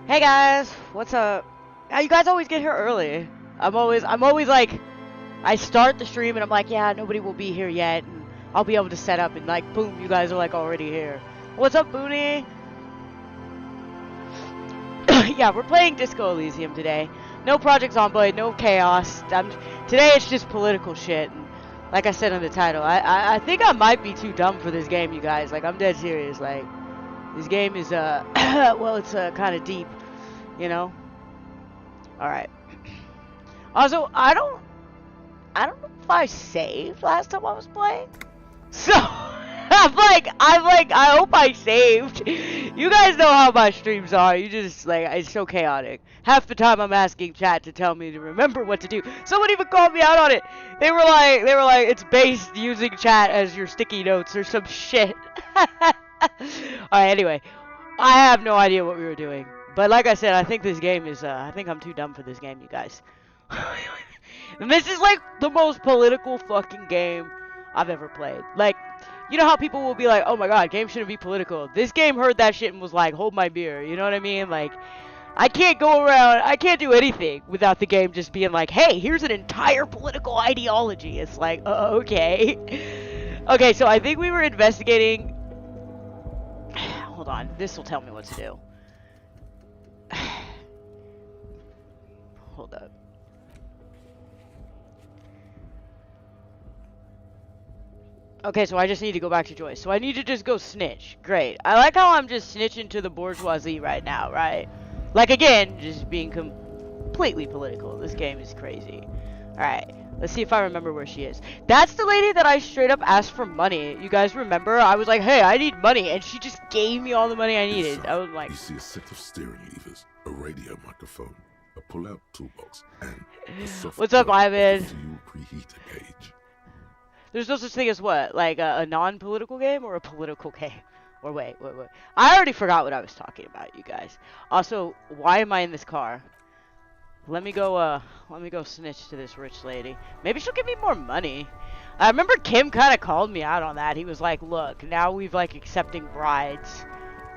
Hey guys, what's up? You guys always get here early. I'm always like, I start the stream and I'm like, yeah, nobody will be here yet, and I'll be able to set up, and like, boom, you guys are like already here. What's up, Booney? Yeah, we're playing Disco Elysium today. No Project Zomboid, no chaos. Today it's just political shit. And like I said in the title, I think I might be too dumb for this game, you guys. Like, I'm dead serious. Like, this game is well, it's kind of deep, you know. All right. Also, I don't know if I saved last time I was playing. So, I hope I saved. You guys know how my streams are. You just, like, it's so chaotic. Half the time I'm asking chat to tell me to remember what to do. Someone even called me out on it. They were like, it's based using chat as your sticky notes or some shit. Alright, anyway. I have no idea what we were doing. But like I said, I think this game is, I think I'm too dumb for this game, you guys. And this is like the most political fucking game I've ever played. Like, you know how people will be like, oh my god, game shouldn't be political. This game heard that shit and was like, hold my beer. You know what I mean? Like, I can't go around, I can't do anything without the game just being like, hey, here's an entire political ideology. It's like, okay. Okay, so I think we were investigating. Hold on, this will tell me what to do. Hold up. Okay, so I just need to go back to Joyce. So I need to just go snitch. Great. I like how I'm just snitching to the bourgeoisie right now, right? Like, again, just being completely political. This game is crazy. Alright, let's see if I remember where she is. That's the lady that I straight up asked for money. You guys remember? I was like, hey, I need money. And she just gave me all the money I needed. Inside, I was like... You see a set of steering levers, a radio microphone, a pull-out toolbox, and a soft What's up, Ivan? fuel preheater gauge. There's no such thing as what? Like a non-political game or a political game? Or wait. I already forgot what I was talking about, you guys. Also, why am I in this car? Let me go snitch to this rich lady. Maybe she'll give me more money. I remember Kim kind of called me out on that. He was like, look, now we've like accepting bribes.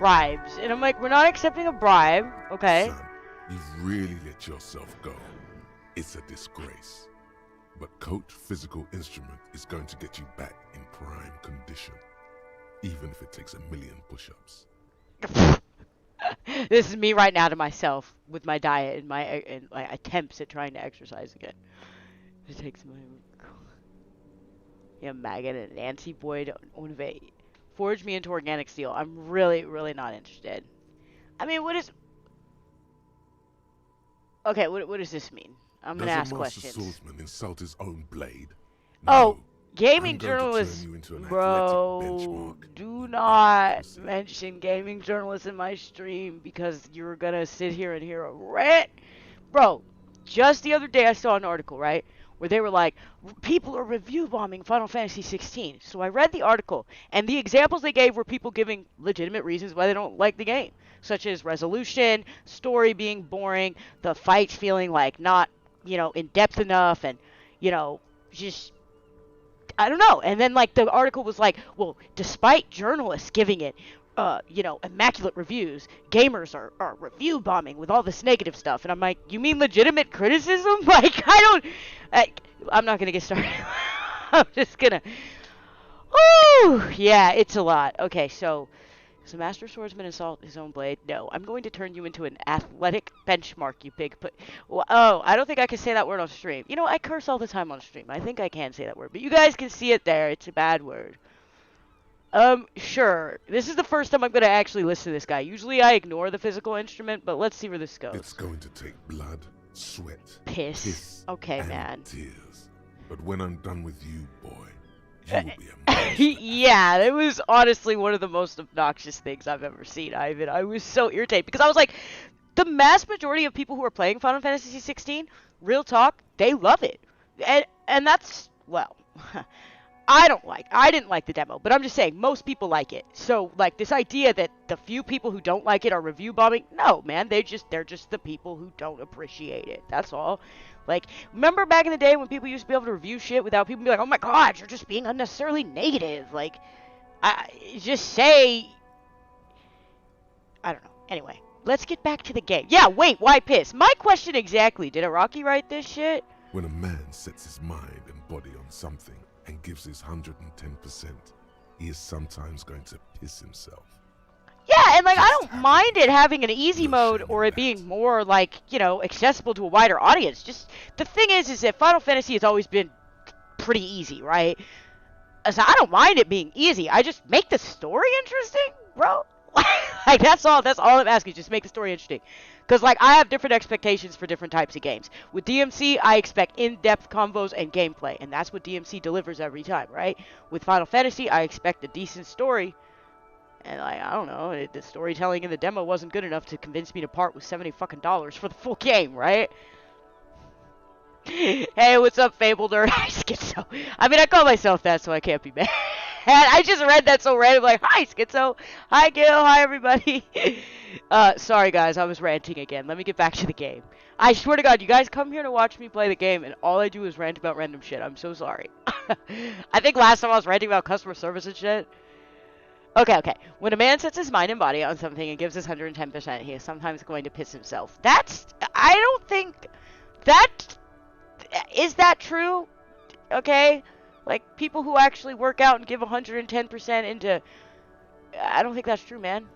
And I'm like, we're not accepting a bribe, okay? Son, you've really let yourself go. It's a disgrace. But Coach Physical Instrument is going to get you back in prime condition. Even if it takes 1,000,000 push-ups. This is me right now to myself with my diet and my attempts at trying to exercise again. It takes my... Yeah, Megan and Nancy Boyd Unve. Forge me into organic steel. I'm really, really not interested. I mean, what is... Okay, what does this mean? I'm gonna ask questions. Does a master swordsman insult his own blade? Oh, No. gaming I'm going to journalists, turn you into an bro, athletic benchmark. do not mention gaming journalists in my stream because you're gonna sit here and hear a rant. Bro, just the other day I saw an article, right, where they were like, people are review bombing Final Fantasy 16. So I read the article, and the examples they gave were people giving legitimate reasons why they don't like the game, such as resolution, story being boring, the fights feeling like not, you know, in depth enough, and, you know, just... I don't know. And then, like, the article was like, well, despite journalists giving it, you know, immaculate reviews, gamers are review bombing with all this negative stuff. And I'm like, you mean legitimate criticism? Like, I'm not going to get started. I'm just going to... Ooh, yeah, it's a lot. Okay, so... Does a master swordsman insult his own blade? No. I'm going to turn you into an athletic benchmark, you big put. Well, oh, I don't think I can say that word on stream. You know, I curse all the time on stream. I think I can say that word. But you guys can see it there. It's a bad word. Sure. This is the first time I'm going to actually listen to this guy. Usually I ignore the physical instrument, but let's see where this goes. It's going to take blood, sweat, piss. Okay, and man. tears. But when I'm done with you, boy, you will be amazed. Yeah, it was honestly one of the most obnoxious things I've ever seen, Ivan. I was so irritated because I was like, the mass majority of people who are playing Final Fantasy 16, real talk, they love it. And that's, well, I didn't like the demo, but I'm just saying, most people like it. So, like, this idea that the few people who don't like it are review bombing, no, man, they're just the people who don't appreciate it. That's all. Like, remember back in the day when people used to be able to review shit without people being like, oh my god, you're just being unnecessarily negative. Like, just say... I don't know. Anyway, let's get back to the game. Yeah, wait, why piss? My question exactly. Did Araki write this shit? When a man sets his mind and body on something and gives his 110%, he is sometimes going to piss himself. Yeah, and like I don't mind it having an easy mode or it being more like, you know, accessible to a wider audience. Just the thing is that Final Fantasy has always been pretty easy, right? So I don't mind it being easy. I just make the story interesting, bro. Like that's all I'm asking, just make the story interesting. Cuz like I have different expectations for different types of games. With DMC, I expect in-depth combos and gameplay, and that's what DMC delivers every time, right? With Final Fantasy, I expect a decent story. And like, I don't know, the storytelling in the demo wasn't good enough to convince me to part with $70 fucking for the full game, right? Hey, what's up, Fable Nerd? Hi, Schizo. I mean, I call myself that, so I can't be mad. I just read that so random, like, hi, Schizo. Hi, Gil. Hi, everybody. Sorry, guys, I was ranting again. Let me get back to the game. I swear to God, you guys come here to watch me play the game, and all I do is rant about random shit. I'm so sorry. I think last time I was ranting about customer service and shit. Okay. When a man sets his mind and body on something and gives his 110%, he is sometimes going to piss himself. I don't think is that true? Okay? Like, people who actually work out and give 110% into... I don't think that's true, man.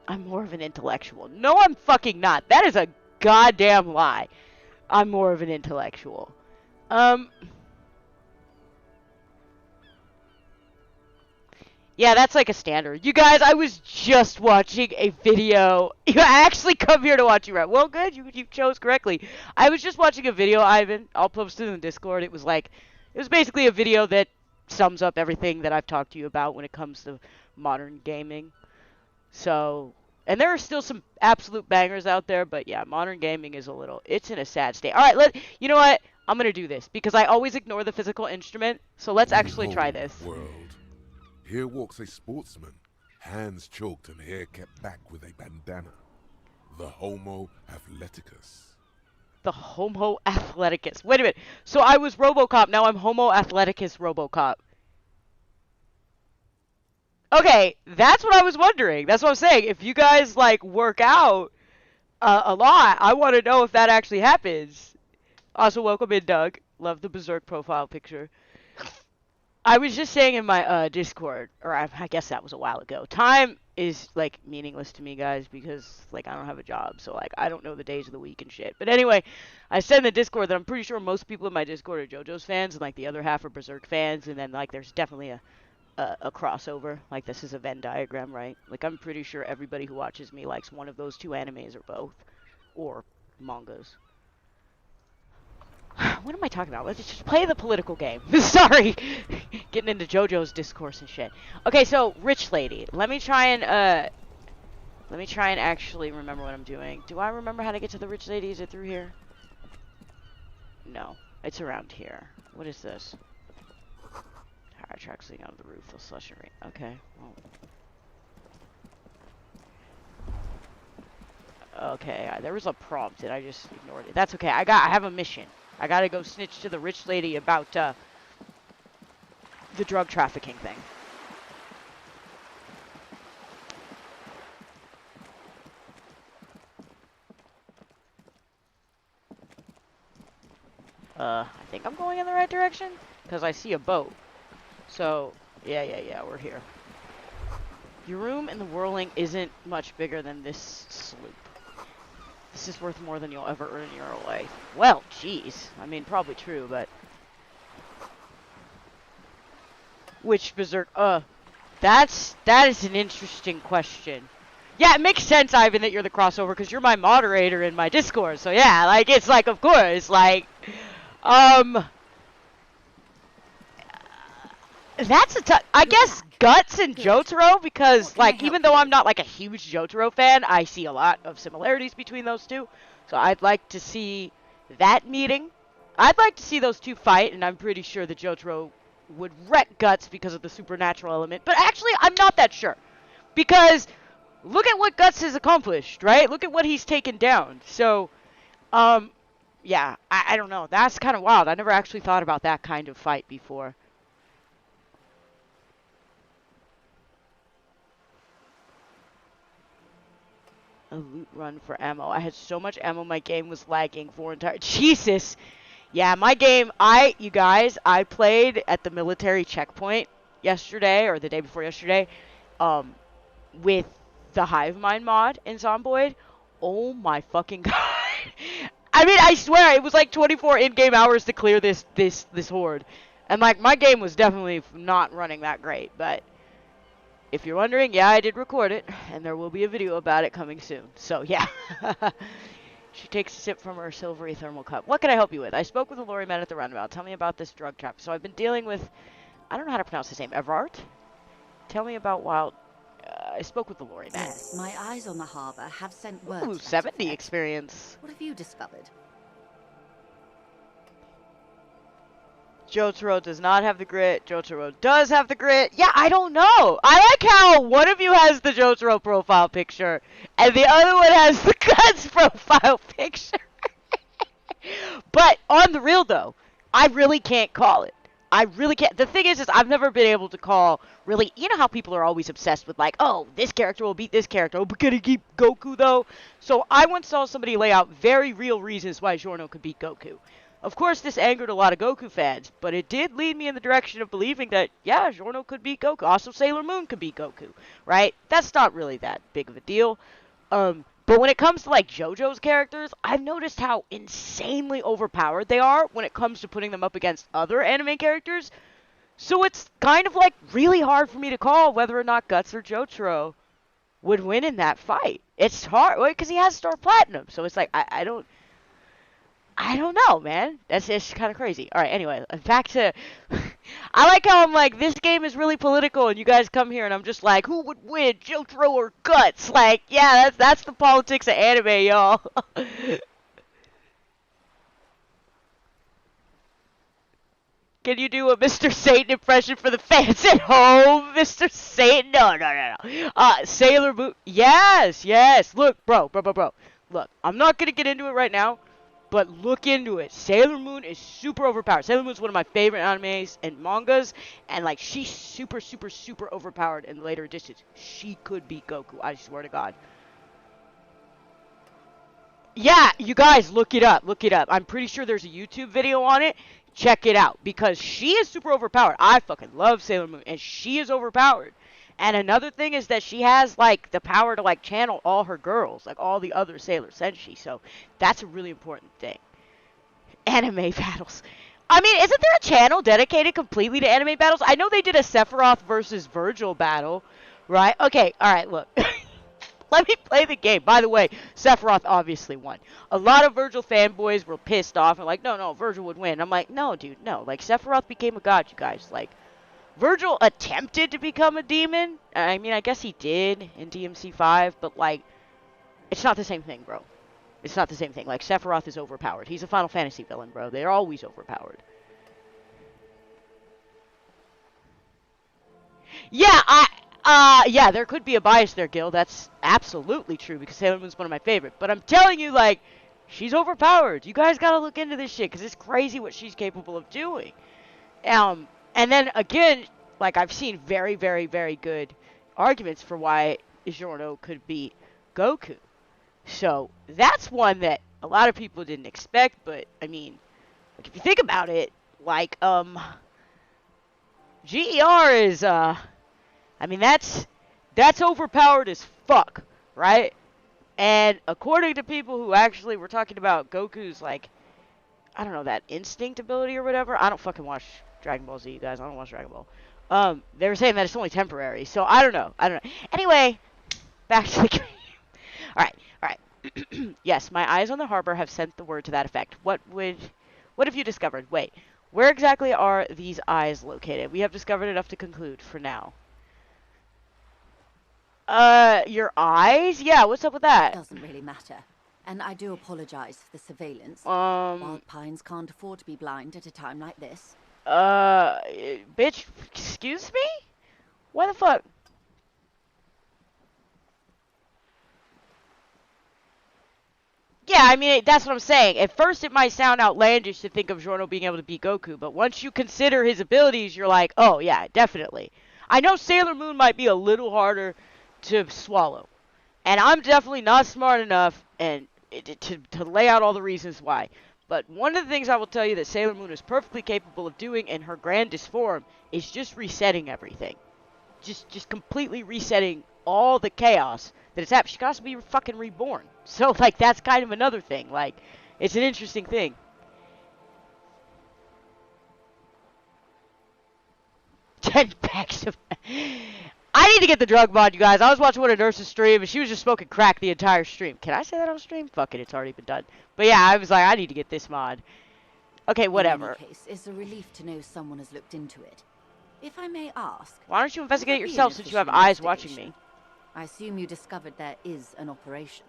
I'm more of an intellectual. No, I'm fucking not. That is a goddamn lie. I'm more of an intellectual. Yeah, that's like a standard. You guys, I was just watching a video. You actually come here to watch you rap. Well, good. You chose correctly. I was just watching a video, Ivan. I'll post it in the Discord. It was basically a video that sums up everything that I've talked to you about when it comes to modern gaming. So, and there are still some absolute bangers out there, but yeah, modern gaming is it's in a sad state. All right, you know what? I'm going to do this because I always ignore the physical instrument. So let's actually try this. World. Here walks a sportsman, hands choked and hair kept back with a bandana. The Homo Athleticus. The Homo Athleticus. Wait a minute. So I was RoboCop, now I'm Homo Athleticus RoboCop. Okay, that's what I was wondering. That's what I'm saying. If you guys, like, work out a lot, I want to know if that actually happens. Also, welcome in, Doug. Love the Berserk profile picture. I was just saying in my Discord, or I guess that was a while ago, time is, like, meaningless to me, guys, because, like, I don't have a job, so, like, I don't know the days of the week and shit. But anyway, I said in the Discord that I'm pretty sure most people in my Discord are JoJo's fans, and, like, the other half are Berserk fans, and then, like, there's definitely a crossover. Like, this is a Venn diagram, right? Like, I'm pretty sure everybody who watches me likes one of those two animes or both, or mangas. What am I talking about? Let's just play the political game. Sorry. Getting into JoJo's discourse and shit. Okay, so Rich Lady. Let me try and actually remember what I'm doing. Do I remember how to get to the Rich Lady? Is it through here? No. It's around here. What is this? Tire tracks leading on the roof. They'll slush and rain. Okay. Well. Okay, there was a prompt and I just ignored it. That's okay. I have a mission. I gotta go snitch to the Rich Lady about the drug trafficking thing. I think I'm going in the right direction because I see a boat. So, yeah, we're here. Your room in the Whirling isn't much bigger than this sloop. This is worth more than you'll ever earn in your life. Well, jeez. I mean, probably true, but... Which Berserk... that is an interesting question. Yeah, it makes sense, Ivan, that you're the crossover, because you're my moderator in my Discord. So, yeah, like, it's like, of course, like... That's a tough... I guess Guts and Jotaro, because, like, even though I'm not, like, a huge Jotaro fan, I see a lot of similarities between those two. So I'd like to see that meeting. I'd like to see those two fight, and I'm pretty sure that Jotaro would wreck Guts because of the supernatural element. But actually, I'm not that sure. Because look at what Guts has accomplished, right? Look at what he's taken down. So, yeah, I don't know. That's kind of wild. I never actually thought about that kind of fight before. a loot run for ammo. I had so much ammo, my game was lagging for entire. Jesus! Yeah, my game, you guys, I played at the military checkpoint yesterday, or the day before yesterday, with the Hive Mind mod in Zomboid. Oh my fucking god. I mean, I swear, it was like 24 in-game hours to clear this horde. And like, my game was definitely not running that great, but if you're wondering, yeah, I did record it, and there will be a video about it coming soon. So, yeah. She takes a sip from her silvery thermal cup. What can I help you with? I spoke with a lorry man at the roundabout. Tell me about this drug trap. So I've been dealing with, I don't know how to pronounce his name, Everard? Tell me about Wild. I spoke with the lorry man. Yes, my eyes on the harbour have sent word. Ooh, 70 experience. What have you discovered? Jotaro does not have the grit. Jotaro does have the grit. Yeah, I don't know. I like how one of you has the Jotaro profile picture, and the other one has the Guts profile picture. But on the real, though, I really can't call it. I really can't. The thing is I've never been able to call, really, you know how people are always obsessed with, like, oh, this character will beat this character. Oh, but can he keep Goku, though? So I once saw somebody lay out very real reasons why Giorno could beat Goku. Of course, this angered a lot of Goku fans, but it did lead me in the direction of believing that, yeah, Giorno could beat Goku. Also, Sailor Moon could beat Goku, right? That's not really that big of a deal. But when it comes to, like, JoJo's characters, I've noticed how insanely overpowered they are when it comes to putting them up against other anime characters. So it's kind of, like, really hard for me to call whether or not Guts or Jotaro would win in that fight. It's hard, because he has Star Platinum, so it's like, I don't know, man. That's just kind of crazy. All right, anyway, back to... I like how I'm like, this game is really political, and you guys come here, and I'm just like, who would win, Jotaro or Guts? Like, yeah, that's the politics of anime, y'all. Can you do a Mr. Satan impression for the fans at home, Mr. Satan? No. Sailor Moon. Yes. Look, bro. Look, I'm not going to get into it right now. But look into it. Sailor Moon is super overpowered. Sailor Moon's one of my favorite animes and mangas. And, like, she's super overpowered in the later editions. She could beat Goku. I swear to God. Yeah, you guys, look it up. I'm pretty sure there's a YouTube video on it. Check it out. Because she is super overpowered. I fucking love Sailor Moon. And she is overpowered. And another thing is that she has, like, the power to, like, channel all her girls, like, all the other Sailor Senshi, so that's a really important thing. Anime battles. I mean, isn't there a channel dedicated completely to anime battles? I know they did a Sephiroth versus Virgil battle, right? Okay, alright, look. Let me play the game. By the way, Sephiroth obviously won. A lot of Virgil fanboys were pissed off and like, no, Virgil would win. I'm like, no, dude, no. Like, Sephiroth became a god, you guys, like... Virgil attempted to become a demon. I mean, I guess he did in DMC5, but, like, it's not the same thing, bro. It's not the same thing. Like, Sephiroth is overpowered. He's a Final Fantasy villain, bro. They're always overpowered. Yeah, yeah, there could be a bias there, Gil. That's absolutely true, because Sailor Moon's one of my favorites. But I'm telling you, like, she's overpowered. You guys gotta look into this shit, because it's crazy what she's capable of doing. And then, again, like, I've seen very good arguments for why Giorno could beat Goku. So, that's one that a lot of people didn't expect, but, I mean, like, if you think about it, like, GER is, I mean, that's overpowered as fuck, right? And according to people who actually were talking about Goku's, like, I don't know, that instinct ability or whatever, I don't fucking watch Dragon Ball Z, you guys. I don't watch Dragon Ball. They were saying that it's only temporary, so I don't know. Anyway, back to the game. Alright. Yes, my eyes on the harbor have sent the word to that effect. What have you discovered? Wait, where exactly are these eyes located? We have discovered enough to conclude for now. Your eyes? Yeah, what's up with that? Doesn't really matter. And I do apologize for the surveillance. Wild Pines can't afford to be blind at a time like this. Bitch, excuse me? Why the fuck? Yeah, I mean, that's what I'm saying. At first, it might sound outlandish to think of Giorno being able to beat Goku, but once you consider his abilities, you're like, oh, yeah, definitely. I know Sailor Moon might be a little harder to swallow, And I'm definitely not smart enough to lay out all the reasons why. But one of the things I will tell you that Sailor Moon is perfectly capable of doing in her grandest form is just resetting everything. Just completely resetting all the chaos that it's happened. She got to be fucking reborn. So, like, that's kind of another thing. Like, it's an interesting thing. 10 packs of... I need to get the drug mod, you guys. I was watching one of Nurse's stream, and she was just smoking crack the entire stream. Can I say that on stream? Fuck it, it's already been done. But yeah, I was like, I need to get this mod. Okay, whatever. In any case, it's a relief to know someone has looked into it. If I may ask... Why don't you investigate yourself since you have eyes watching me? I assume you discovered there is an operation.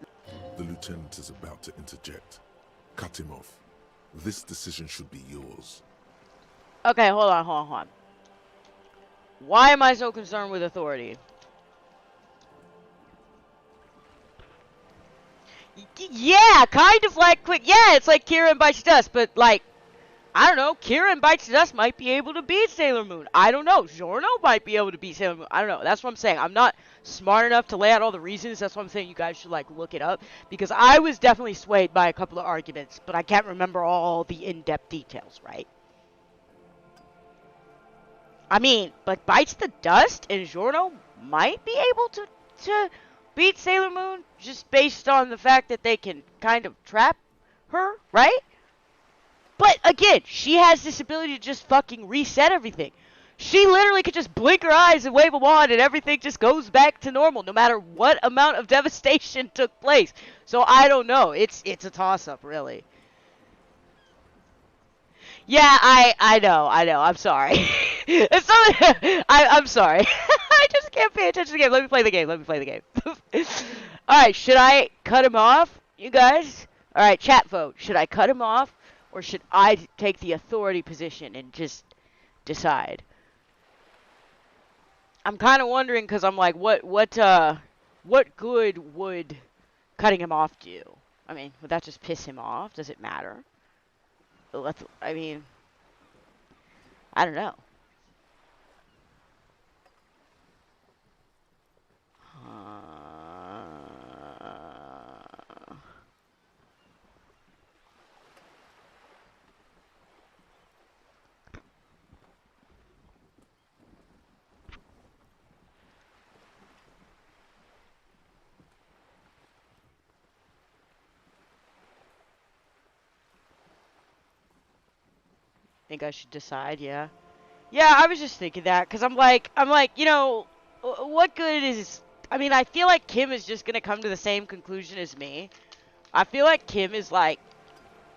The lieutenant is about to interject. Cut him off. This decision should be yours. Okay, hold on. Why am I so concerned with authority? Yeah, kind of like quick. Yeah, it's like Kira and Bites Dust, but like, I don't know. Kira and Bites Dust might be able to beat Sailor Moon. I don't know. Giorno might be able to beat Sailor Moon. I don't know. That's what I'm saying. I'm not smart enough to lay out all the reasons. That's what I'm saying. You guys should like look it up because I was definitely swayed by a couple of arguments, but I can't remember all the in-depth details, right? I mean, but Bites the Dust and Giorno might be able to beat Sailor Moon just based on the fact that they can kind of trap her, right? But again, she has this ability to just fucking reset everything. She literally could just blink her eyes and wave a wand and everything just goes back to normal no matter what amount of devastation took place. So I don't know. It's a toss-up, really. Yeah, I know. I'm sorry. I'm sorry. I just can't pay attention to the game. Let me play the game. Alright, should I cut him off, you guys? Alright, chat vote. Should I cut him off, or should I take the authority position and just decide? I'm kind of wondering, because I'm like, what good would cutting him off do? I mean, would that just piss him off? Does it matter? I mean, I don't know. Think I should decide, yeah. Yeah, I was just thinking that, because I'm like, you know, what good is... I mean, I feel like Kim is just going to come to the same conclusion as me. I feel like Kim is, like,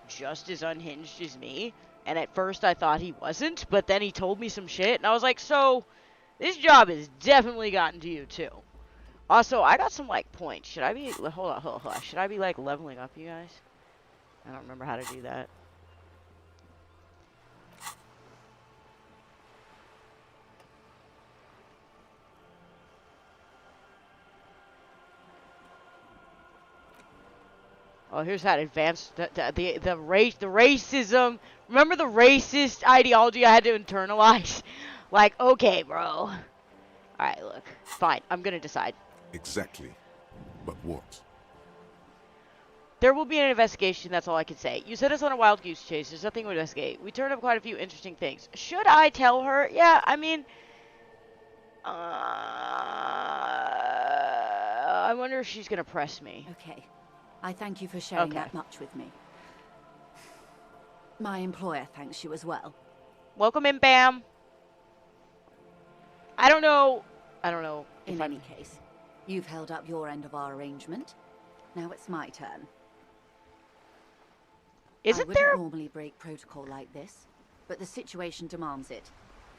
just as unhinged as me. And at first I thought he wasn't, but then he told me some shit, and I was like, so, this job has definitely gotten to you, too. Also, I got some, like, points. Should I be... Hold on. Should I be, like, leveling up, you guys? I don't remember how to do that. Oh, here's that advanced, the racism. Remember the racist ideology I had to internalize? Like, okay, bro. Alright, look. Fine, I'm gonna decide. Exactly. But what? There will be an investigation, that's all I can say. You sent us on a wild goose chase. There's nothing to investigate. We turned up quite a few interesting things. Should I tell her? Yeah, I mean... I wonder if she's gonna press me. Okay. I thank you for sharing that much with me. My employer thanks you as well. Welcome in, Bam. I don't know. In any case, you've held up your end of our arrangement. Now it's my turn. I wouldn't normally break protocol like this, but the situation demands it.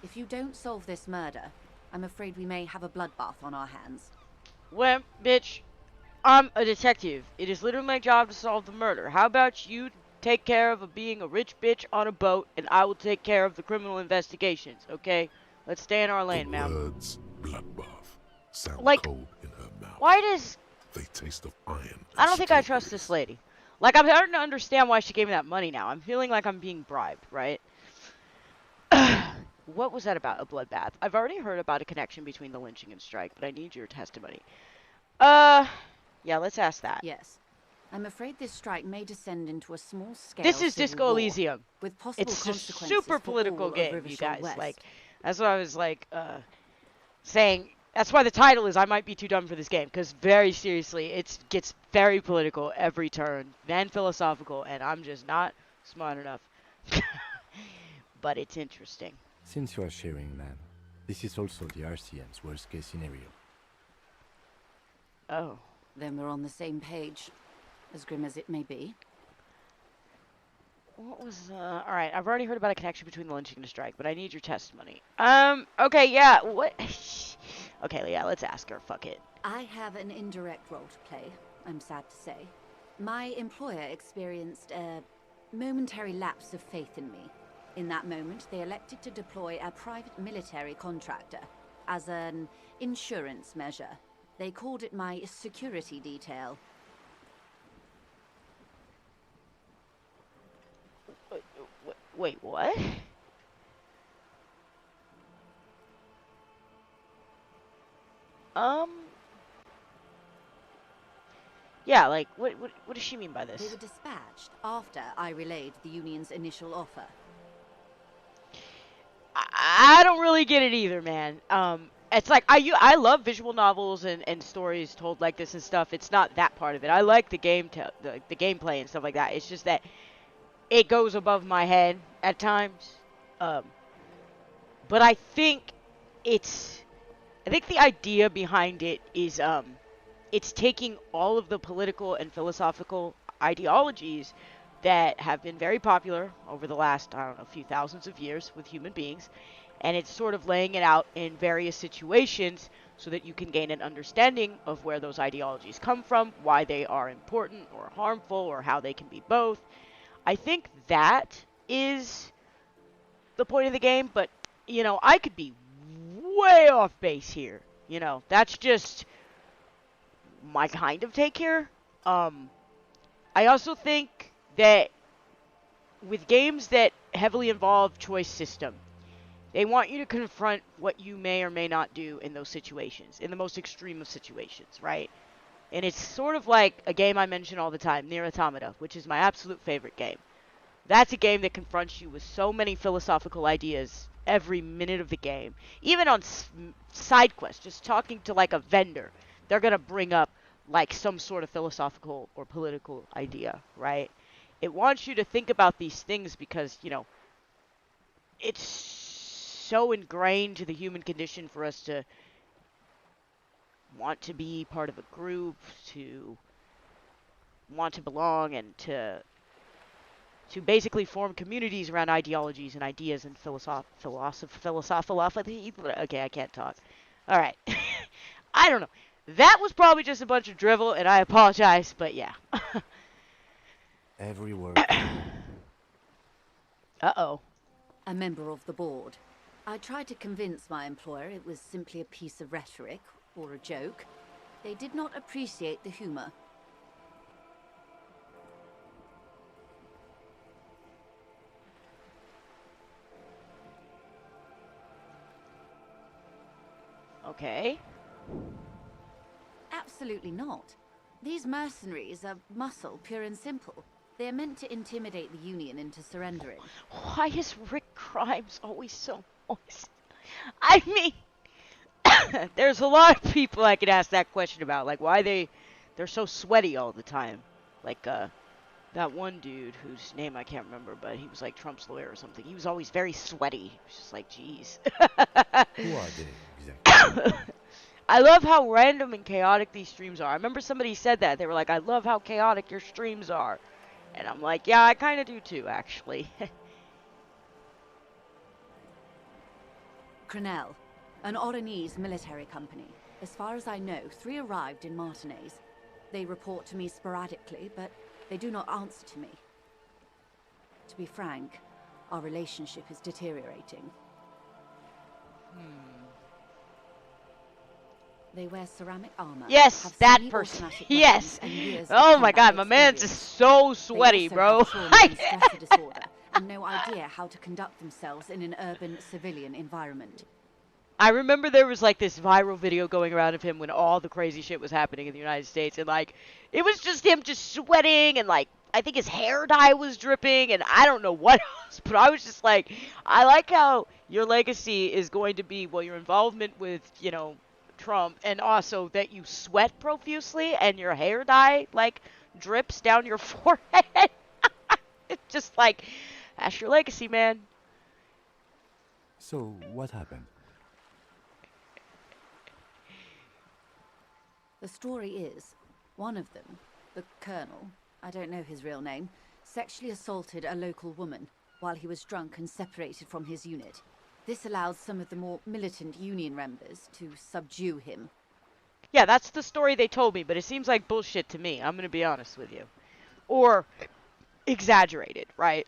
If you don't solve this murder, I'm afraid we may have a bloodbath on our hands. Well, bitch, I'm a detective. It is literally my job to solve the murder. How about you take care of being a rich bitch on a boat, and I will take care of the criminal investigations, okay? Let's stay in our lane, ma'am. Words bloodbath sound like, cold in her mouth. Why does... They taste of iron. I don't think I trust this lady. Like, I'm starting to understand why she gave me that money now. I'm feeling like I'm being bribed, right? What was that about, a bloodbath? I've already heard about a connection between the lynching and strike, but I need your testimony. Yeah, let's ask that. Yes. I'm afraid this strike may descend into a small-scale This is civil Disco war, Elysium. with possible It's a consequences super for political all of game, you Rivershore guys. West. Like, that's what I was like saying. That's why the title is I Might Be Too Dumb for This Game, because very seriously, it gets very political every turn, then philosophical, and I'm just not smart enough. But it's interesting. Since you are sharing, man, this is also the RCM's worst-case scenario. Oh. Then we're on the same page, as grim as it may be. What was, alright, I've already heard about a connection between the lynching and the strike, but I need your testimony. Okay, yeah, what? Okay, yeah, let's ask her, fuck it. I have an indirect role to play, I'm sad to say. My employer experienced a momentary lapse of faith in me. In that moment, they elected to deploy a private military contractor as an insurance measure. They called it my security detail. Wait, what? Yeah, like, what does she mean by this? They were dispatched after I relayed the Union's initial offer. I don't really get it either, man. It's like, I love visual novels and stories told like this and stuff. It's not that part of it. I like the the gameplay and stuff like that. It's just that it goes above my head at times. But I think the idea behind it is, it's taking all of the political and philosophical ideologies that have been very popular over the last, I don't know, few thousands of years with human beings, and it's sort of laying it out in various situations so that you can gain an understanding of where those ideologies come from, why they are important or harmful, or how they can be both. I think that is the point of the game, but, you know, I could be way off base here. You know, that's just my kind of take here. I also think that with games that heavily involve choice system, they want you to confront what you may or may not do in those situations, in the most extreme of situations, right? And it's sort of like a game I mention all the time, Nier Automata, which is my absolute favorite game. That's a game that confronts you with so many philosophical ideas every minute of the game. Even on side quests, just talking to like a vendor, they're going to bring up like some sort of philosophical or political idea, right? It wants you to think about these things because, you know, it's so ingrained to the human condition for us to want to be part of a group, to want to belong, and to basically form communities around ideologies and ideas and philosophy. Okay, I can't talk. All right. I don't know. That was probably just a bunch of drivel, and I apologize, but yeah. Every word. Uh-oh. A member of the board. I tried to convince my employer it was simply a piece of rhetoric or a joke. They did not appreciate the humor. Okay. Absolutely not. These mercenaries are muscle, pure and simple. They are meant to intimidate the Union into surrendering. Why is Rick Grimes always so moist? I mean, there's a lot of people I could ask that question about, like why they're so sweaty all the time. Like that one dude whose name I can't remember, but he was like Trump's lawyer or something. He was always very sweaty. It was just like, geez. Who are they exactly? I love how random and chaotic these streams are. I remember somebody said that. They were like, I love how chaotic your streams are. And I'm like, yeah, I kind of do too, actually. Crenel, an Oranese military company. As far as I know, 3 arrived in Martinez. They report to me sporadically, but they do not answer to me. To be frank, our relationship is deteriorating. They wear ceramic armor. Yes, have that semi-automatic person. weapons Yes. and years of Oh my combat god, my man's experience. just so They sweaty, also bro. have trauma and stress disorder, and no idea how to conduct themselves in an urban civilian environment. I remember there was like this viral video going around of him when all the crazy shit was happening in the United States, and like it was just him just sweating, and like I think his hair dye was dripping, and I don't know what else, but I was just like, I like how your legacy is going to be, well, your involvement with, you know, Trump, and also that you sweat profusely and your hair dye like drips down your forehead. It's just like, that's your legacy, man. So, what happened? The story is, one of them, the Colonel, I don't know his real name, sexually assaulted a local woman while he was drunk and separated from his unit. This allowed some of the more militant Union members to subdue him. Yeah, that's the story they told me, but it seems like bullshit to me, I'm gonna be honest with you. Or exaggerated, right?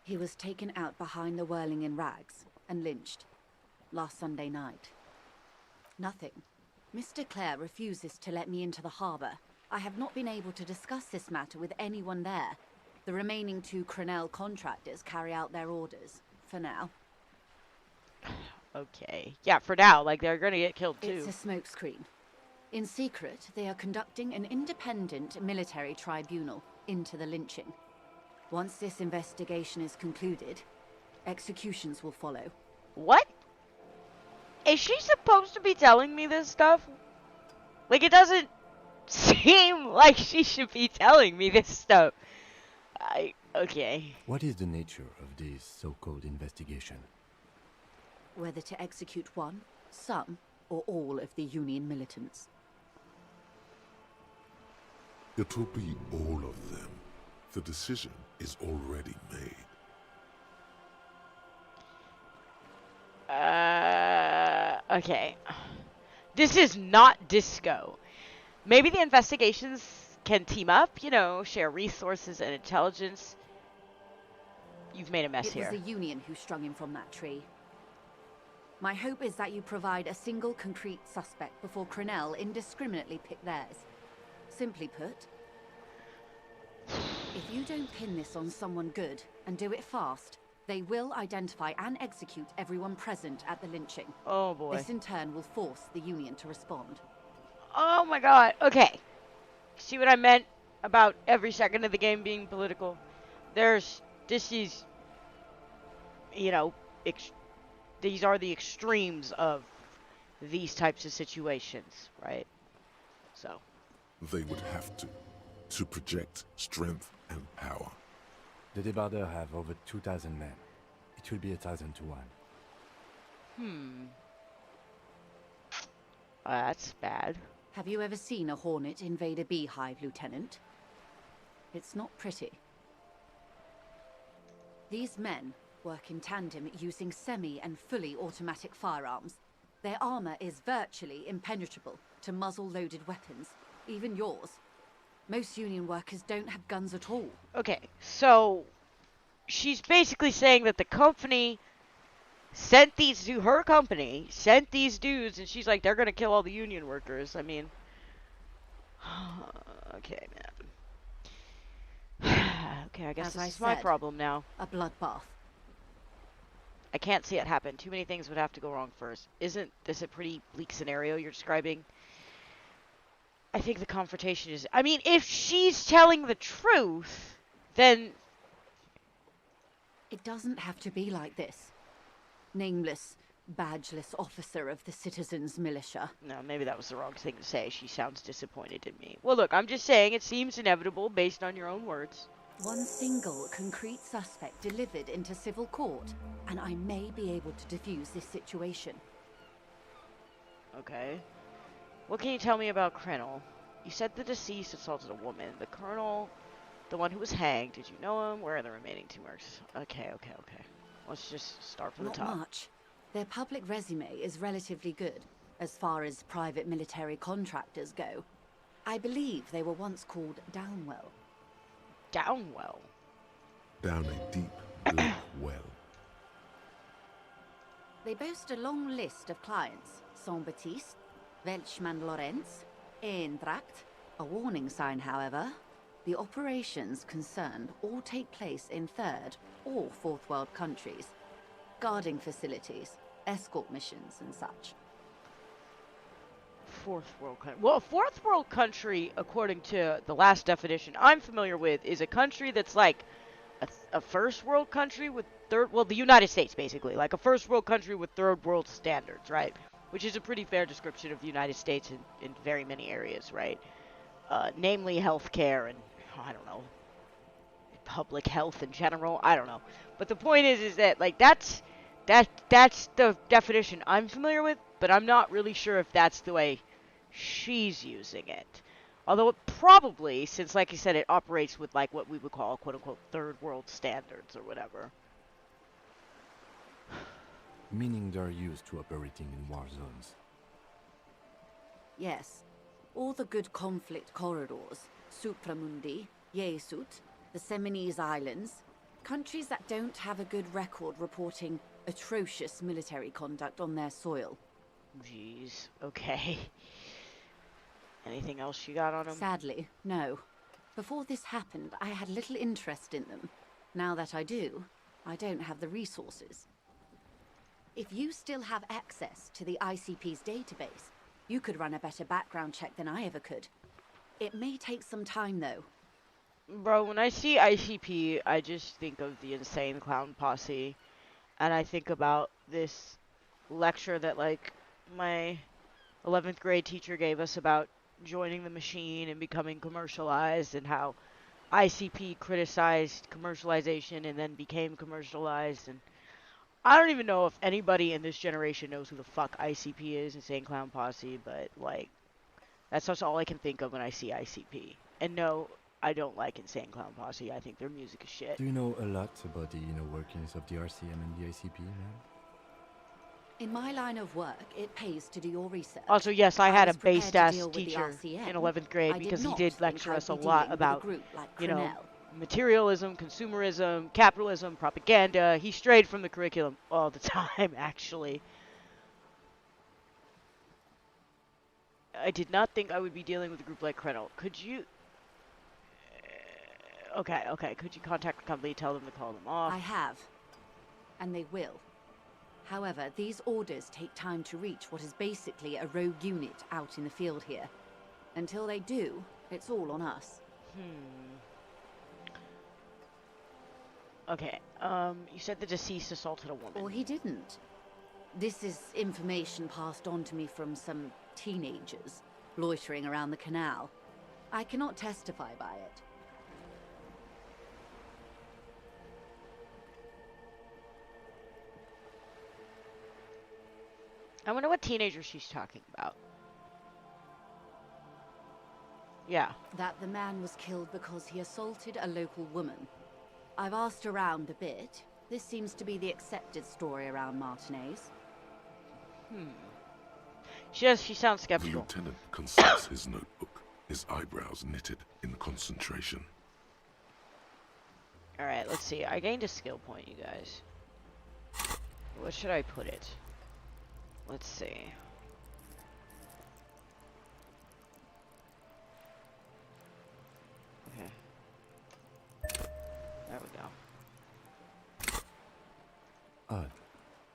He was taken out behind the Whirling in rags and lynched last Sunday night. Nothing. Mr. Clare refuses to let me into the harbour. I have not been able to discuss this matter with anyone there. The remaining 2 Crenell contractors carry out their orders, for now. Okay. Yeah, for now, like, they're gonna get killed too. It's a smokescreen. In secret, they are conducting an independent military tribunal into the lynching. Once this investigation is concluded, executions will follow. What? Is she supposed to be telling me this stuff? Like, it doesn't seem like she should be telling me this stuff. Okay. What is the nature of this so-called investigation? Whether to execute one, some, or all of the Union militants. It will be all of them. The decision is already made. Okay. This is not Disco. Maybe the investigations can team up, you know, share resources and intelligence. You've made a mess here. It was the Union who strung him from that tree. My hope is that you provide a single concrete suspect before Crenell indiscriminately pick theirs. Simply put, if you don't pin this on someone good and do it fast, they will identify and execute everyone present at the lynching. Oh boy. This in turn will force the Union to respond. Oh my god. Okay. See what I meant about every second of the game being political? This is, you know, these are the extremes of these types of situations, right? So. They would have to project strength and power. The Debardeurs have over 2,000 men. It will be 1,000 to 1. That's bad. Have you ever seen a Hornet invade a beehive, Lieutenant? It's not pretty. These men work in tandem using semi- and fully automatic firearms. Their armor is virtually impenetrable to muzzle-loaded weapons, even yours. Most Union workers don't have guns at all. Okay, so she's basically saying that the company sent these to her company, sent these dudes, and she's like, they're gonna kill all the Union workers. I mean, okay, man. Okay, I guess As this I is my said, problem now. A bloodbath. I can't see it happen. Too many things would have to go wrong first. Isn't this a pretty bleak scenario you're describing? I think the confrontation is... I mean, if she's telling the truth, then... It doesn't have to be like this. Nameless, badgeless officer of the citizens' militia. No, maybe that was the wrong thing to say. She sounds disappointed in me. Well, look, I'm just saying it seems inevitable based on your own words. One single concrete suspect delivered into civil court, and I may be able to defuse this situation. Okay. What can you tell me about Crenell? You said the deceased assaulted a woman. The colonel, the one who was hanged, did you know him? Where are the remaining 2 marks? Okay. Let's just start from the top. Not much. Their public resume is relatively good, as far as private military contractors go. I believe they were once called Downwell. Downwell? Down a deep black well. They boast a long list of clients. Saint-Baptiste, Welchman-Lorenz, Eintracht. A warning sign, however. The operations concerned all take place in third or fourth world countries. Guarding facilities, escort missions and such. Fourth world country. Well, a fourth world country, according to the last definition I'm familiar with, is a country that's like a first world country with the United States, basically. Like a first world country with third world standards, right? Which is a pretty fair description of the United States in very many areas, right? Namely healthcare and, I don't know, public health in general. I don't know. But the point is that, like, that's the definition I'm familiar with, but I'm not really sure if that's the way she's using it. Although it probably, since like you said, it operates with like what we would call quote unquote third world standards or whatever. Meaning they're used to operating in war zones. Yes. All the good conflict corridors, Supramundi, Yesut, the Seminese Islands, countries that don't have a good record reporting atrocious military conduct on their soil. Jeez, okay. Anything else you got on them? Sadly, no. Before this happened, I had little interest in them. Now that I do, I don't have the resources. If you still have access to the ICP's database, you could run a better background check than I ever could. It may take some time, though. Bro, when I see ICP, I just think of the Insane Clown Posse. And I think about this lecture that, like, my 11th grade teacher gave us about joining the machine and becoming commercialized, and how ICP criticized commercialization and then became commercialized. And I don't even know if anybody in this generation knows who the fuck ICP is, Insane Clown Posse, but, like, that's just all I can think of when I see ICP. And no, I don't like Insane Clown Posse. I think their music is shit. Do you know a lot about the inner workings of the RCM and the ICP, man? In my line of work, it pays to do your research. Also, yes, I had a was prepared to based-ass deal with the teacher RCM. in 11th grade I because he not did think lecture I'd us a be lot dealing with a about, group like you know, Grinnell. materialism, consumerism, capitalism, propaganda. He strayed from the curriculum all the time, actually. I did not think I would be dealing with a group like Grinnell. Could you... Okay. Could you contact the company, tell them to call them off? I have. And they will. However, these orders take time to reach what is basically a rogue unit out in the field here. Until they do, it's all on us. Okay, you said the deceased assaulted a woman. Or he didn't. This is information passed on to me from some teenagers loitering around the canal. I cannot testify by it. I wonder what teenager she's talking about. Yeah. That the man was killed because he assaulted a local woman. I've asked around a bit. This seems to be the accepted story around Martinez. She sounds The skeptical. lieutenant consults his notebook, his eyebrows knitted in concentration. Alright, let's see. I gained a skill point, you guys. What should I put it? Let's see. Okay. There we go. Odd.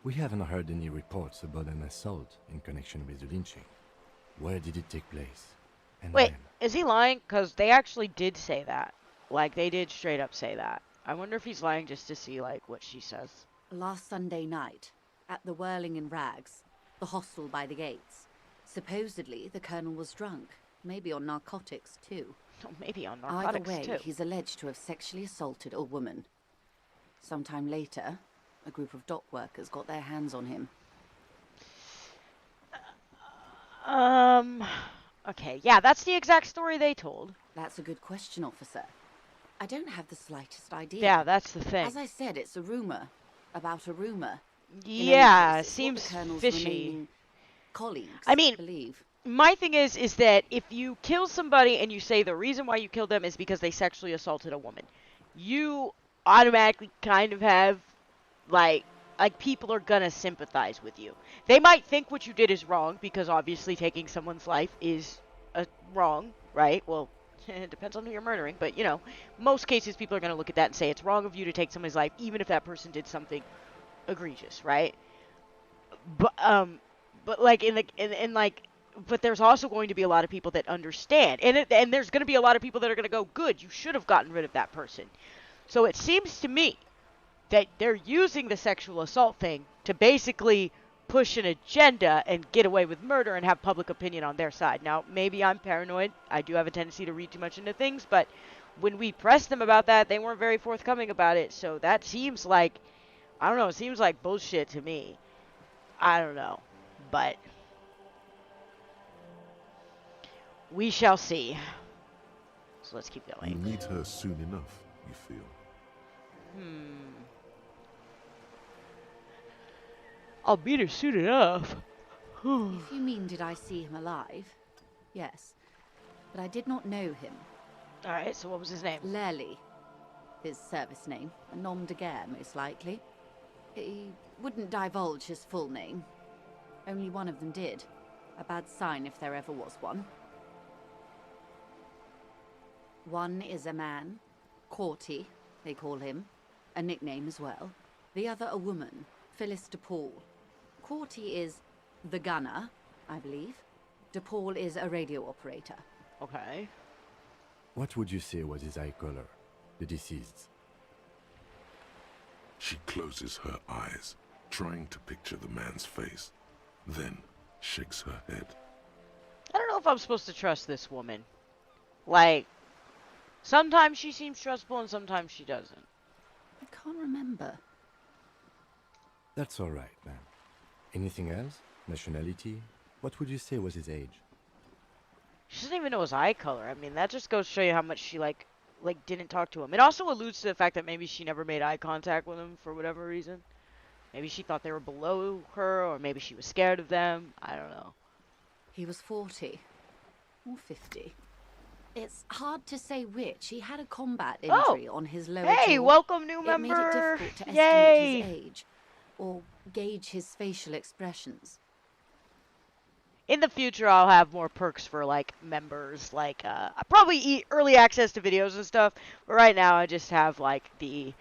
We haven't heard any reports about an assault in connection with the lynching. Where did it take place? And Wait, when? is he lying? Because they actually did say that. Like, they did straight up say that. I wonder if he's lying just to see, like, what she says. Last Sunday night, at the Whirling in Rags, the hostel by the gates. Supposedly, the colonel was drunk. Maybe on narcotics, too. Oh, maybe on Either narcotics, way, too. he's alleged to have sexually assaulted a woman. Sometime later, a group of dock workers got their hands on him. Okay, yeah, that's the exact story they told. That's a good question, officer. I don't have the slightest idea. Yeah, that's the thing. As I said, it's a rumor. About a rumor. In any Yeah, case, it's what seems the colonel's fishy. remaining colleagues I mean, believe. My thing is that if you kill somebody and you say the reason why you killed them is because they sexually assaulted a woman, you automatically kind of have, like people are gonna sympathize with you. They might think what you did is wrong, because obviously taking someone's life is wrong, right? Well, it depends on who you're murdering, but, you know, most cases people are gonna look at that and say it's wrong of you to take somebody's life, even if that person did something egregious, right? but like in like, but there's also going to be a lot of people that understand, and there's going to be a lot of people that are going to go, good, you should have gotten rid of that person. So it seems to me that they're using the sexual assault thing to basically push an agenda and get away with murder and have public opinion on their side. Now, maybe I'm paranoid. I do have a tendency to read too much into things, but when we pressed them about that, they weren't very forthcoming about it. So that seems like, I don't know, it seems like bullshit to me. I don't know, but we shall see. So let's keep You going. meet her soon enough, you feel. I'll beat her soon enough. If you mean did I see him alive? Yes. But I did not know him. Alright, so what was his name? Lely. His service name. A nom de guerre, most likely. He wouldn't divulge his full name. Only one of them did. A bad sign if there ever was one. One is a man. Corty, they call him. A nickname as well. The other a woman. Phyllis DePaul. Corty is the gunner, I believe. DePaul is a radio operator. Okay. What would you say was his eye color, the deceased's? She closes her eyes, trying to picture the man's face, then shakes her head. I don't know if I'm supposed to trust this woman. Like, sometimes she seems trustful and sometimes she doesn't. I can't remember. That's all right, ma'am. Anything else? Nationality? What would you say was his age? She doesn't even know his eye color. I mean, that just goes to show you how much she, like didn't talk to him. It also alludes to the fact that maybe she never made eye contact with him for whatever reason. Maybe she thought they were below her, or maybe she was scared of them. I don't know. He was 40. Or 50. It's hard to say which. He had a combat injury on his lower jaw. Hey, welcome new member! It made it difficult to Yay! estimate his age, or gauge his facial expressions. In the future, I'll have more perks for, like, members. Like, I'll probably early access to videos and stuff. But right now, I just have, like, the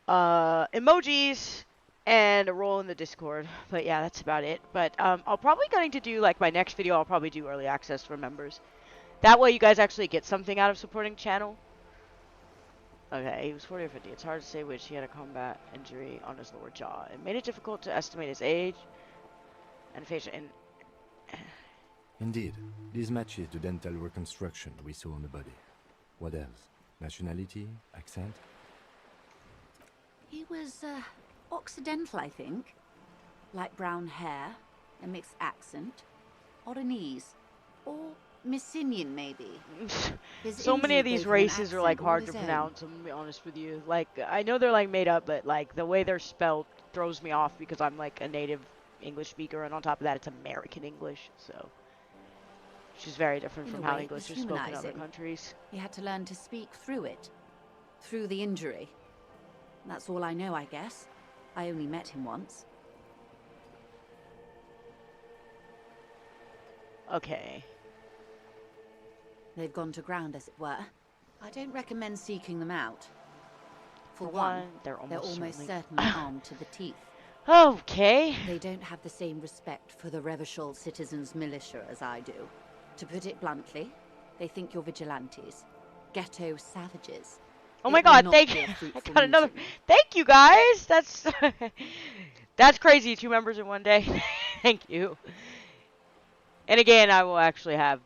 emojis and a role in the Discord. But yeah, that's about it. But I'll probably going to do, like, my next video, I'll probably do early access for members. That way you guys actually get something out of supporting channel. Okay, he was 40 or 50. It's hard to say which. He had a combat injury on his lower jaw. It made it difficult to estimate his age and facial... Indeed, this matches the dental reconstruction we saw on the body. What else? Nationality? Accent? He was, Occidental, I think. Light brown hair, a mixed accent, Oranese, or Messinian, maybe. So many of these races are, like, hard to own. pronounce, I'm gonna be honest with you. Like, I know they're, like, made up, but, like, the way they're spelled throws me off because I'm, like, a native English speaker, and on top of that, it's American English, so... which is very different In from a how way, it English was is spoken in other humanizing. countries. He had to learn to speak through it. Through the injury. That's all I know, I guess. I only met him once. Okay. They've gone to ground, as it were. I don't recommend seeking them out. For one, one, they're almost certainly- certainly armed to the teeth. Okay. They don't have the same respect for the Revachol citizens' militia as I do. To put it bluntly, they think you're vigilantes. Ghetto savages. Oh It my may god, not thank be a you. I fruitful got another. meeting. Thank you guys. That's that's crazy. 2 members in one day. Thank you. And again, I will actually have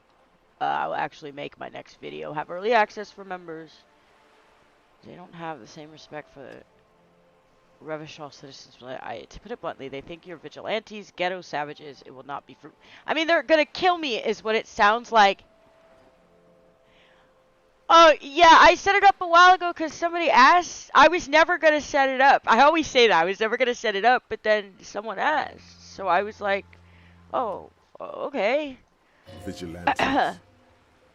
I will actually make my next video have early access for members. They don't have the same respect for the Revachol citizens. To put it bluntly, they think you're vigilantes, ghetto savages. It will not be fruit. I mean, they're gonna kill me, is what it sounds like. Oh, yeah, I set it up a while ago because somebody asked. I was never going to set it up. I always say that. I was never going to set it up, but then someone asked. So I was like, oh, okay. Vigilantes.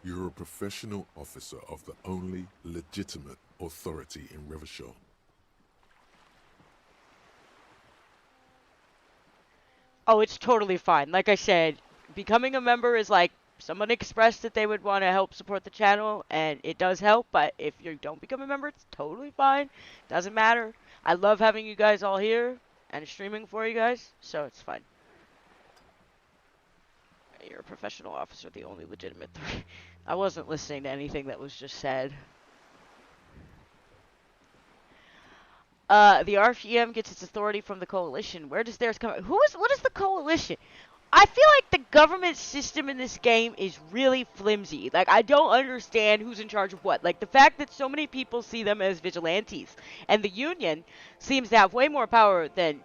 You're a professional officer of the only legitimate authority in Revachol. Oh, it's totally fine. Like I said, becoming a member is like, someone expressed that they would want to help support the channel, and it does help, but if you don't become a member, it's totally fine. Doesn't matter. I love having you guys all here. and streaming for you guys, so it's fine. You're a professional officer, the only legitimate three. I wasn't listening to anything that was just said. The RPM gets its authority from the coalition. Where does theirs come? What is the coalition? I feel like the government system in this game is really flimsy. Like, I don't understand who's in charge of what. Like, the fact that so many people see them as vigilantes, and the Union seems to have way more power than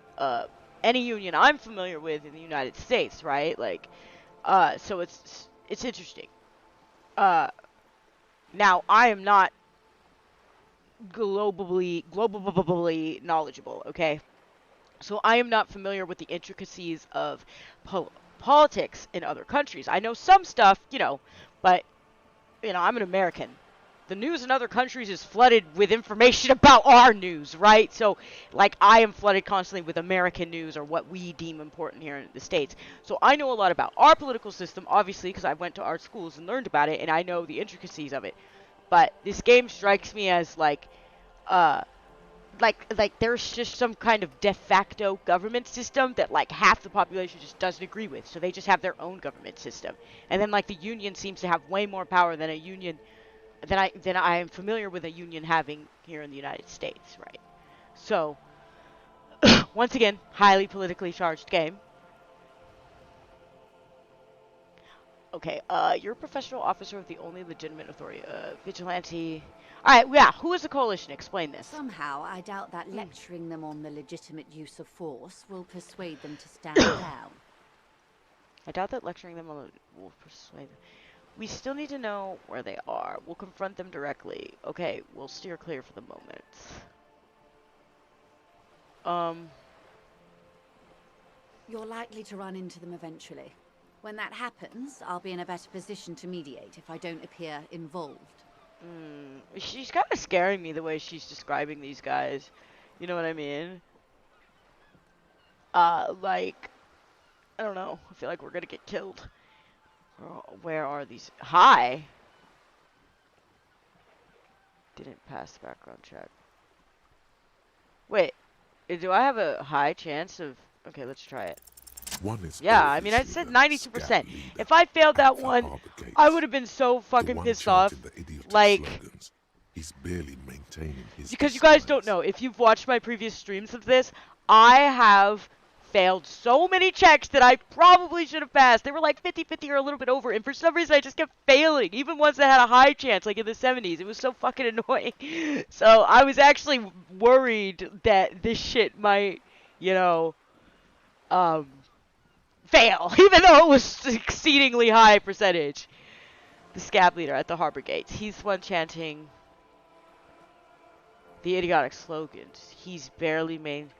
any union I'm familiar with in the United States, right? Like, so it's interesting. Now, I am not globally knowledgeable, okay? So I am not familiar with the intricacies of politics in other countries. I know some stuff, you know, but, you know, I'm an American. The news in other countries is flooded with information about our news, right? So, like, I am flooded constantly with American news or what we deem important here in the States. So I know a lot about our political system, obviously, because I went to art schools and learned about it, and I know the intricacies of it. But this game strikes me as, like there's just some kind of de facto government system that like half the population just doesn't agree with, so they just have their own government system. And then like the union seems to have way more power than a union than I am familiar with a union having here in the United States, right? So once again, highly politically charged game. Okay, you're a professional officer of the only legitimate authority, vigilante. Alright, yeah, who is the coalition? Explain this. Somehow, I doubt that lecturing them on the legitimate use of force will persuade them to stand down. I doubt that lecturing them will persuade them. We still need to know where they are. We'll confront them directly. Okay, we'll steer clear for the moment. You're likely to run into them eventually. When that happens, I'll be in a better position to mediate if I don't appear involved. She's kind of scaring me the way she's describing these guys. You know what I mean? Like, I don't know. I feel like we're gonna get killed. Where are these? Hi! Didn't pass the background check. Wait, do I have a high chance of... Okay, let's try it. Yeah, I mean, I said 92%. If I failed that one, I would have been so fucking pissed off. Like, he's barely maintaining his because you guys don't know, if you've watched my previous streams of this, I have failed so many checks that I probably should have passed. They were like 50-50 or a little bit over, and for some reason I just kept failing, even ones that had a high chance, like in the 70s. It was so fucking annoying. So I was actually worried that this shit might, you know, fail, even though it was exceedingly high percentage. The scab leader at the harbor gates. He's the one chanting the idiotic slogans. He's barely made...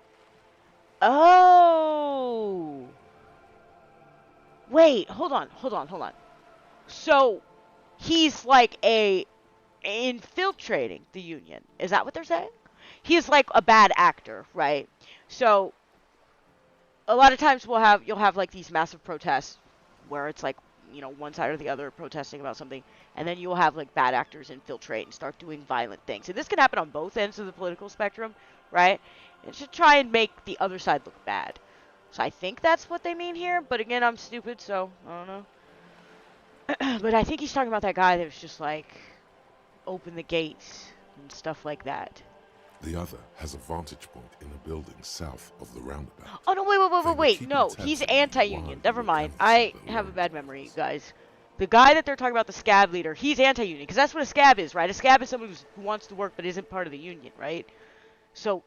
Oh! Wait, hold on. So, he's like infiltrating the Union. Is that what they're saying? He's like a bad actor, right? So, a lot of times you'll have like these massive protests where it's like, you know, one side or the other protesting about something, and then you'll have like bad actors infiltrate and start doing violent things. And this can happen on both ends of the political spectrum, right? And to try and make the other side look bad. So I think that's what they mean here, but again, I'm stupid, so I don't know. But I think he's talking about that guy that was just like, open the gates and stuff like that. The other has a vantage point in a building south of the roundabout. Oh, no, wait. No, he's anti-union. Never mind. I have a bad memory, guys. The guy that they're talking about, the scab leader, he's anti-union. Because that's what a scab is, right? A scab is someone who wants to work but isn't part of the union, right? So,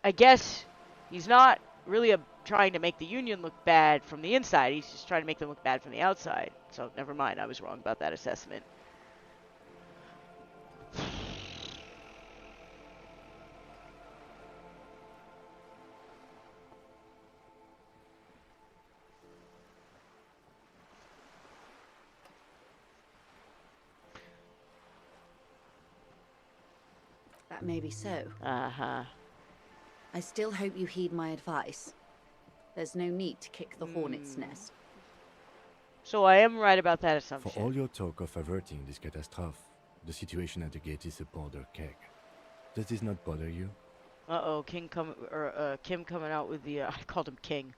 I guess he's not really trying to make the union look bad from the inside. He's just trying to make them look bad from the outside. So, never mind. I was wrong about that assessment. That may be so. Uh-huh. I still hope you heed my advice. There's no need to kick the hornet's nest. So I am right about that assumption. For all your talk of averting this catastrophe, the situation at the gate is a powder keg. Does this not bother you? Uh-oh, Kim coming out with the, I called him King.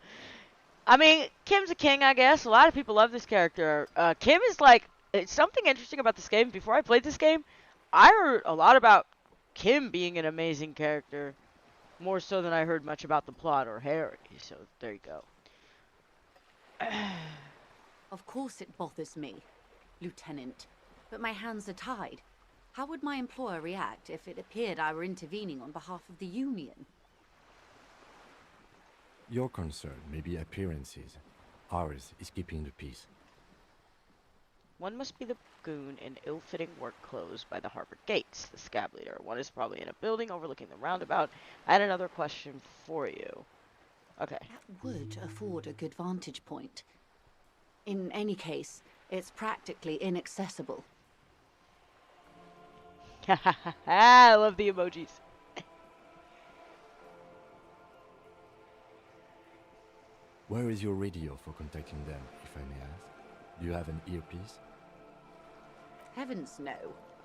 I mean, Kim's a king, I guess. A lot of people love this character. Kim is like, it's something interesting about this game. Before I played this game, I heard a lot about Kim being an amazing character. More so than I heard much about the plot or Harry. So, there you go. Of course it bothers me, Lieutenant. But my hands are tied. How would my employer react if it appeared I were intervening on behalf of the Union? Your concern may be appearances. Ours is keeping the peace. One must be the goon in ill-fitting work clothes by the harbor gates, the scab leader. One is probably in a building overlooking the roundabout. I had another question for you. Okay. That would afford a good vantage point. In any case, it's practically inaccessible. I love the emojis. Where is your radio for contacting them, if I may ask? Do you have an earpiece? Heavens no.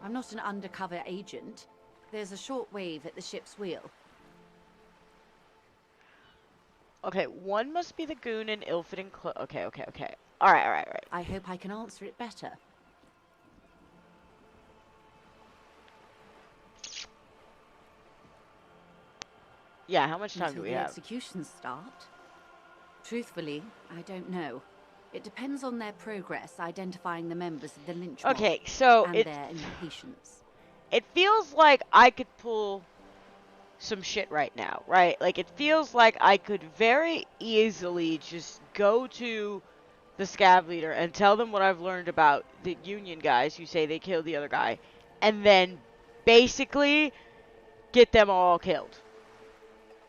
I'm not an undercover agent. There's a shortwave at the ship's wheel. Okay, one must be the goon in ill-fitting clothes. Okay. Alright. I hope I can answer it better. Yeah, how much time Until do we the have? executions start? Truthfully, I don't know. It depends on their progress identifying the members of the lynch mob Okay, so and their impatience. it feels like I could pull some shit right now, right? Like, it feels like I could very easily just go to the scab leader and tell them what I've learned about the Union guys who say they killed the other guy, and then basically get them all killed.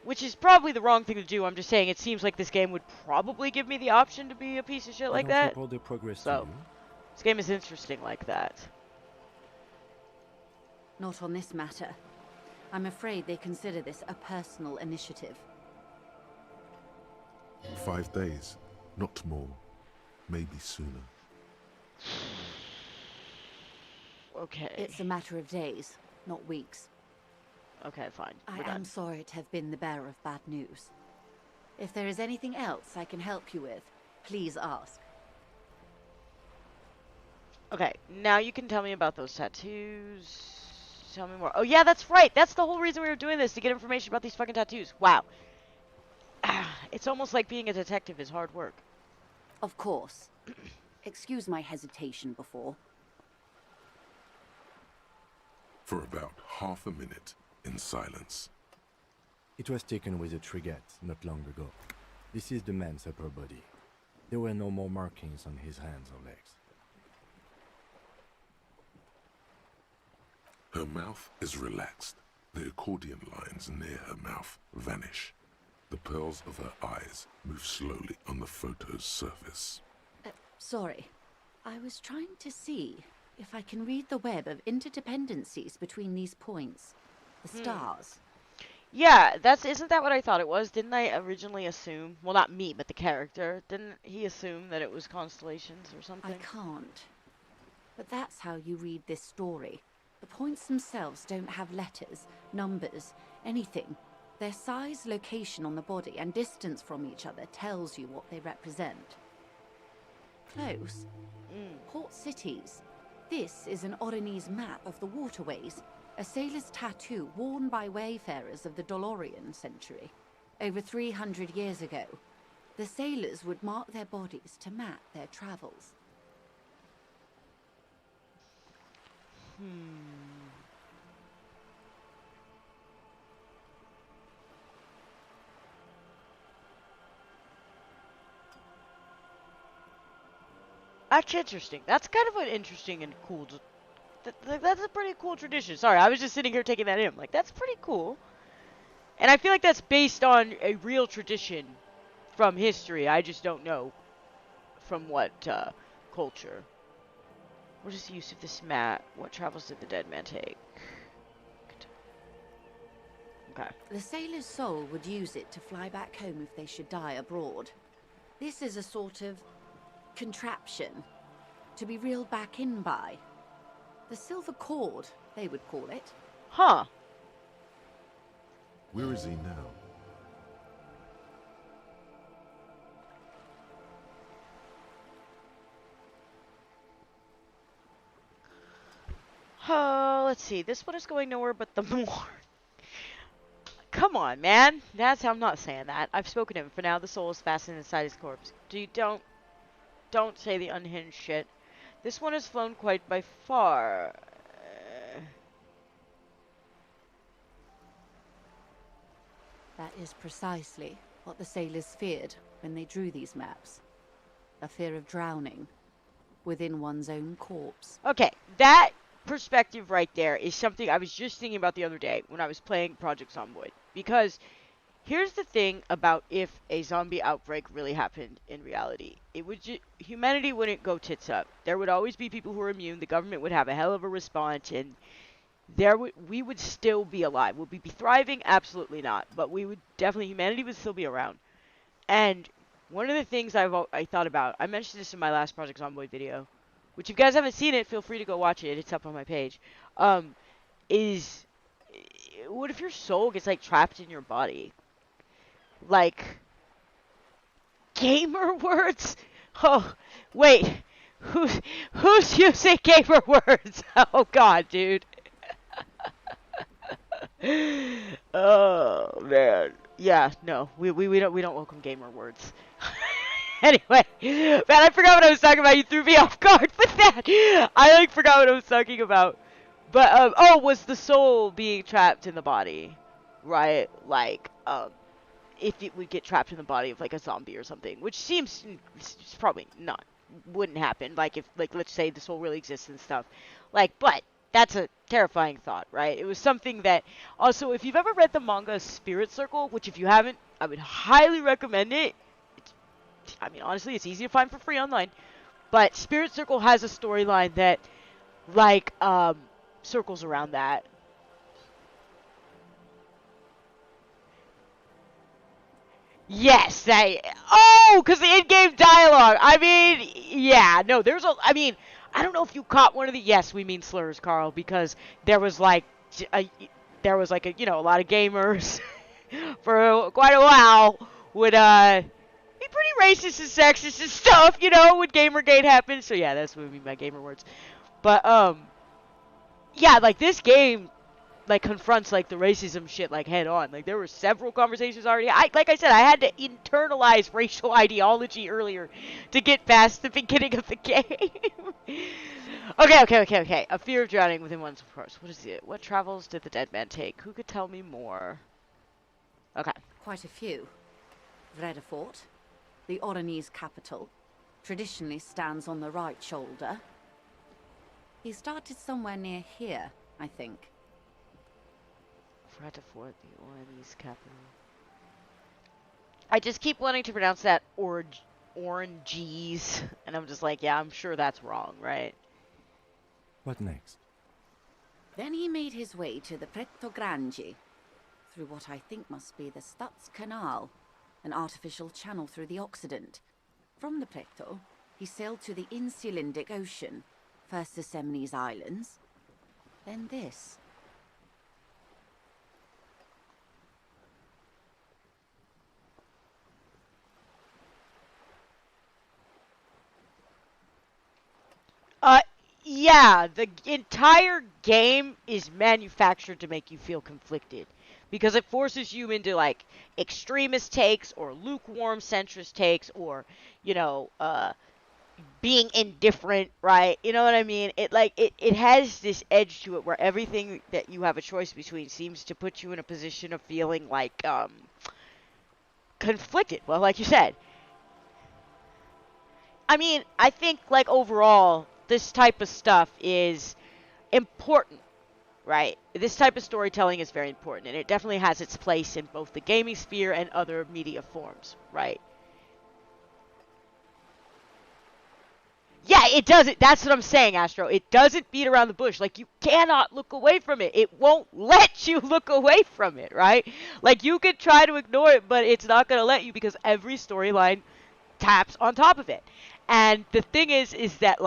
Which is probably the wrong thing to do. I'm just saying it seems like this game would probably give me the option to be a piece of shit like I don't that. report the progress So, to you. this game is interesting like that. Not on this matter. I'm afraid they consider this a personal initiative. 5 days, not more. Maybe sooner. Okay. It's a matter of days, not weeks. Okay, fine. I We're done. am sorry to have been the bearer of bad news. If there is anything else I can help you with, please ask. Okay, now you can tell me about those tattoos. Tell me more. Oh yeah, that's right. That's the whole reason we were doing this, to get information about these fucking tattoos. Wow. It's almost like being a detective is hard work. Of course. Excuse my hesitation before. For about half a minute, in silence. It was taken with a Trigette not long ago. This is the man's upper body. There were no more markings on his hands or legs. Her mouth is relaxed. The accordion lines near her mouth vanish. The pearls of her eyes move slowly on the photo's surface. Sorry. I was trying to see if I can read the web of interdependencies between these points. The stars. Yeah, isn't that what I thought it was? Didn't I originally assume? Well, not me, but the character. Didn't he assume that it was constellations or something? I can't. But that's how you read this story. The points themselves don't have letters, numbers, anything. Their size, location on the body, and distance from each other tells you what they represent. Close. Port cities. This is an Oronese map of the waterways, a sailor's tattoo worn by wayfarers of the Dolorian century. Over 300 years ago, the sailors would mark their bodies to map their travels. That's interesting. That's kind of an interesting and cool. That's a pretty cool tradition. Sorry, I was just sitting here taking that in. Like, that's pretty cool. And I feel like that's based on a real tradition from history. I just don't know from what culture. What is the use of this mat? What travels did the dead man take? Okay. The sailor's soul would use it to fly back home if they should die abroad. This is a sort of contraption to be reeled back in by. The silver cord, they would call it. Huh. Where is he now? Oh, let's see. This one is going nowhere but the more. Come on, man. I'm not saying that. I've spoken to him. For now, the soul is fastened inside his corpse. Don't say the unhinged shit. This one has flown quite by far. That is precisely what the sailors feared when they drew these maps. A fear of drowning within one's own corpse. Okay, that perspective right there is something I was just thinking about the other day when I was playing Project Zomboid. Because here's the thing about if a zombie outbreak really happened in reality. Humanity wouldn't go tits up. There would always be people who are immune. The government would have a hell of a response, and we would still be alive. Would we be thriving? Absolutely not. But humanity would still be around. And one of the things I thought about, I mentioned this in my last Project Zomboid video, which if you guys haven't seen it, feel free to go watch it. It's up on my page. Is what if your soul gets like trapped in your body? Like gamer words? Oh, wait. Who's using gamer words? Oh god, dude. Oh man. Yeah, no. We don't welcome gamer words. Anyway, man, I forgot what I was talking about. You threw me off guard with that. I forgot what I was talking about. But was the soul being trapped in the body, right? Like if it would get trapped in the body of like a zombie or something, which seems probably wouldn't happen. Like if let's say the soul really exists and stuff. But that's a terrifying thought, right? It was something that also, if you've ever read the manga Spirit Circle, which if you haven't, I would highly recommend it. Honestly, it's easy to find for free online. But Spirit Circle has a storyline that, circles around that. Yes, because the in-game dialogue. Yeah, no, I don't know if you caught one of the, yes, we mean slurs, Carl, because there was a lot of gamers for quite a while would, be pretty racist and sexist and stuff, when Gamergate happened. So yeah, that's what we mean by gamer words. But, yeah, this game, confronts, the racism shit, head on. There were several conversations already. Like I said, I had to internalize racial ideology earlier to get past the beginning of the game. Okay. A fear of drowning within one's course. What is it? What travels did the dead man take? Who could tell me more? Okay. Quite a few. Vredefort, the Oranese capital, traditionally stands on the right shoulder. He started somewhere near here, I think. Vredefort, the Oranese capital. I just keep wanting to pronounce that Oranges, and I'm just like, yeah, I'm sure that's wrong, right? What next? Then he made his way to the Pretto Grande, through what I think must be the Stutz Canal, an artificial channel through the Occident. From the Pretto, he sailed to the Insulindic Ocean, first the Semnes Islands, then this. Yeah, the entire game is manufactured to make you feel conflicted. Because it forces you into, extremist takes, or lukewarm centrist takes, or, being indifferent, right? You know what I mean? It has this edge to it where everything that you have a choice between seems to put you in a position of feeling, conflicted. Well, like you said. I think, overall, this type of stuff is important, right? This type of storytelling is very important, and it definitely has its place in both the gaming sphere and other media forms, right? Yeah, it doesn't. That's what I'm saying, Astro. It doesn't beat around the bush. You cannot look away from it. It won't let you look away from it, right? You could try to ignore it, but it's not going to let you because every storyline taps on top of it. And the thing is that,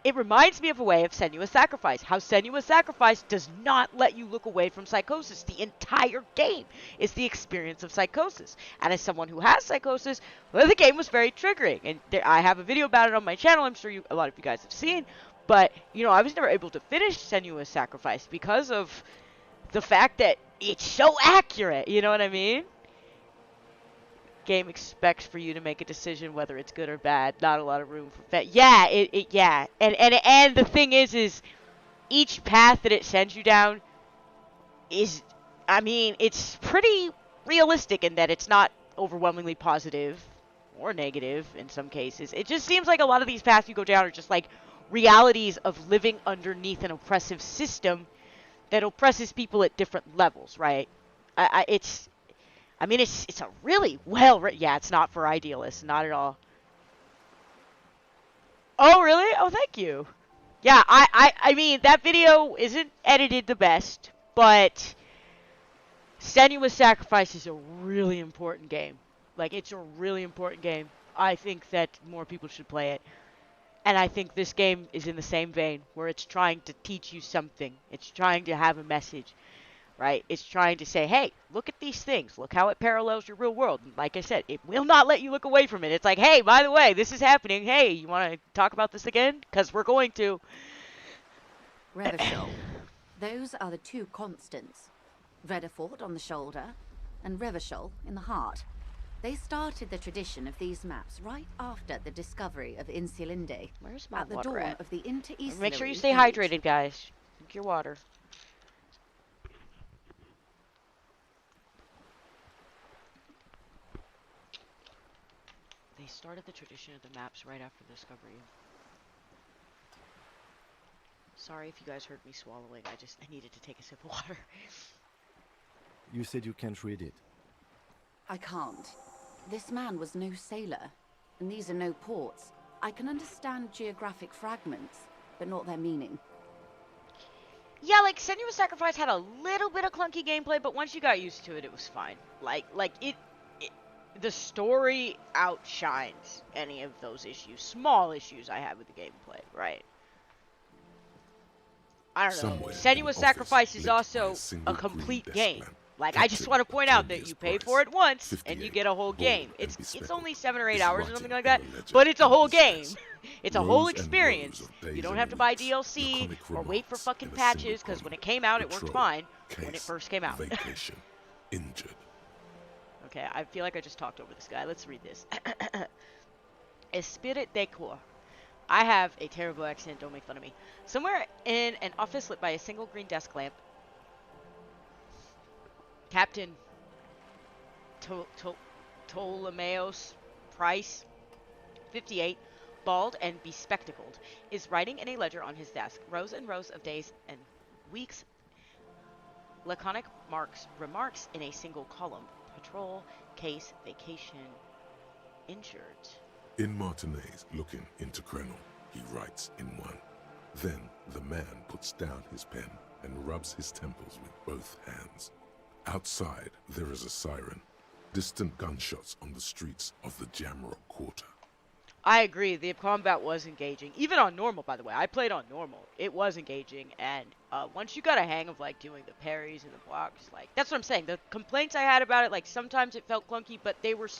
It reminds me of a way of Senua's Sacrifice. How Senua's Sacrifice does not let you look away from psychosis. The entire game is the experience of psychosis. And as someone who has psychosis, well, the game was very triggering. And I have a video about it on my channel. I'm sure a lot of you guys have seen. But, you know, I was never able to finish Senua's Sacrifice because of the fact that it's so accurate. You know what I mean? Game expects for you to make a decision whether it's good or bad. Not a lot of room for yeah. And the thing is each path that it sends you down is, I mean, it's pretty realistic in that it's not overwhelmingly positive or negative in some cases. It just seems like a lot of these paths you go down are just like realities of living underneath an oppressive system that oppresses people at different levels, right? It's a really well-written... Yeah, it's not for idealists. Not at all. Oh, really? Oh, thank you. Yeah, I mean, that video isn't edited the best, but Senua's Sacrifice is a really important game. Like, it's a really important game. I think that more people should play it. And I think this game is in the same vein, where it's trying to teach you something. It's trying to have a message. Right? It's trying to say, hey, look at these things. Look how it parallels your real world. And like I said, it will not let you look away from it. It's like, hey, by the way, this is happening. Hey, you want to talk about this again? Because we're going to. Revachol. Those are the two constants. Vredefort on the shoulder and Revachol in the heart. They started the tradition of these maps right after the discovery of Insulinde. Where's my at the water dawn at? of the Inter-Eastern Make sure you stay hydrated, guys. Drink your water. They started the tradition of the maps right after the discovery. Sorry if you guys heard me swallowing. I needed to take a sip of water. You said you can't read it. I can't. This man was no sailor, and these are no ports. I can understand geographic fragments, but not their meaning. Yeah, like, Senua's Sacrifice had a little bit of clunky gameplay, but once you got used to it, it was fine. The story outshines any of those issues. Small issues I have with the gameplay, right? I don't know. Somewhere Senua's in Sacrifice office is lit by also a single a complete green game. desk lamp. Like, I just Captain want to point out that Cornelius you pay Price, for it once, and you 58, get a whole bold game. and It's bespectacled, only 7 or 8 is hours or writing something like on that, a ledger but it's a whole on his game. desk. It's a whole Rows and experience. rows of You days don't and have to buy weeks, DLC laconic or wait for remarks fucking in a single patches, because when column. it came out, it worked Patrol, fine when it case, first came out. Vacation. Injured. Okay, I feel like I just talked over this guy. Let's read this. Esprit de Corps. I have a terrible accent, don't make fun of me. Somewhere in an office lit by a single green desk lamp, Captain Ptolemaeus Price, 58, bald and bespectacled, is writing in a ledger on his desk. Rows and rows of days and weeks. Laconic remarks in a single column. Patrol, case, vacation, injured. In Martinez, looking into Krenel, he writes in one. Then the man puts down his pen and rubs his temples with both hands. Outside, there is a siren. Distant gunshots on the streets of the Jamrock Quarter. I agree. The combat was engaging. Even on normal, by the way. I played on normal. It was engaging. And once you got a hang of, like, doing the parries and the blocks, like, that's what I'm saying. The complaints I had about it, like, sometimes it felt clunky, but they were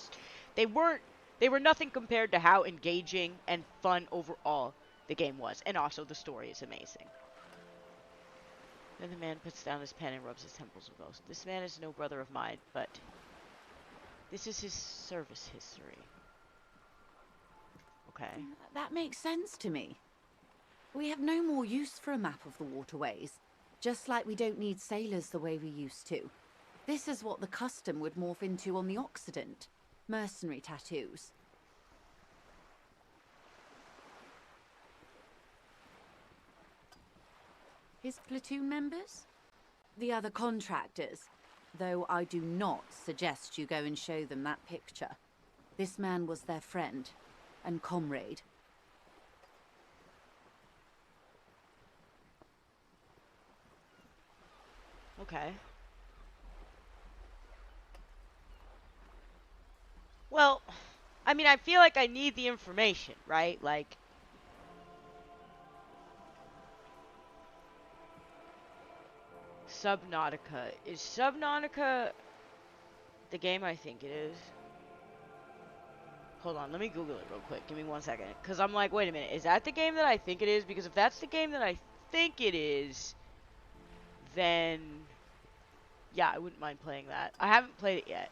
nothing compared to how engaging and fun overall the game was. And also, the story is amazing. Then the man puts down his pen and rubs his temples with both. This man is no brother of mine, but this is his service history. Okay. That makes sense to me. We have no more use for a map of the waterways, just like we don't need sailors the way we used to. This is what the custom would morph into on the Occident. Mercenary tattoos. His platoon members? The other contractors. Though I do not suggest you go and show them that picture. This man was their friend and comrade. Okay. Well, I mean, I feel like I need the information, right? Like, Subnautica. Is Subnautica the game I think it is? Hold on, let me Google it real quick. Give me 1 second. Because I'm like, wait a minute. Is that the game that I think it is? Because if that's the game that I think it is, then yeah, I wouldn't mind playing that. I haven't played it yet.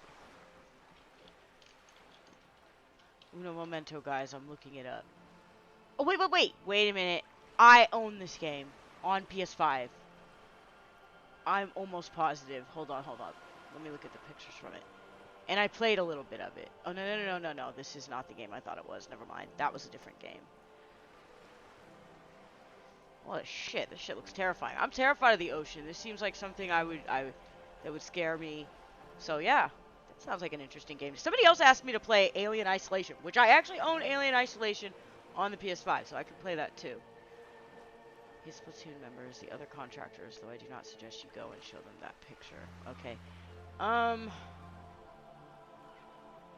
Uno momento, guys. I'm looking it up. Oh, wait. Wait a minute. I own this game on PS5. I'm almost positive. Hold on. Let me look at the pictures from it. And I played a little bit of it. Oh, no. This is not the game I thought it was. Never mind. That was a different game. What shit. This shit looks terrifying. I'm terrified of the ocean. This seems like something that would scare me. So, yeah. That sounds like an interesting game. Somebody else asked me to play Alien Isolation, which I actually own Alien Isolation on the PS5, so I could play that too. His platoon members, the other contractors, though I do not suggest you go and show them that picture. Okay.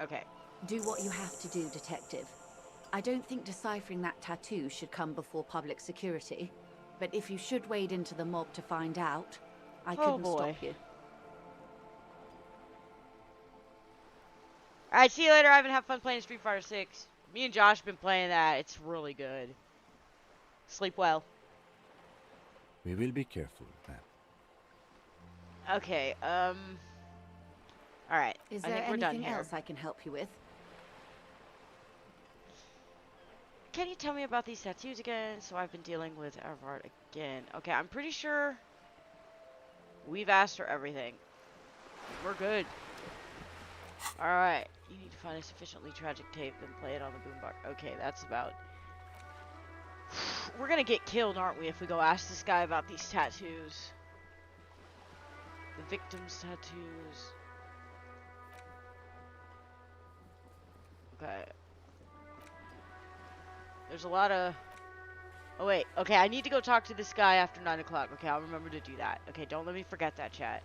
Okay. Do what you have to do, Detective. I don't think deciphering that tattoo should come before public security. But if you should wade into the mob to find out, I couldn't stop you. Alright, see you later, Ivan. Have fun playing Street Fighter 6. Me and Josh have been playing that. It's really good. Sleep well. We will be careful, ma'am. Okay, alright. Is I there think we're done anything here. else I can help you with? Can you tell me about these tattoos again? So I've been dealing with Everard again. Okay, I'm pretty sure we've asked her everything. We're good. Alright. You need to find a sufficiently tragic tape, then play it on the boombox. Okay, that's about... We're gonna get killed, aren't we, if we go ask this guy about these tattoos. The victim's tattoos. Okay. There's a lot of... Oh, wait. Okay, I need to go talk to this guy after 9 o'clock. Okay, I'll remember to do that. Okay, don't let me forget that, chat.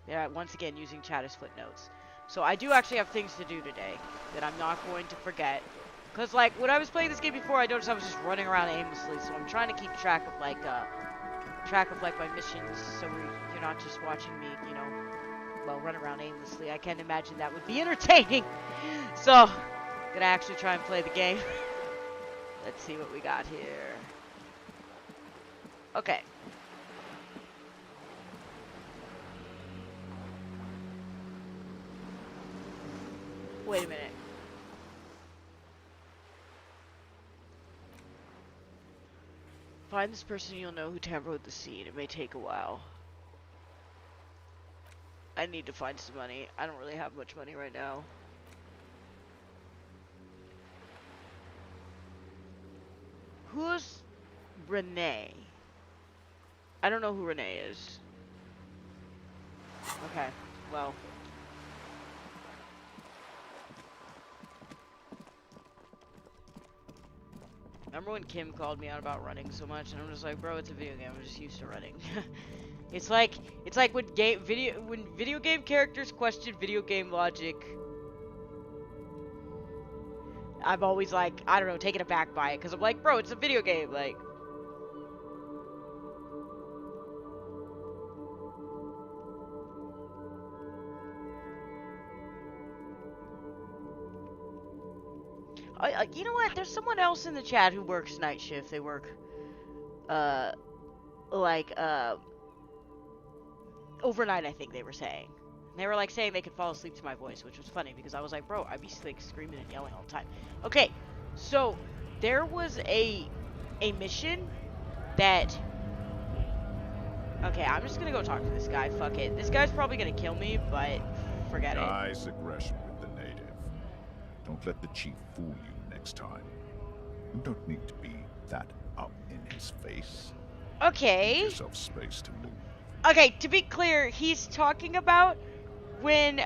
Yeah, once again, using chat as footnotes. So I do actually have things to do today that I'm not going to forget. Because, like, when I was playing this game before, I noticed I was just running around aimlessly. So I'm trying to keep track of, like, my missions. So you're not just watching me, you know, well, run around aimlessly. I can't imagine that would be entertaining. So, I'm gonna actually try and play the game. Let's see what we got here. Okay. Wait a minute. Find this person you'll know who tampered with the scene. It may take a while. I need to find some money. I don't really have much money right now. Who's Renee? I don't know who Renee is. Okay, well. Remember when Kim called me out about running so much, and I'm just like, bro, it's a video game. I'm just used to running. It's like when video game characters question video game logic. I'm always like, I don't know, taken aback by it, because I'm like, bro, it's a video game, like. You know what? There's someone else in the chat who works night shift. They work, overnight, I think they were saying. They were, like, saying they could fall asleep to my voice, which was funny, because I was like, bro, I'd be, like, screaming and yelling all the time. Okay, so, there was a mission that... Okay, I'm just gonna go talk to this guy. Fuck it. This guy's probably gonna kill me, but forget it. Nice aggression with the native. Don't let the chief fool you next time. You don't need to be that up in his face. Okay. Give yourself space to move. Okay, to be clear, he's talking about when,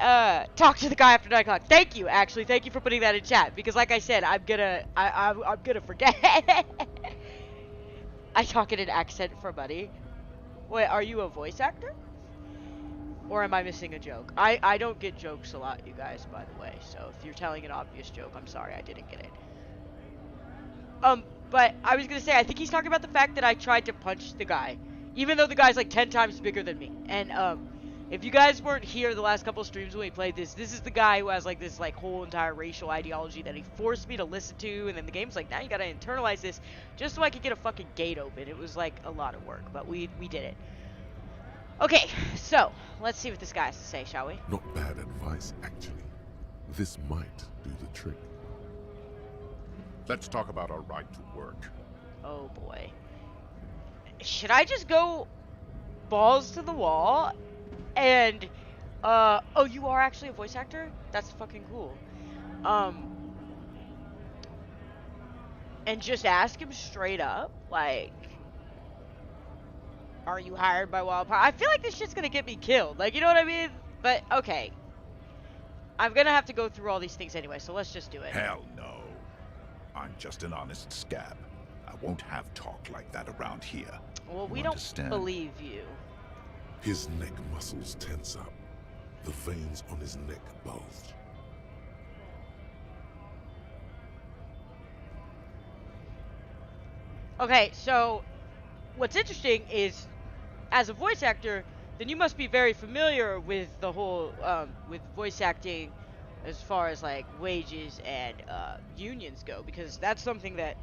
talk to the guy after 9 o'clock. Thank you, actually. Thank you for putting that in chat. Because like I said, I'm gonna forget. I talk in an accent for money. Wait, are you a voice actor? Or am I missing a joke? I don't get jokes a lot, you guys, by the way. So if you're telling an obvious joke, I'm sorry, I didn't get it. But I was gonna say, I think he's talking about the fact that I tried to punch the guy Even though the guy's like 10 times bigger than me. And if you guys weren't here the last couple streams when we played this is the guy who has like this like whole entire racial ideology that he forced me to listen to, and then the game's like, now you gotta internalize this just so I could get a fucking gate open. It was like a lot of work, but we did it. Okay, so let's see what this guy has to say, shall we? Not bad advice, actually. This might do the trick. Let's talk about our right to work. Oh boy. Should I just go balls to the wall and oh, you are actually a voice actor? That's fucking cool. And just ask him straight up, like, are you hired by Wildfire? I feel like this shit's gonna get me killed, like, you know what I mean? But okay, I'm gonna have to go through all these things anyway, so let's just do it. Hell no. I'm just an honest scab. I won't have talk like that around here. Well, we You don't understand? believe you. His neck muscles tense up. The veins on his neck bulge. Okay, so what's interesting is, as a voice actor, then you must be very familiar with the whole, with voice acting as far as, like, wages and, unions go, because that's something that,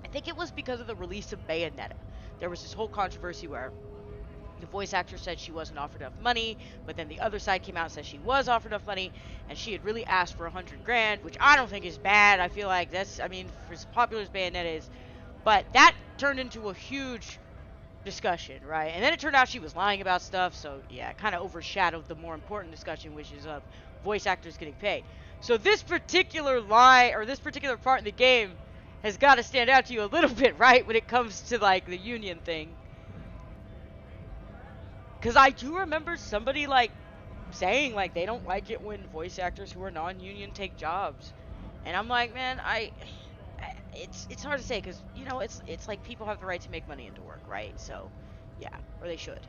I think it was because of the release of Bayonetta. There was this whole controversy where the voice actor said she wasn't offered enough money, but then the other side came out and said she was offered enough money, and she had really asked for $100 grand, which I don't think is bad. I feel like that's, I mean, for as popular as Bayonetta is, but that turned into a huge discussion, right? And then it turned out she was lying about stuff, so yeah, it kind of overshadowed the more important discussion, which is of voice actors getting paid. So this particular lie, or this particular part in the game, has got to stand out to you a little bit, right? When it comes to, like, the union thing. Because I do remember somebody, like, saying, like, they don't like it when voice actors who are non-union take jobs. And I'm like, man, it's hard to say, because, you know, it's like people have the right to make money and to work, right? So, yeah, or they should.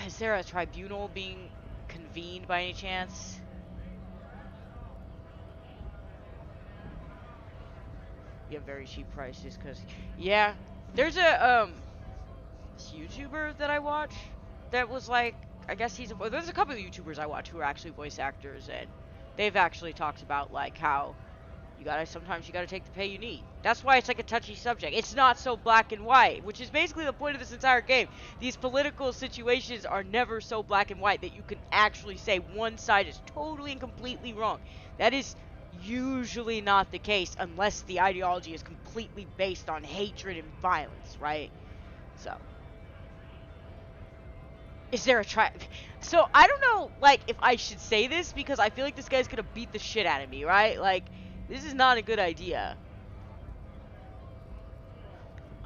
Is there a tribunal being convened by any chance? You have very cheap prices, because, yeah, there's a, this YouTuber that I watch that was like, I guess there's a couple of YouTubers I watch who are actually voice actors, and they've actually talked about, like, how sometimes you gotta take the pay you need. That's why it's like a touchy subject. It's not so black and white, which is basically the point of this entire game. These political situations are never so black and white that you can actually say one side is totally and completely wrong. That is usually not the case unless the ideology is completely based on hatred and violence, right? So, is there a so I don't know, like, if I should say this, because I feel like this guy's gonna beat the shit out of me, right? Like, this is not a good idea.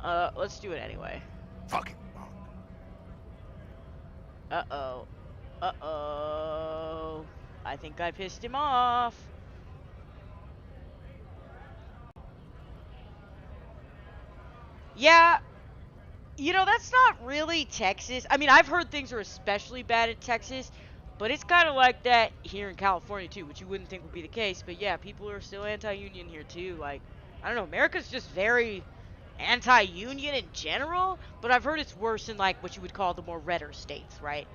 Let's do it anyway. Fucking bug. Uh-oh. Uh-oh. I think I pissed him off. Yeah, you know, that's not really Texas. I mean, I've heard things are especially bad in Texas, but it's kind of like that here in California, too, which you wouldn't think would be the case. But yeah, people are still anti-union here, too. Like, I don't know, America's just very anti-union in general, but I've heard it's worse in, like, what you would call the more redder states, right?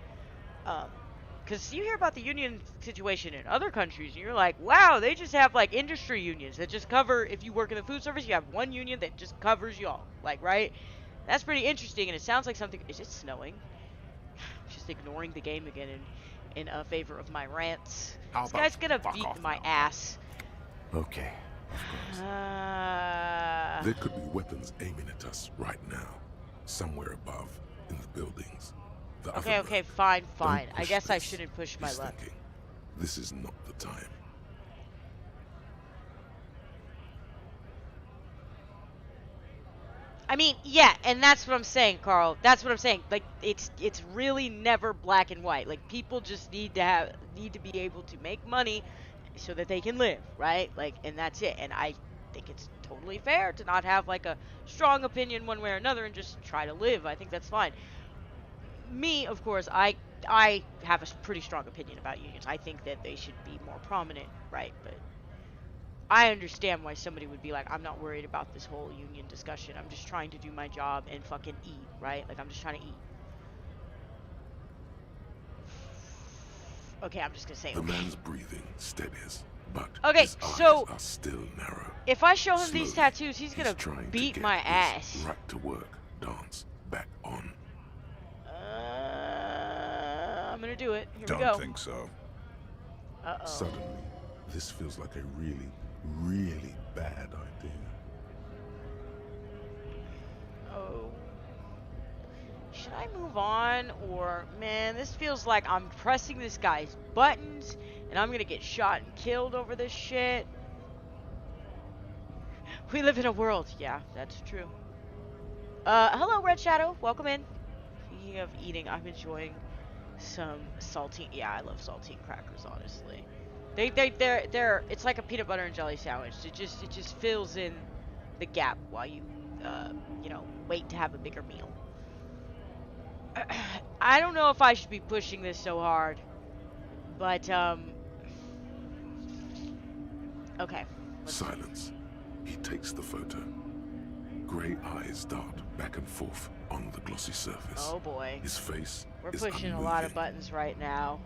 Because you hear about the union situation in other countries, and you're like, wow, they just have, like, industry unions that just cover, if you work in the food service, you have one union that just covers y'all, like, right? That's pretty interesting, and it sounds like something, is it snowing? Just ignoring the game again in favor of my rants. This guy's gonna beat my ass. Okay, of course. There could be weapons aiming at us right now. Somewhere above, in the buildings. The Okay, other okay, road. fine. Don't I push guess I this, shouldn't push my he's luck. thinking. This is not the time. I mean, yeah, and that's what I'm saying, Carl. That's what I'm saying. Like, it's really never black and white. Like, people just need to be able to make money so that they can live, right? Like, and that's it. And I think it's totally fair to not have, like, a strong opinion one way or another and just try to live. I think that's fine. Me, of course, I have a pretty strong opinion about unions. I think that they should be more prominent, right? But I understand why somebody would be like, I'm not worried about this whole union discussion. I'm just trying to do my job and fucking eat, right? Like, I'm just trying to eat. Okay, I'm just gonna say The okay. man's breathing steadies, but Okay, his eyes so are still narrow. if I show him these Slowly, tattoos, he's gonna trying to beat get my his ass. right to work dance back on. I'm gonna do it. Here we go. Don't think so. Uh-oh. Suddenly, this feels like a really, really bad idea. Oh. Should I move on? Or, man, this feels like I'm pressing this guy's buttons and I'm gonna get shot and killed over this shit. We live in a world. Yeah, that's true. Hello, Red Shadow. Welcome in. Speaking of eating, I'm enjoying some saltine. Yeah, I love saltine crackers, honestly. They're it's like a peanut butter and jelly sandwich. It just fills in the gap while you you know, wait to have a bigger meal. I don't know if I should be pushing this so hard, but okay. Silence. He takes the photo. Grey eyes dart back and forth on the glossy surface. Oh boy. His face We're is pushing a lot of unmoving, buttons right now.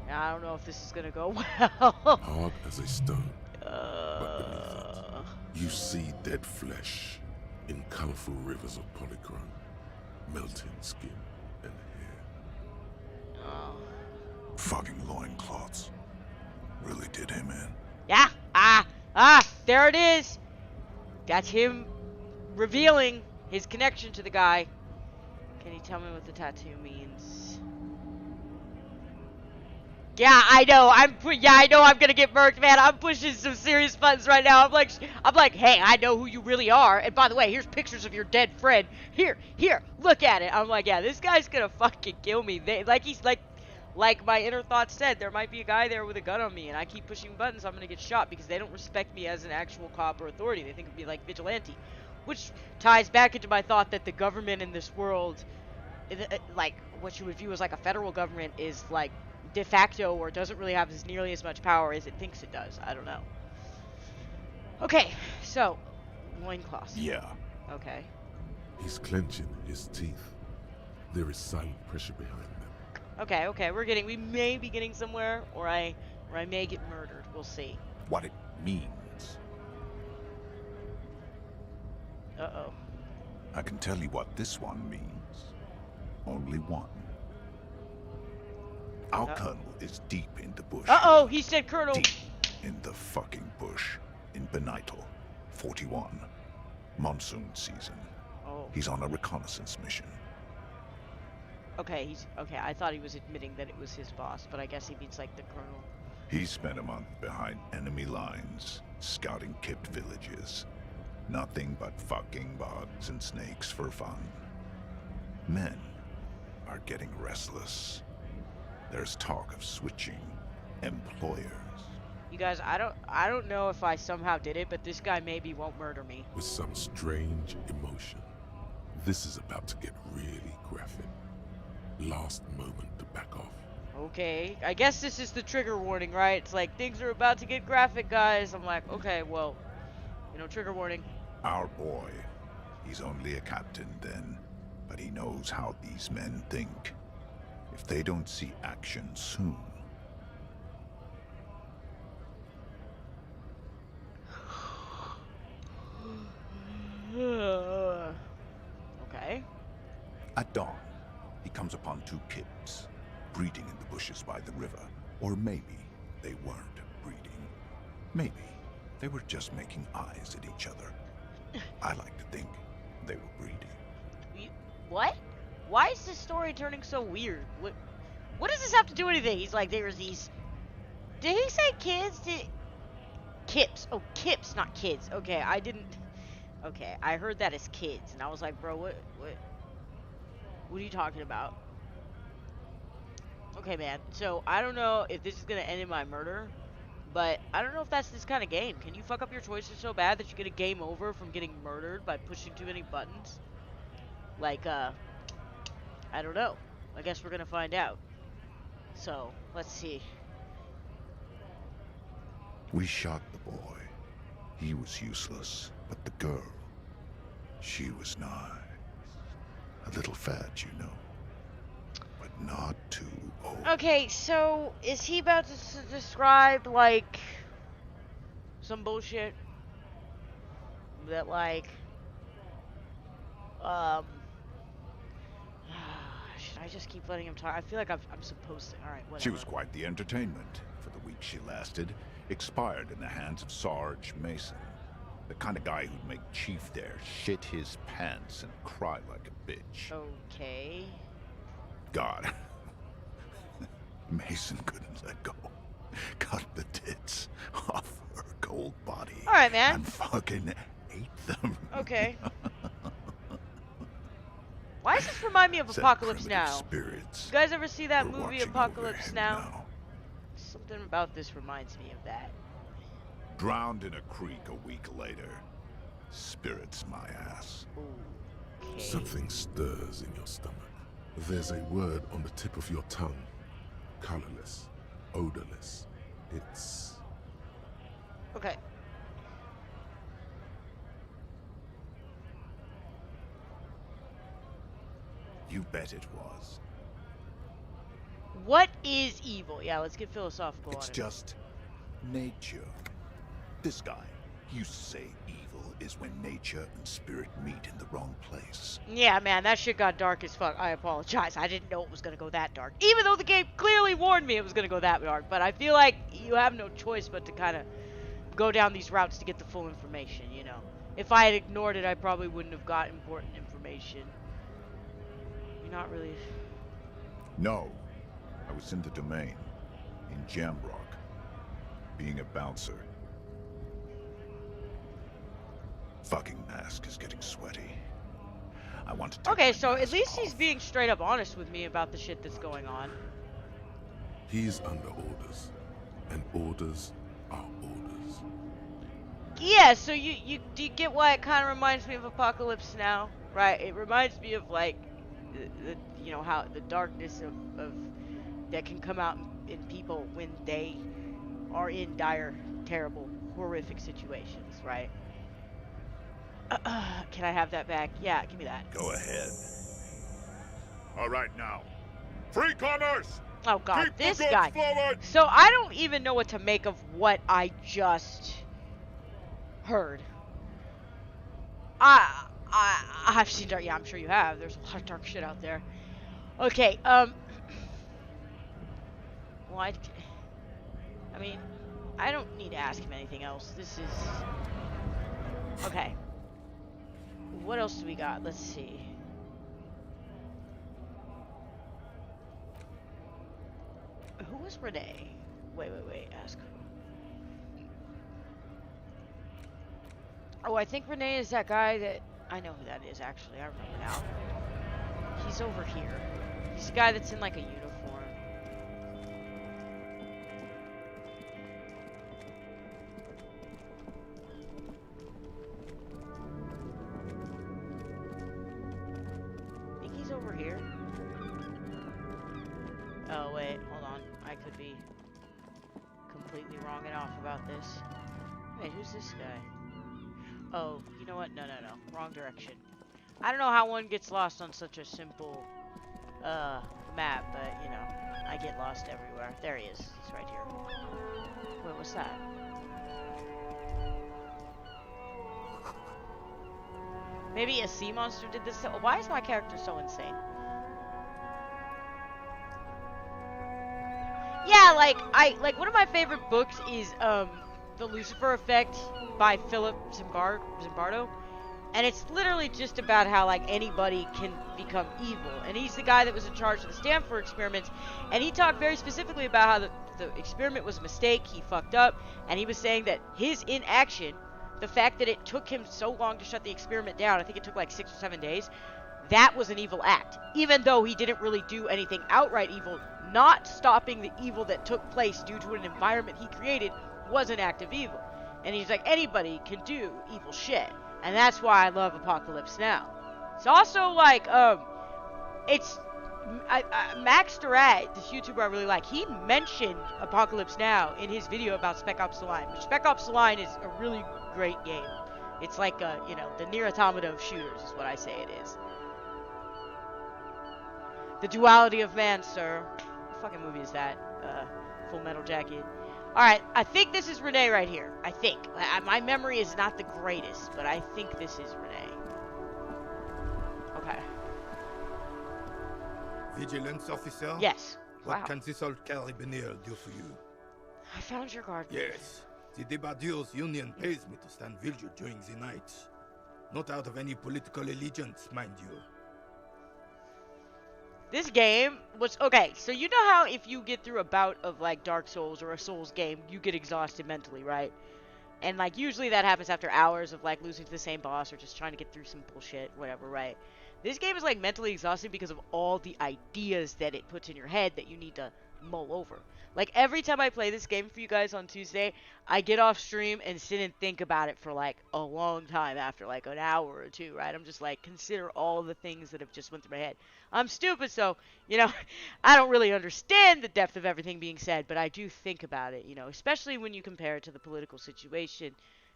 And I don't know if this is gonna go well. hard as a stone. But beneath it, you see dead flesh in colorful rivers of polychrome, melting skin and hair. Oh. Fucking loincloths. Really did him in. Yeah. There it is. That's him revealing his connection to the guy. Can you tell me what the tattoo means? Yeah, I know. I know I'm gonna get murked, man. I'm pushing some serious buttons right now. I'm like, hey, I know who you really are. And by the way, here's pictures of your dead friend. Here, look at it. I'm like, yeah, this guy's gonna fucking kill me. Like my inner thoughts said, there might be a guy there with a gun on me, and I keep pushing buttons, I'm gonna get shot because they don't respect me as an actual cop or authority. They think of me like vigilante, which ties back into my thought that the government in this world, like what you would view as like a federal government, is like de facto or doesn't really have nearly as much power as it thinks it does. I don't know. Okay, so loincloths. Yeah. Okay. He's clenching his teeth. There is silent pressure behind them. Okay, we may be getting somewhere, or I may get murdered. We'll see. What it means. Uh-oh. I can tell you what this one means. Only one. Our colonel is deep in the bush. Uh-oh, he said colonel. Deep in the fucking bush. In Benito, 41. Monsoon season. Oh. He's on a reconnaissance mission. Okay, I thought he was admitting that it was his boss, but I guess he means like the colonel. He spent a month behind enemy lines, scouting kipped villages. Nothing but fucking bugs and snakes for fun. Men are getting restless. There's talk of switching employers. You guys, I don't know if I somehow did it, but this guy maybe won't murder me. With some strange emotion. This is about to get really graphic. Last moment to back off. Okay, I guess this is the trigger warning, right? It's like, things are about to get graphic, guys. I'm like, okay, well, you know, trigger warning. Our boy, he's only a captain then, but he knows how these men think. If they don't see action soon. Okay. At dawn, he comes upon two kids, breeding in the bushes by the river. Or maybe they weren't breeding. Maybe they were just making eyes at each other. I like to think they were breeding. What? Why is this story turning so weird? What does this have to do with anything? He's like, there's these... Did he say kids? Kips. Oh, kips, not kids. Okay, I didn't... Okay, I heard that as kids, and I was like, bro, what are you talking about? Okay, man, so I don't know if this is gonna end in my murder, but I don't know if that's this kind of game. Can you fuck up your choices so bad that you get a game over from getting murdered by pushing too many buttons? Like, I don't know. I guess we're gonna find out. So, let's see. We shot the boy. He was useless, but the girl, she was nice. A little fat, you know, but not too old. Okay, so is he about to describe, like, some bullshit that, like, should I just keep letting him talk? I feel like I'm supposed to. Alright, whatever. She was quite the entertainment for the week she lasted. Expired in the hands of Sarge Mason. The kind of guy who'd make Chief there shit his pants and cry like a bitch. Okay. God. Mason couldn't let go. Cut the tits off her cold body. Alright, man. And fucking ate them. Okay. Why does this remind me of Said Apocalypse primitive Now? Spirits You guys ever see that were movie watching Apocalypse over him Now? Something about this reminds me of that. Drowned in a creek a week later. Spirits my ass. Okay. Something stirs in your stomach. There's a word on the tip of your tongue. Colorless, odorless. It's... Okay. You bet it was. What is evil? Yeah, let's get philosophical It's on it. just nature. This guy used to say evil is when nature and spirit meet in the wrong place. Yeah, man, that shit got dark as fuck. I apologize. I didn't know it was gonna go that dark. Even though the game clearly warned me it was gonna go that dark. But I feel like you have no choice but to kind of go down these routes to get the full information, you know. If I had ignored it, I probably wouldn't have got important information. You're not really... No, I was in the domain, in Jamrock, being a bouncer. Fucking mask is getting sweaty. I want to take Okay, my so at mask least he's off. being straight up honest with me about the shit that's going on. He's under orders. And orders are orders. Yeah, so do you get why it kind of reminds me of Apocalypse Now, right? It reminds me of like, you know, how the darkness of that can come out in people when they are in dire, terrible, horrific situations, right? Can I have that back? Yeah, give me that. Go ahead. All right now. Free commerce! Oh god, Keep the this goods guy. flowing! So I don't even know what to make of what I just heard. I've seen dark. Yeah, I'm sure you have. There's a lot of dark shit out there. Okay. Well, I mean, I don't need to ask him anything else. This is okay. What else do we got? Let's see. Who was Renee? Wait. Ask. Oh, I think Renee is that guy that... I know who that is, actually. I remember now. He's over here. He's the guy that's in, like, a uniform. I think he's over here. Oh, wait. Hold on. I could be completely wrong and off about this. Wait, who's this guy? Oh, you know what? No. Wrong direction. I don't know how one gets lost on such a simple, map, but, you know, I get lost everywhere. There he is. He's right here. Wait, what's that? Maybe a sea monster did this. Why is my character so insane? Yeah, like one of my favorite books is, The Lucifer Effect by Philip Zimbardo. And it's literally just about how, like, anybody can become evil. And he's the guy that was in charge of the Stanford experiments. And he talked very specifically about how the experiment was a mistake. He fucked up. And he was saying that his inaction, the fact that it took him so long to shut the experiment down, I think it took like 6 or 7 days, that was an evil act. Even though he didn't really do anything outright evil, not stopping the evil that took place due to an environment he created was an act of evil. And he's like, anybody can do evil shit. And that's why I love Apocalypse Now. It's also like, it's Max Durat, this YouTuber I really like, he mentioned Apocalypse Now in his video about Spec Ops: The Line, which Spec Ops: The Line is a really great game. It's like, the Nier Automata of shooters is what I say it is. The duality of man, sir. What fucking movie is that? Full Metal Jacket. Alright, I think this is Renee right here. I think. My memory is not the greatest, but I think this is Renee. Okay. Vigilance officer? Yes. What Wow. can this old carabinier do for you? I found your guard. Yes. The Debardeurs Union pays me to stand vigil during the night. Not out of any political allegiance, mind you. This game was okay. So you know how if you get through a bout of like Dark Souls or a Souls game, you get exhausted mentally, right? And like usually that happens after hours of like losing to the same boss or just trying to get through some bullshit, whatever, right? This game is like mentally exhausting because of all the ideas that it puts in your head that you need to mull over. Like every time I play this game for you guys on Tuesday, I get off stream and sit and think about it for like a long time after like an hour or two, right? I'm just like, consider all the things that have just went through my head. I'm stupid, so, I don't really understand the depth of everything being said, but I do think about it, especially when you compare it to the political situation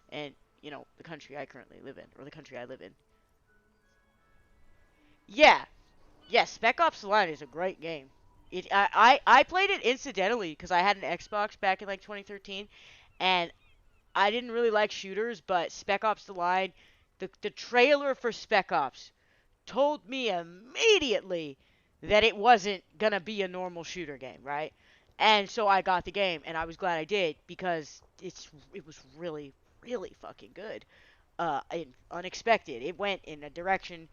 and, the country I currently live in, or the country I live in. Yeah. Yes, Spec Ops: The Line is a great game. I played it incidentally because I had an Xbox back in like 2013, and I didn't really like shooters, but Spec Ops: The Line, the trailer for Spec Ops told me immediately that it wasn't gonna be a normal shooter game, right? And so I got the game, and I was glad I did because it was really, really fucking good, and unexpected. It went in a direction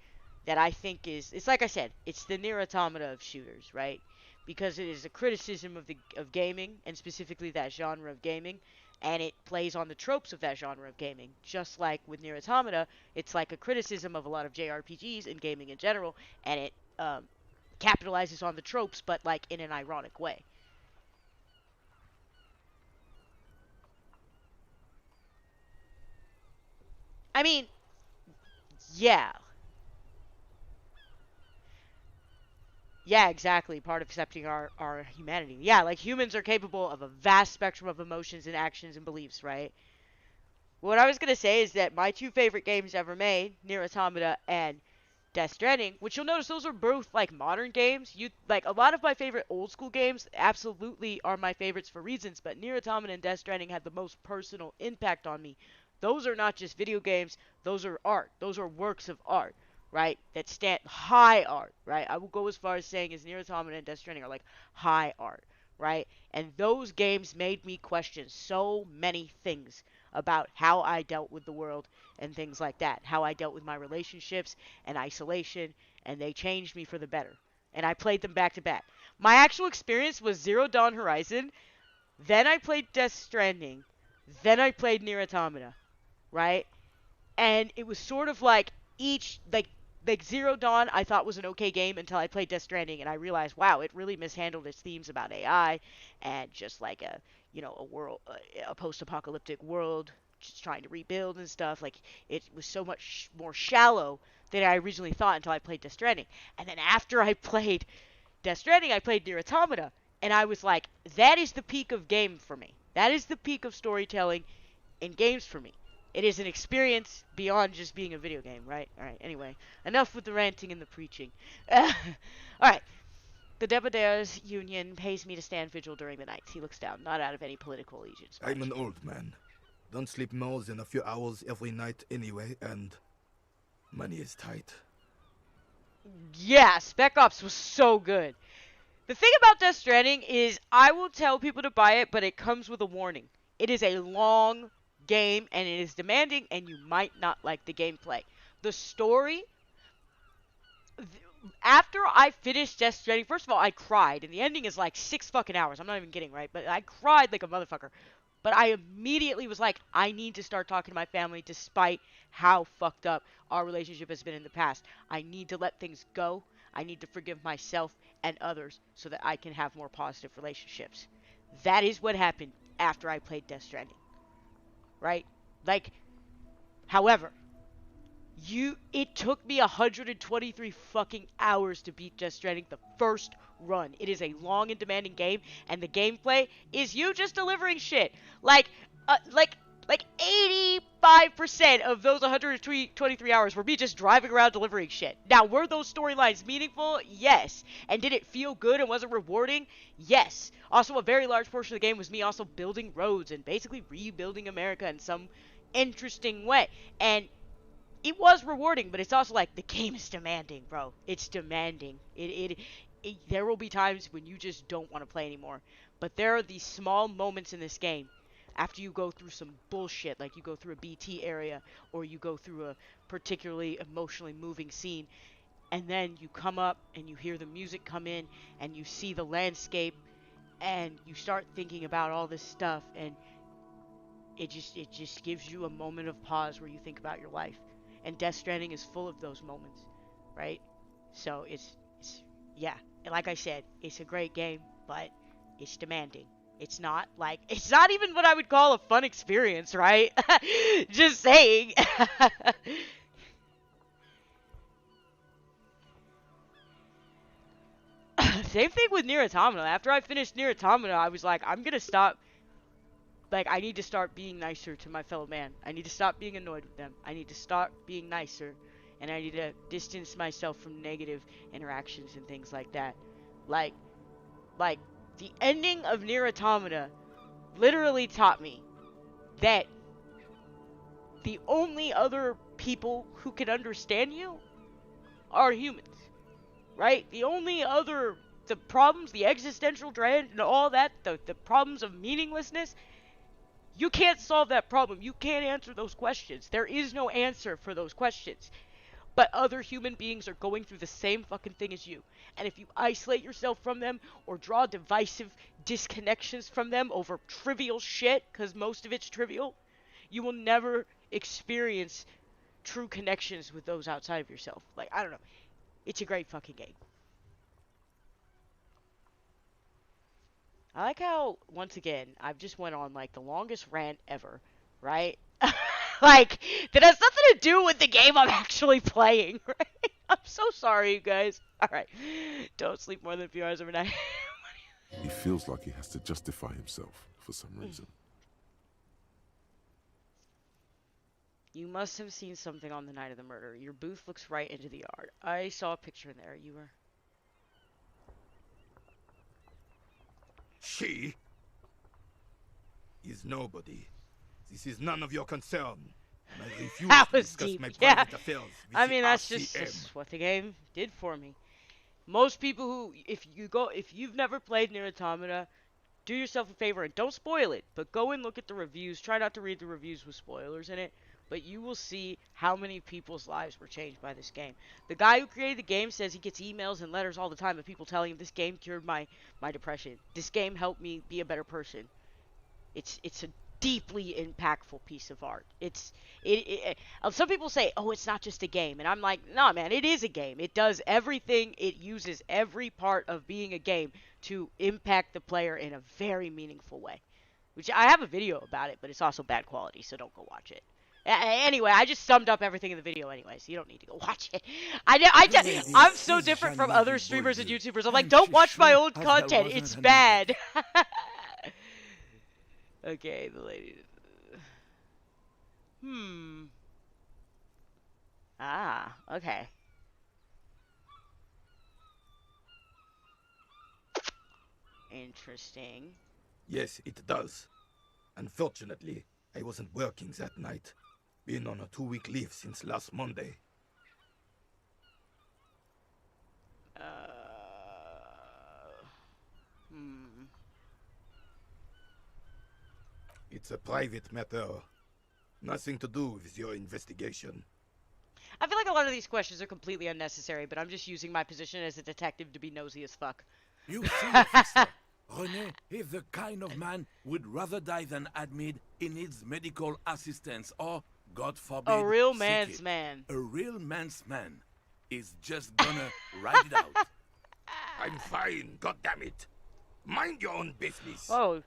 that I think it's like I said, it's the Nier Automata of shooters, right? Because it is a criticism of gaming, and specifically that genre of gaming, and it plays on the tropes of that genre of gaming. Just like with Nier Automata, it's like a criticism of a lot of JRPGs and gaming in general, and it capitalizes on the tropes, but like in an ironic way. I mean, yeah. Yeah, exactly. Part of accepting our humanity. Yeah, like humans are capable of a vast spectrum of emotions and actions and beliefs, right? What I was going to say is that my two favorite games ever made, Nier Automata and Death Stranding, which you'll notice those are both like modern games. Like a lot of my favorite old school games absolutely are my favorites for reasons, but Nier Automata and Death Stranding had the most personal impact on me. Those are not just video games, those are art. Those are works of art. Right? That stand high art, right? I will go as far as saying as Nier Automata and Death Stranding are like high art, right? And those games made me question so many things about how I dealt with the world and things like that. How I dealt with my relationships and isolation, and they changed me for the better. And I played them back to back. My actual experience was Zero Dawn Horizon, then I played Death Stranding, then I played Nier Automata, right? And it was sort of like each, like Zero Dawn I thought was an okay game until I played Death Stranding and I realized, wow, it really mishandled its themes about AI and just like a world, a post-apocalyptic world just trying to rebuild and stuff. Like it was so much more shallow than I originally thought until I played Death Stranding. And then after I played Death Stranding, I played Nier Automata and I was like, that is the peak of game for me. That is the peak of storytelling in games for me. It is an experience beyond just being a video game, right? Alright, anyway. Enough with the ranting and the preaching. Alright. The Debardeurs Union pays me to stand vigil during the nights. He looks down, not out of any political allegiance. I'm an old man. Don't sleep more than a few hours every night anyway, and money is tight. Yeah, Spec Ops was so good. The thing about Death Stranding is I will tell people to buy it, but it comes with a warning. It is a long game and it is demanding and you might not like the gameplay. The story, after I finished Death Stranding, first of all I cried and the ending is like 6 fucking hours. I'm not even kidding, right? But I cried like a motherfucker. But I immediately was like, I need to start talking to my family despite how fucked up our relationship has been in the past. I need to let things go. I need to forgive myself and others so that I can have more positive relationships. That is what happened after I played Death Stranding. Right? Like, however, It took me 123 fucking hours to beat Death Stranding the first run. It is a long and demanding game, and the gameplay is you just delivering shit. Like 85% of those 123 hours were me just driving around delivering shit. Now, were those storylines meaningful? Yes. And did it feel good and was it rewarding? Yes. Also, a very large portion of the game was me also building roads and basically rebuilding America in some interesting way. And it was rewarding, but it's also like the game is demanding, bro. It's demanding. There will be times when you just don't want to play anymore. But there are these small moments in this game after you go through some bullshit, like you go through a BT area or you go through a particularly emotionally moving scene, and then you come up and you hear the music come in and you see the landscape and you start thinking about all this stuff, and it just gives you a moment of pause where you think about your life. And Death Stranding is full of those moments, right? So it's yeah, like I said, it's a great game, but it's demanding. It's not even what I would call a fun experience, right? Just saying. Same thing with Nier Automata. After I finished Nier Automata, I was like, I'm gonna stop. Like, I need to start being nicer to my fellow man. I need to stop being annoyed with them. I need to start being nicer. And I need to distance myself from negative interactions and things like that. Like, the ending of Nier Automata literally taught me that the only other people who can understand you are humans. Right? The only other, the problems, the existential dread and all that, the problems of meaninglessness, you can't solve that problem. You can't answer those questions. There is no answer for those questions. But other human beings are going through the same fucking thing as you. And if you isolate yourself from them or draw divisive disconnections from them over trivial shit, because most of it's trivial, you will never experience true connections with those outside of yourself. Like, I don't know. It's a great fucking game. I like how, once again, I've just went on, like, the longest rant ever, right? Like, that has nothing to do with the game I'm actually playing, right? I'm so sorry, you guys. Alright. Don't sleep more than a few hours every night. He feels like he has to justify himself for some reason. You must have seen something on the night of the murder. Your booth looks right into the yard. I saw a picture in there. You were... She is nobody. This is none of your concern. And I refuse That to was discuss deep, my yeah. private affairs with I the mean, that's RCM. just what the game did for me. Most people who, if you've never played Nier Automata, do yourself a favor and don't spoil it, but go and look at the reviews. Try not to read the reviews with spoilers in it, but you will see how many people's lives were changed by this game. The guy who created the game says he gets emails and letters all the time of people telling him this game cured my depression. This game helped me be a better person. It's a deeply impactful piece of art. Some people say, oh, it's not just a game, and I'm like, no, man, it is a game. It does everything. It uses every part of being a game to impact the player in a very meaningful way. Which I have a video about it, but it's also bad quality, so don't go watch it. Anyway, I just summed up everything in the video anyway, so you don't need to go watch it. I'm so different from other streamers and YouTubers. I'm like, don't watch my old content. It's bad. Okay, the lady. Ah, okay. Interesting. Yes, it does. Unfortunately, I wasn't working that night. Been on a 2-week leave since last Monday. It's a private matter. Nothing to do with your investigation. I feel like a lot of these questions are completely unnecessary, but I'm just using my position as a detective to be nosy as fuck. You see, officer, René is the kind of man would rather die than admit he needs medical assistance or, God forbid, A real seek man's it. man. A real man's man is just gonna write it out. I'm fine, goddammit. Mind your own business. Oh.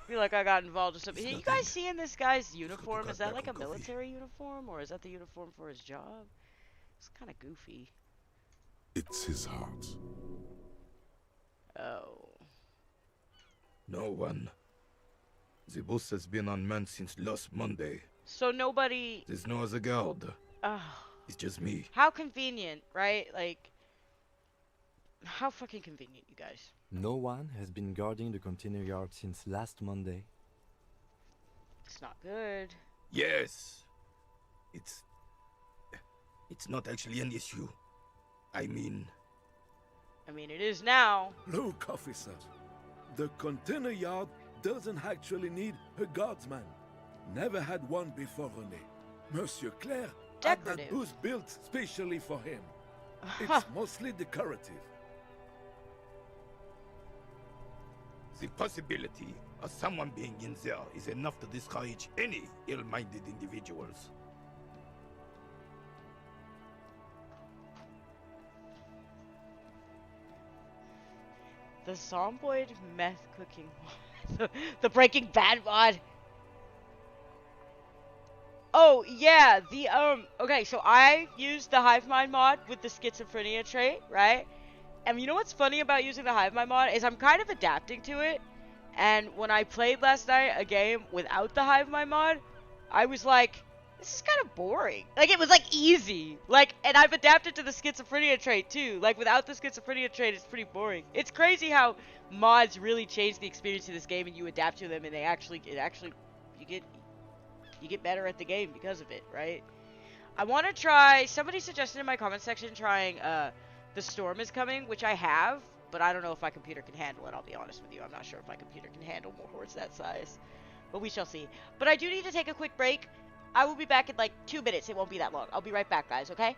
feel like I got involved in something. It's You guys nothing. seeing this guy's Let's go to uniform? Is that like a Goddamn coffee. military uniform, or is that the uniform for his job? It's kind of goofy. It's his heart. Oh. No one. The bus has been unmanned since last Monday. So nobody. There's no other guard. Oh. It's just me. How convenient, right? Like, how fucking convenient, you guys. No one has been guarding the container yard since last Monday. It's not good. Yes. It's not actually an issue. I mean, it is now. Look, officer. The container yard doesn't actually need a guardsman. Never had one before René. Monsieur Claire had that Decorative. booth built specially for him. It's mostly decorative. the possibility of someone being in there is enough to discourage any ill-minded individuals. The Zomboid meth cooking mod. The Breaking Bad mod. Oh, yeah, okay, so I used the Hive Mind mod with the schizophrenia trait, right? And you know what's funny about using the Hive Mind mod is I'm kind of adapting to it. And when I played last night a game without the Hive Mind mod, I was like, this is kind of boring. Like, it was, like, easy. Like, and I've adapted to the schizophrenia trait, too. Like, without the schizophrenia trait, it's pretty boring. It's crazy how mods really change the experience of this game and you adapt to them and you get better at the game because of it, right? I want to try, somebody suggested in my comment section trying, The Storm is Coming, which I have, but I don't know if my computer can handle it, I'll be honest with you. I'm not sure if my computer can handle more hordes that size. But we shall see. But I do need to take a quick break. I will be back in like 2 minutes. It won't be that long. I'll be right back, guys, okay?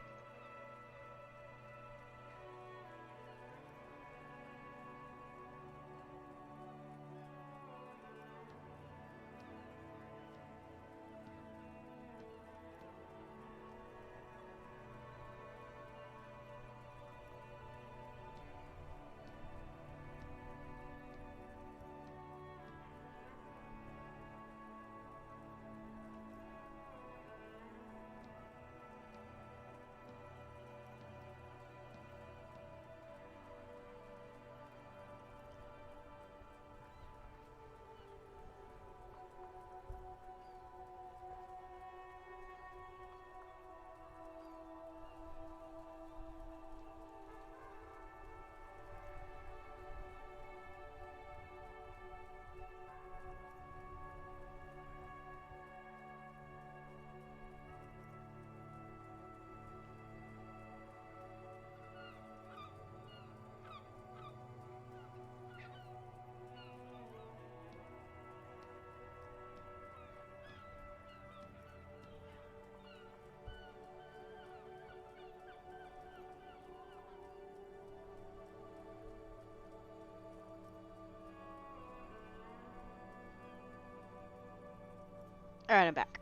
Alright, I'm back.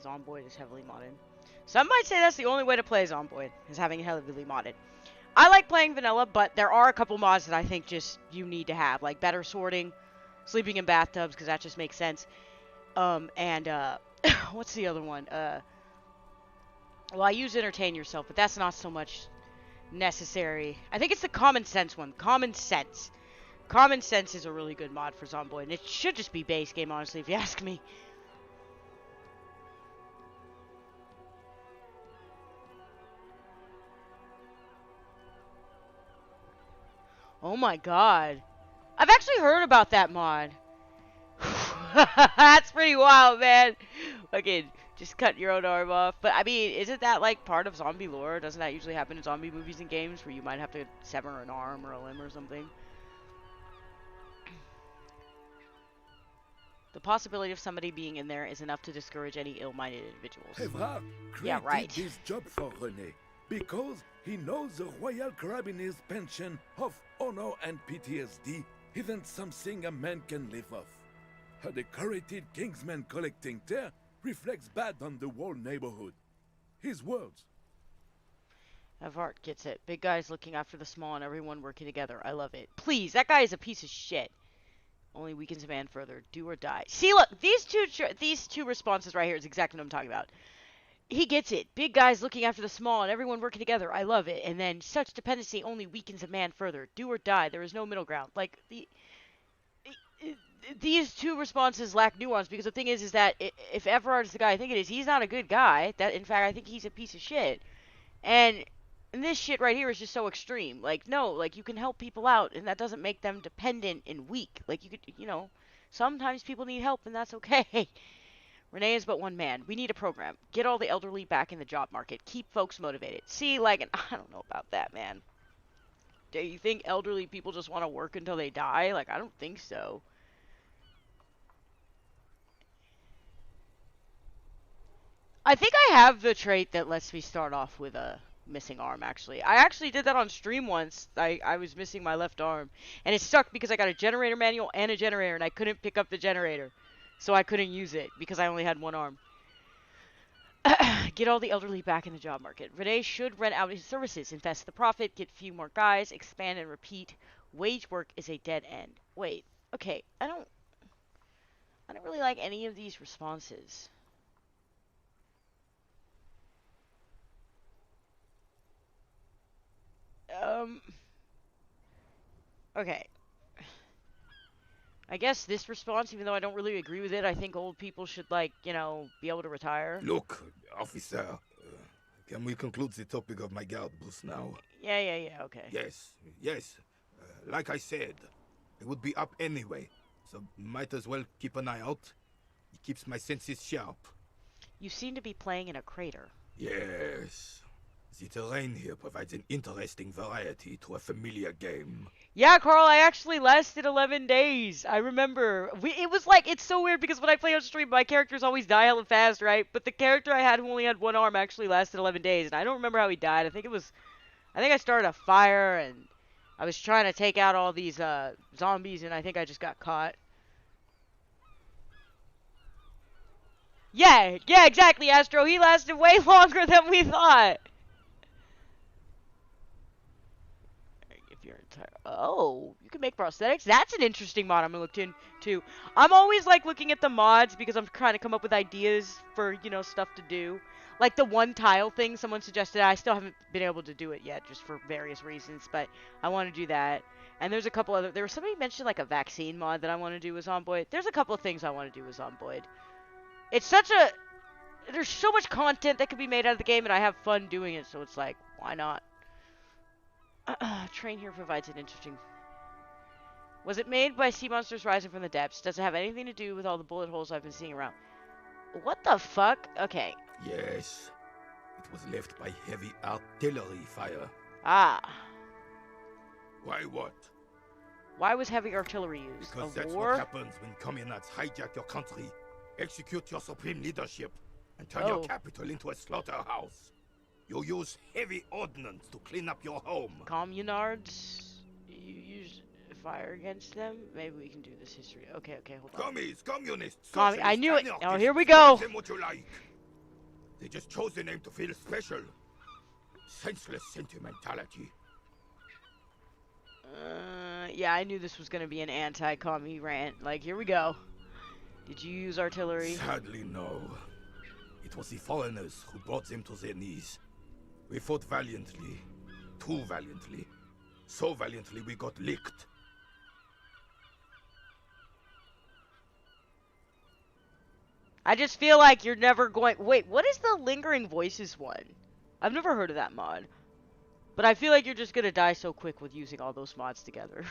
Zomboid is heavily modded. Some might say that's the only way to play Zomboid, is having it heavily modded. I like playing vanilla, but there are a couple mods that I think just you need to have. Like better sorting, sleeping in bathtubs, because that just makes sense. What's the other one? Well, I use entertain yourself, but that's not so much necessary. I think it's the common sense one. Common sense. Common Sense is a really good mod for Zomboid, and it should just be base game, honestly, if you ask me. Oh my god. I've actually heard about that mod. That's pretty wild, man. Okay, just cut your own arm off. But, I mean, isn't that, like, part of zombie lore? Doesn't that usually happen in zombie movies and games, where you might have to sever an arm or a limb or something? The possibility of somebody being in there is enough to discourage any ill-minded individuals. Evra Yeah, created right. this job for René because he knows the Royal Carabiniers pension of honor and PTSD isn't something a man can live off. A decorated Kingsman collecting tear reflects bad on the whole neighborhood. His words. Evart gets it. Big guys looking after the small and everyone working together. I love it. Please, that guy is a piece of shit. only weakens a man further. Do or die. See, look, these two responses right here is exactly what I'm talking about. He gets it. Big guys looking after the small and everyone working together. I love it. And then such dependency only weakens a man further. Do or die. There is no middle ground. Like these two responses lack nuance because the thing is that if Everard is the guy I think it is, he's not a good guy. That in fact I think he's a piece of shit. And this shit right here is just so extreme. Like no, like you can help people out and that doesn't make them dependent and weak. Like you could, sometimes people need help and that's okay. Renee is but one man. We need a program. Get all the elderly back in the job market. Keep folks motivated. See, like, and I don't know about that, man. Do you think elderly people just want to work until they die? Like, I don't think so. I think I have the trait that lets me start off with a missing arm, actually. I actually did that on stream once. I was missing my left arm. And it sucked because I got a generator manual and a generator, and I couldn't pick up the generator. So I couldn't use it because I only had one arm. Get all the elderly back in the job market. Renee should rent out his services, invest the profit, get few more guys, expand and repeat. Wage work is a dead end. Wait, okay, I don't really like any of these responses. Okay. I guess this response, even though I don't really agree with it, I think old people should, like, be able to retire. Look, officer, can we conclude the topic of my guard boost now? Yeah, okay. Yes. Like I said, it would be up anyway, so might as well keep an eye out. It keeps my senses sharp. You seem to be playing in a crater. Yes. The terrain here provides an interesting variety to a familiar game. Yeah, Carl, I actually lasted 11 days. I remember. It was like, it's so weird because when I play on stream, my characters always die hella fast, right? But the character I had who only had one arm actually lasted 11 days, and I don't remember how he died. I think I started a fire, and I was trying to take out all these zombies, and I think I just got caught. Yeah, exactly, Astro. He lasted way longer than we thought. Oh, you can make prosthetics? That's an interesting mod I'm gonna look into. I'm always like looking at the mods because I'm trying to come up with ideas for, stuff to do. Like the one tile thing someone suggested. I still haven't been able to do it yet just for various reasons, but I want to do that. And there's a couple other, there was somebody mentioned like a vaccine mod that I want to do with Zomboid. There's a couple of things I want to do with Zomboid. There's so much content that could be made out of the game and I have fun doing it, so it's like, why not? Train here provides an interesting... Was it made by sea monsters rising from the depths? Does it have anything to do with all the bullet holes I've been seeing around? What the fuck? Okay. Yes. It was left by heavy artillery fire. Ah. Why what? Why was heavy artillery used? Because a that's war? what happens when communards hijack your country, execute your supreme leadership, and turn your capital into a slaughterhouse. You use heavy ordnance to clean up your home. Communards? You use fire against them? Maybe we can do this history. Okay, hold on. Commies, communists, I knew it. anarchists, Oh, here we go. them what you like. They just chose the name to feel special. Senseless sentimentality. Yeah, I knew this was gonna be an anti-commie rant. Like, here we go. Did you use artillery? Sadly, no. It was the foreigners who brought them to their knees. We fought valiantly. Too valiantly. So valiantly we got licked. I just feel like you're never going... Wait, what is the Lingering Voices one? I've never heard of that mod. But I feel like you're just gonna die so quick with using all those mods together.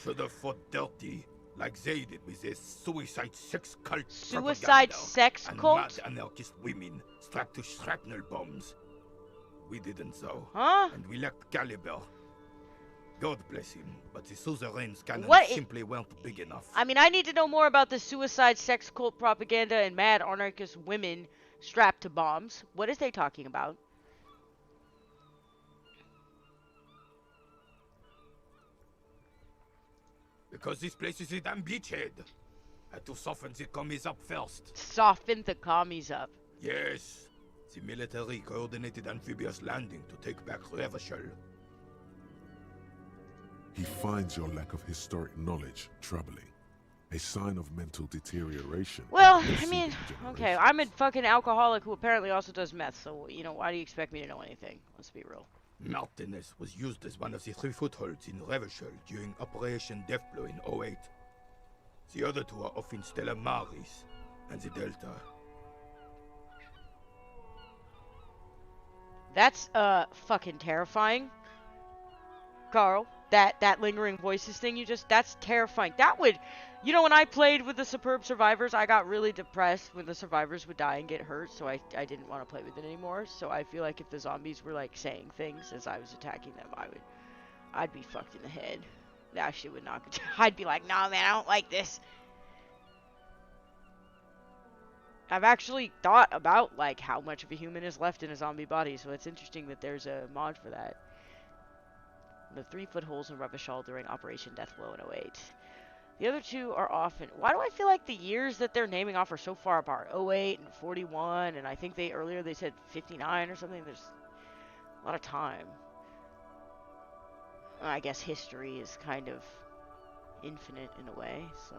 Should have fought dirty, like they did with their suicide sex cult Suicide sex cult? And mad anarchist women strapped to shrapnel bombs. We didn't though. Huh? And we lacked caliber. God bless him, but the suzerain's cannons simply weren't big enough. I mean, I need to know more about the suicide sex cult propaganda and mad anarchist women strapped to bombs. What is they talking about? Because this place is a damn beachhead. Had to soften the commies up first. Soften the commies up. Yes. The military coordinated amphibious landing to take back Revachol. He finds your lack of historic knowledge troubling, a sign of mental deterioration. Well, in the I mean, preceding okay, generations. I'm a fucking alcoholic who apparently also does meth, so, you know, why do you expect me to know anything? Let's be real. Martinez was used as one of the 3 footholds in Revachol during Operation Deathblow in '08. The other 2 are off in Stella Maris and the Delta. That's, fucking terrifying. Carl, that lingering voices thing that's terrifying. That would, you know, when I played with the Superb Survivors, I got really depressed when the survivors would die and get hurt, so I didn't want to play with it anymore. So I feel like if the zombies were, like, saying things as I was attacking them, I'd be fucked in the head. That shit would not, I'd be like, nah, man, I don't like this. I've actually thought about, like, how much of a human is left in a zombie body, so it's interesting that there's a mod for that. The 3 footholds in Revachol during Operation Deathblow in '08. The other 2 are often... Why do I feel like the years that they're naming off are so far apart? '08 and 41, and I think earlier they said 59 or something. There's a lot of time. I guess history is kind of infinite in a way, so...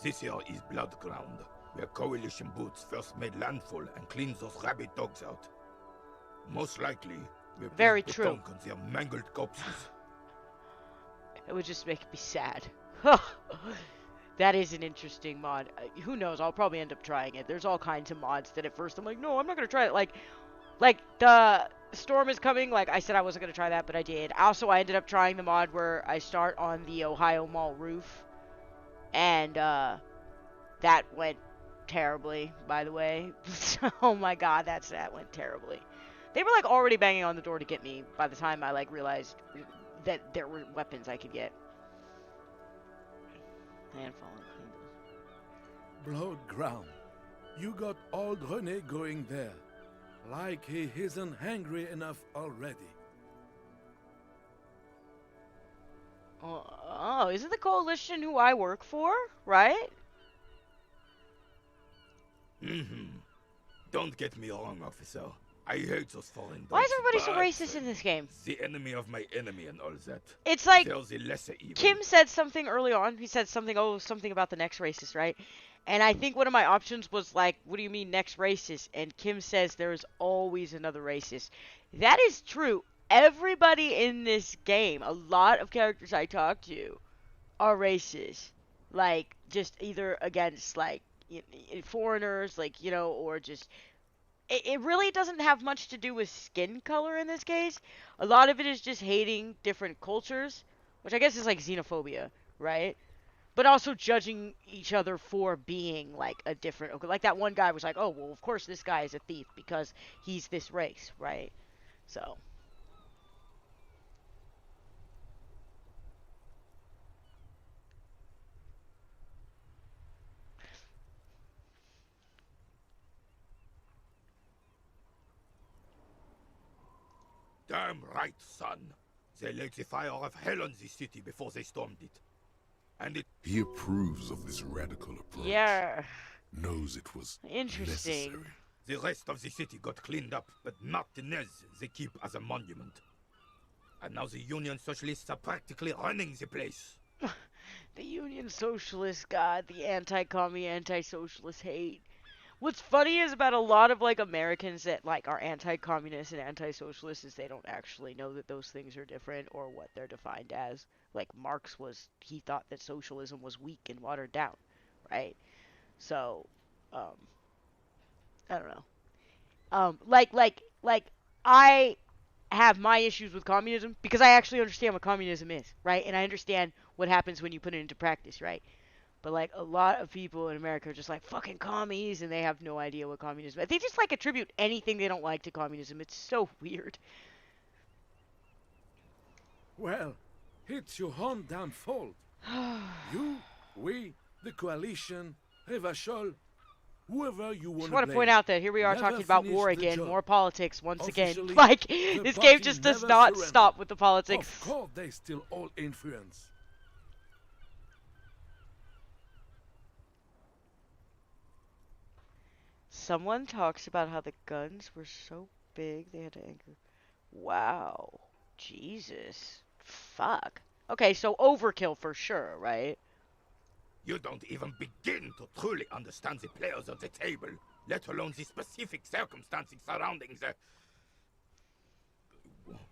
This here is Blood Ground, where Coalition boots first made landfall and cleaned those rabid dogs out. Most likely, we're Very true. on their mangled corpses. It would just make me sad. That is an interesting mod. Who knows? I'll probably end up trying it. There's all kinds of mods that at first I'm like, no, I'm not gonna try it. Like the storm is coming. Like I said, I wasn't gonna try that, but I did. Also, I ended up trying the mod where I start on the Ohio Mall roof, and that went terribly. By the way, oh my God, that went terribly. They were like already banging on the door to get me by the time I like realized that there were weapons I could get. And fallen. Blood ground. You got old René going there. Like he isn't hungry enough already. Oh, isn't the Coalition who I work for, right? Don't get me wrong, officer. I hate those foreign dogs. Why is everybody so but racist in this game? The enemy of my enemy and all that. It's like They're the lesser evil. Kim said something early on. He said something about the next racist, right? And I think one of my options was like, what do you mean next racist? And Kim says there is always another racist. That is true. Everybody in this game, a lot of characters I talk to, are racist. Like, just either against, like, foreigners, like, you know, or just... It really doesn't have much to do with skin color in this case. A lot of it is just hating different cultures, which I guess is like xenophobia, right? But also judging each other for being like a different... Like that one guy was like, oh, well, of course this guy is a thief because he's this race, right? So... Damn right, son. They lit the fire of hell on the city before they stormed it. And it... He approves of this radical approach. Yeah. Knows it was Interesting. necessary. The rest of the city got cleaned up, but Martinez they keep as a monument. And now the Union Socialists are practically running the place. The Union Socialists, God, the anti-commie, anti-socialist hate. What's funny is about a lot of, like, Americans that, like, are anti-communist and anti-socialist is they don't actually know that those things are different or what they're defined as. Like, Marx he thought that socialism was weak and watered down, right? So, I don't know. I have my issues with communism because I actually understand what communism is, right? And I understand what happens when you put it into practice, right? But, like, a lot of people in America are just like, fucking commies, and they have no idea what communism is. They just, like, attribute anything they don't like to communism. It's so weird. Well, it's your own damn fault. You, we, the Coalition, Revachol, whoever you want to Just want to point out that here we are talking about war again, more politics once again. Officially, Like, the this party game just does never not surrendered. stop with the politics. Of course, they still all influence. Someone talks about how the guns were so big they had to anchor. Wow. Jesus. Fuck. Okay, so overkill for sure, right? You don't even begin to truly understand the players of the table, let alone the specific circumstances surrounding the...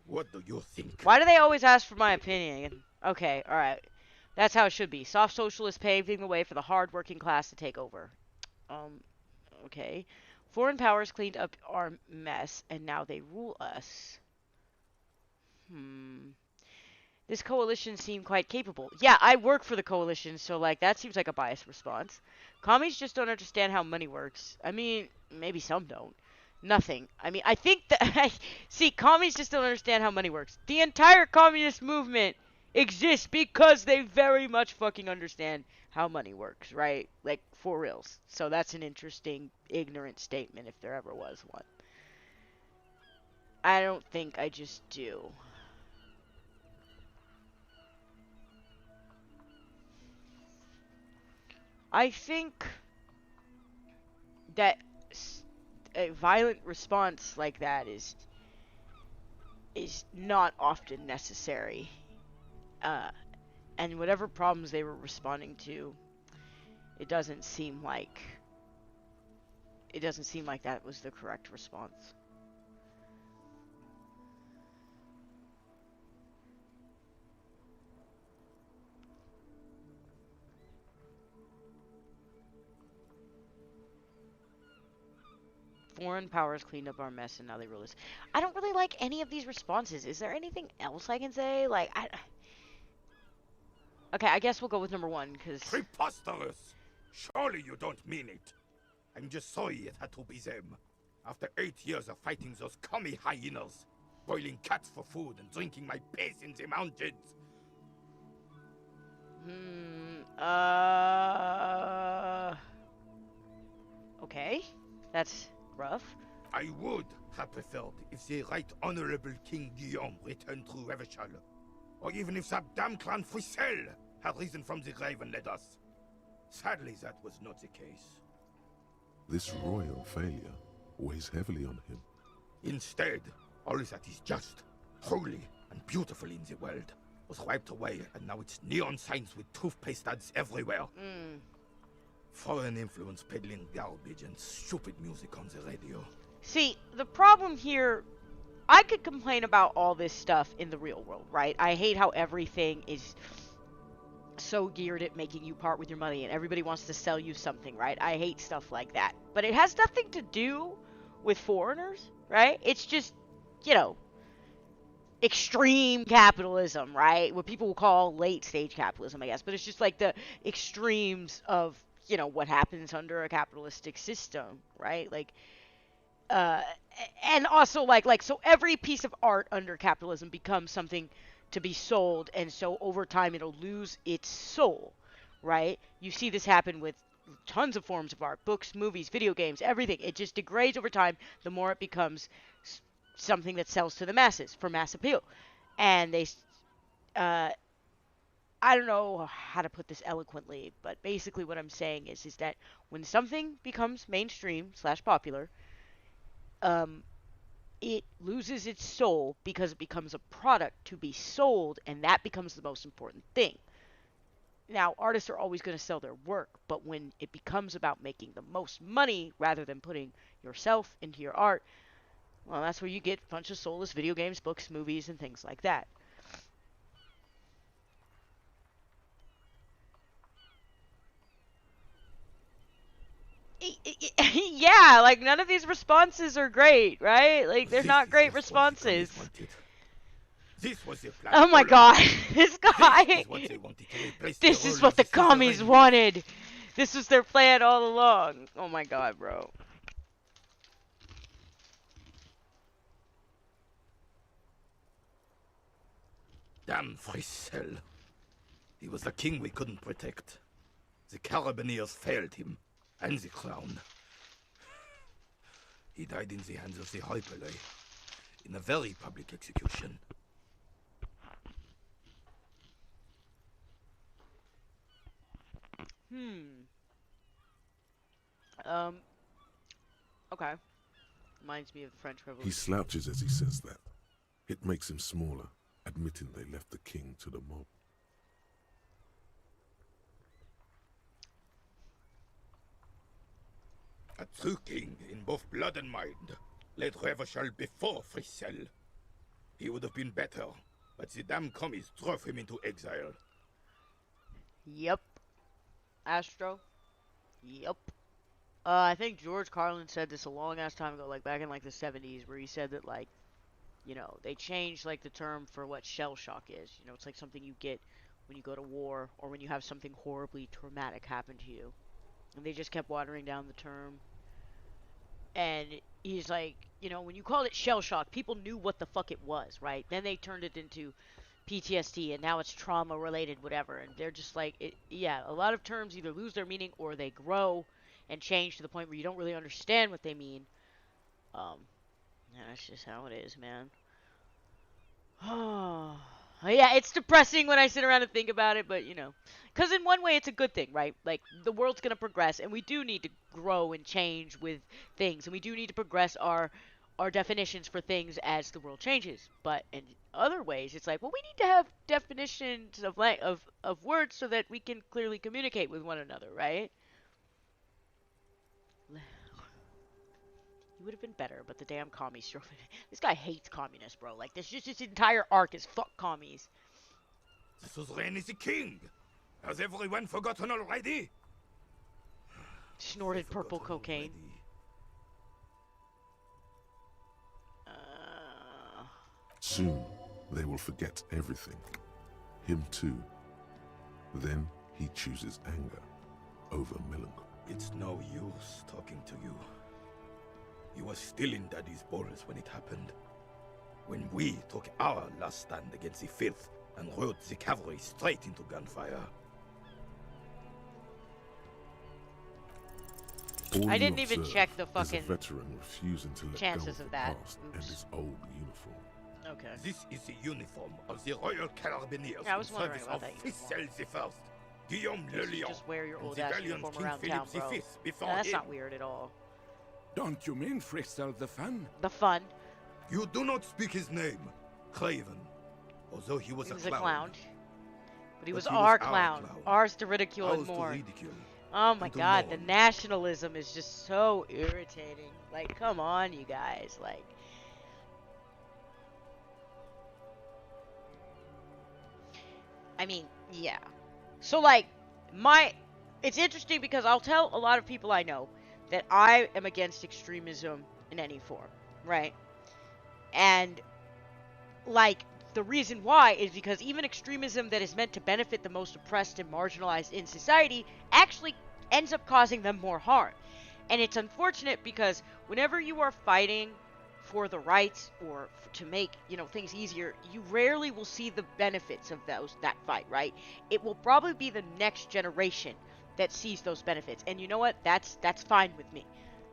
What do you think? Why do they always ask for my opinion? Okay, alright. That's how it should be. Soft socialists paving the way for the hard working class to take over. Okay. Foreign powers cleaned up our mess, and now they rule us. This coalition seemed quite capable. Yeah, I work for the coalition, so, like, that seems like a biased response. Commies just don't understand how money works. I mean, maybe some don't. Nothing. I mean, I think that... See, commies just don't understand how money works. The entire communist movement exists because they very much fucking understand how money works, right? Like, for reals. So that's an interesting, ignorant statement, if there ever was one. I don't think I just do. I think that a violent response like that is not often necessary. And whatever problems they were responding to, it doesn't seem like that was the correct response. Foreign powers cleaned up our mess and now they rule us. I don't really like any of these responses. Is there anything else I can say? Like, okay, I guess we'll go with number one, because... Preposterous! Surely you don't mean it. I'm just sorry it had to be them. After 8 years of fighting those commie hyenas, boiling cats for food and drinking my piss in the mountains. Okay. That's rough. I would have preferred if the Right Honorable King Guillaume returned through Revachol. Or even if that damn clan Frisel had risen from the grave and led us. Sadly, that was not the case. This royal failure weighs heavily on him. Instead, all that is just, holy, and beautiful in the world was wiped away, and now it's neon signs with toothpaste ads everywhere. Foreign influence peddling garbage and stupid music on the radio. See, the problem here, I could complain about all this stuff in the real world, right? I hate how everything is so geared at making you part with your money and everybody wants to sell you something, right? I hate stuff like that. But it has nothing to do with foreigners, right? It's just, you know, extreme capitalism, right? What people will call late stage capitalism, I guess. But it's just like the extremes of, you know, what happens under a capitalistic system, right? Like, and also like, so every piece of art under capitalism becomes something to be sold, and so over time it'll lose its soul, right? You see this happen with tons of forms of art, books, movies, video games, everything. It just degrades over time the more it becomes something that sells to the masses for mass appeal. And they, I don't know how to put this eloquently, but basically what I'm saying is that when something becomes mainstream / popular, it loses its soul because it becomes a product to be sold, and that becomes the most important thing. Now, artists are always going to sell their work, but when it becomes about making the most money rather than putting yourself into your art, well, that's where you get a bunch of soulless video games, books, movies, and things like that. Yeah, like, none of these responses are great, right? Like, they're not great responses. This was the plan. Oh my god, this guy! This is what the commies wanted! This was their plan all along. Oh my god, bro. Damn Frisel. He was the king we couldn't protect. The Carabineers failed him. And the crown. He died in the hands of the Hyperlay, in a very public execution. Okay. Reminds me of the French Revolution. He slouches as he says that. It makes him smaller, admitting they left the king to the mob. A true king in both blood and mind led Revachol before Fricelle. He would have been better, but the damn commies drove him into exile. Yep. Astro. Yep. I think George Carlin said this a long ass time ago, like back in like the 70s, where he said that like, you know, they changed like the term for what shell shock is. You know, it's like something you get when you go to war or when you have something horribly traumatic happen to you. And they just kept watering down the term. And he's like, you know, when you called it shell shock, people knew what the fuck it was, right? Then they turned it into PTSD, and now it's trauma related, whatever. And they're just like, yeah, a lot of terms either lose their meaning or they grow and change to the point where you don't really understand what they mean. That's just how it is, man. Oh, yeah, it's depressing when I sit around and think about it, but, you know. Because in one way, it's a good thing, right? Like, the world's going to progress, and we do need to grow and change with things. And we do need to progress our definitions for things as the world changes. But in other ways, it's like, well, we need to have definitions of words so that we can clearly communicate with one another, right? He would have been better, but the damn commies drove it. This guy hates communists, bro. Like, this entire arc is fuck commies. The suzerain is the king! Has everyone forgotten already? Snorted purple cocaine. Soon, they will forget everything. Him too. Then he chooses anger over melancholy. It's no use talking to you. You were still in Daddy's balls when it happened. When we took our last stand against the filth and rode the cavalry straight into gunfire. All I you didn't even observe check the is fucking a veteran refusing to let chances go of the that. past and Oops. his old uniform. Okay. This is the uniform of the Royal Carabineers Yeah, I was in wondering service about of that Fricelle the First, Guillaume You Le should Lion, just wear your and old the ass valiant uniform King around Philip town, bro. V before Yeah, that's him. not weird at all. Don't you mean Fricelle the Fun? The fun. You do not speak his name, Craven, although he was, He was a a clown. But he was he was our our clown. clown. Ours to ridicule Ours and to more. ridicule. Oh my and to god, the mourn. nationalism is just so irritating. Like, come on, you guys. Like, I mean, yeah. So, like, it's interesting because I'll tell a lot of people I know that I am against extremism in any form, right? And, like, the reason why is because even extremism that is meant to benefit the most oppressed and marginalized in society actually ends up causing them more harm. And it's unfortunate because whenever you are fighting for the rights or to make, you know, things easier, you rarely will see the benefits of that fight, right? It will probably be the next generation that sees those benefits. And you know what? That's fine with me.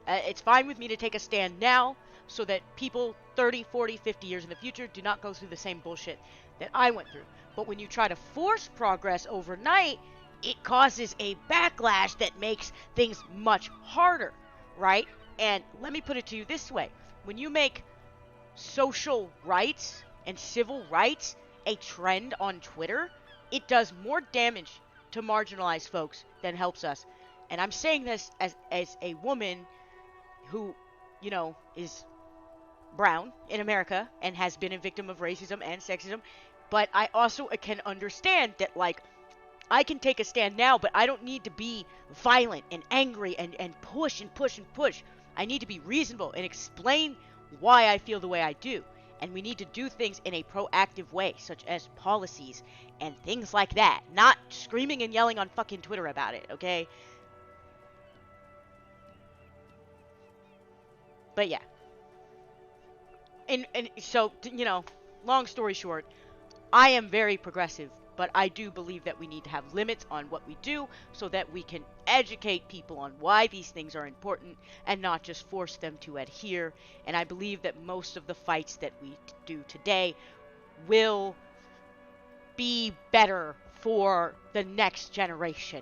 It's fine with me to take a stand now so that people 30, 40, 50 years in the future do not go through the same bullshit that I went through. But when you try to force progress overnight, it causes a backlash that makes things much harder, right? And let me put it to you this way. When you make social rights and civil rights a trend on Twitter, it does more damage to marginalized folks than helps us. And I'm saying this as a woman who, you know, is brown in America and has been a victim of racism and sexism. But I also can understand that, like, I can take a stand now, but I don't need to be violent and angry and push and push and push. I need to be reasonable and explain why I feel the way I do. And we need to do things in a proactive way, such as policies and things like that. Not screaming and yelling on fucking Twitter about it, okay? But yeah. And so, you know, long story short, I am very progressive, but I do believe that we need to have limits on what we do so that we can educate people on why these things are important and not just force them to adhere. And I believe that most of the fights that we do today will be better for the next generation,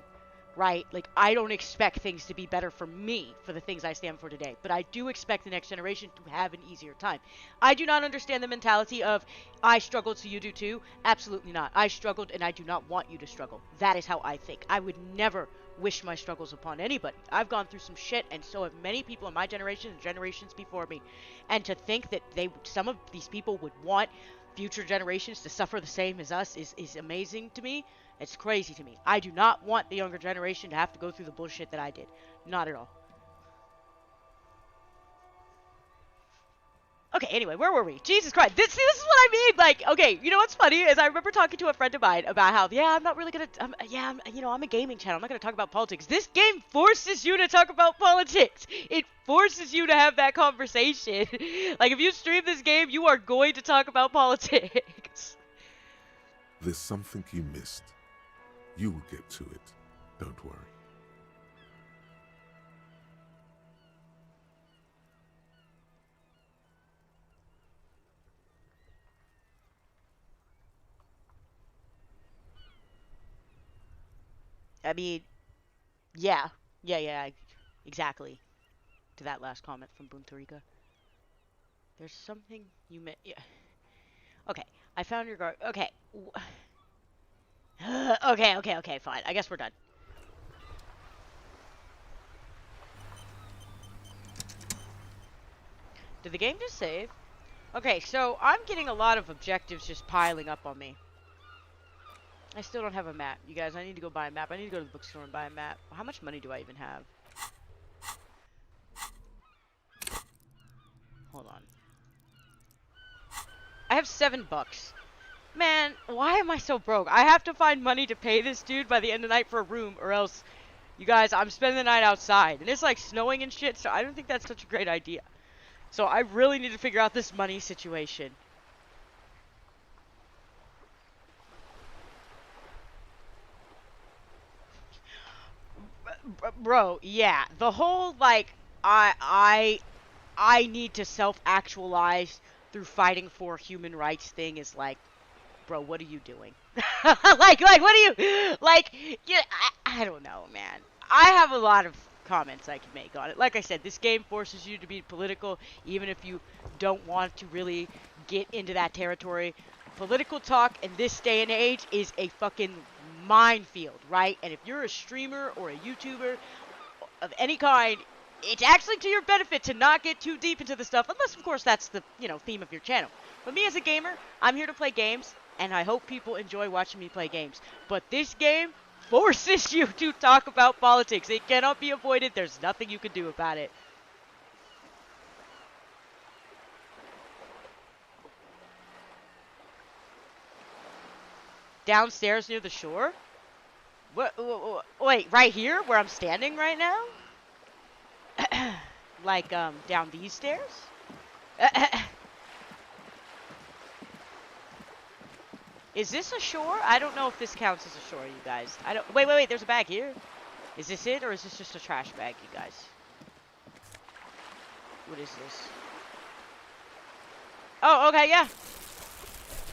right? Like, I don't expect things to be better for me for the things I stand for today, but I do expect the next generation to have an easier time. I do not understand the mentality of, I struggled so you do too. Absolutely not. I struggled and I do not want you to struggle. That is how I think. I would never wish my struggles upon anybody. I've gone through some shit, and so have many people in my generation and generations before me. And to think that some of these people would want future generations to suffer the same as us is amazing to me. It's crazy to me. I do not want the younger generation to have to go through the bullshit that I did. Not at all. Okay, anyway, where were we? Jesus Christ. This is what I mean. Like, okay, you know what's funny is I remember talking to a friend of mine about how, yeah, I'm not really gonna, I'm a gaming channel. I'm not gonna talk about politics. This game forces you to talk about politics. It forces you to have that conversation. Like, if you stream this game, you are going to talk about politics. There's something you missed. You will get to it. Don't worry. I mean, yeah, exactly. To that last comment from Buntarika. There's something you meant. Yeah. Okay, I found your guard. Okay. Okay, fine. I guess we're done. Did the game just save? Okay, so I'm getting a lot of objectives just piling up on me. I still don't have a map. You guys, I need to go buy a map. I need to go to the bookstore and buy a map. How much money do I even have? Hold on. I have $7. Man, why am I so broke? I have to find money to pay this dude by the end of the night for a room, or else, you guys, I'm spending the night outside. And it's like snowing and shit, so I don't think that's such a great idea. So I really need to figure out this money situation. Bro, yeah, the whole, like, I need to self-actualize through fighting for human rights thing is like, bro, what are you doing? like, what are you, like, yeah, I don't know, man. I have a lot of comments I can make on it. Like I said, this game forces you to be political, even if you don't want to really get into that territory. Political talk in this day and age is a fucking minefield, right? And if you're a streamer or a YouTuber of any kind, it's actually to your benefit to not get too deep into the stuff, unless, of course, that's the, theme of your channel. But me as a gamer, I'm here to play games, and I hope people enjoy watching me play games. But this game forces you to talk about politics. It cannot be avoided. There's nothing you can do about it. Downstairs near the shore? Wait, right here where I'm standing right now? Like, down these stairs? Is this a shore? I don't know if this counts as a shore, you guys. I don't. Wait, there's a bag here. Is this it, or is this just a trash bag, you guys? What is this? Oh, okay, yeah.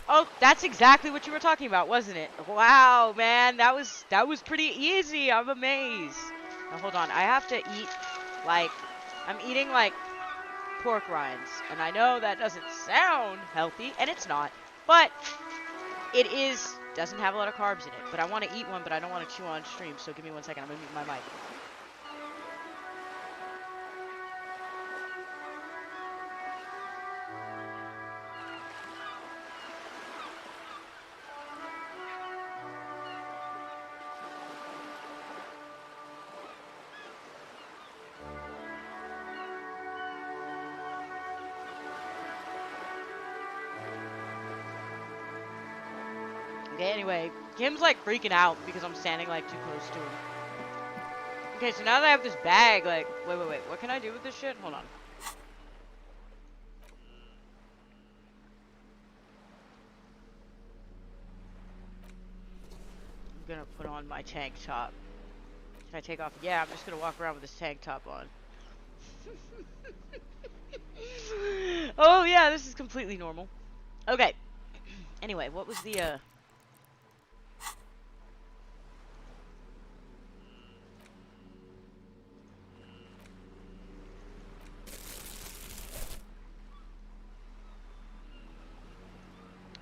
Oh, that's exactly what you were talking about, wasn't it? Wow, man, that was pretty easy. I'm amazed. Now, hold on. I have to eat, like, I'm eating, like, pork rinds. And I know that doesn't sound healthy, and it's not. But it doesn't have a lot of carbs in it. But I want to eat one, but I don't want to chew on stream. So give me 1 second. I'm going to mute my mic. Okay, anyway, Kim's like freaking out because I'm standing like too close to him. Okay, so now that I have this bag, like, wait, what can I do with this shit? Hold on. I'm gonna put on my tank top. Should I take off? Yeah, I'm just gonna walk around with this tank top on. Oh yeah, this is completely normal. Okay. Anyway, what was the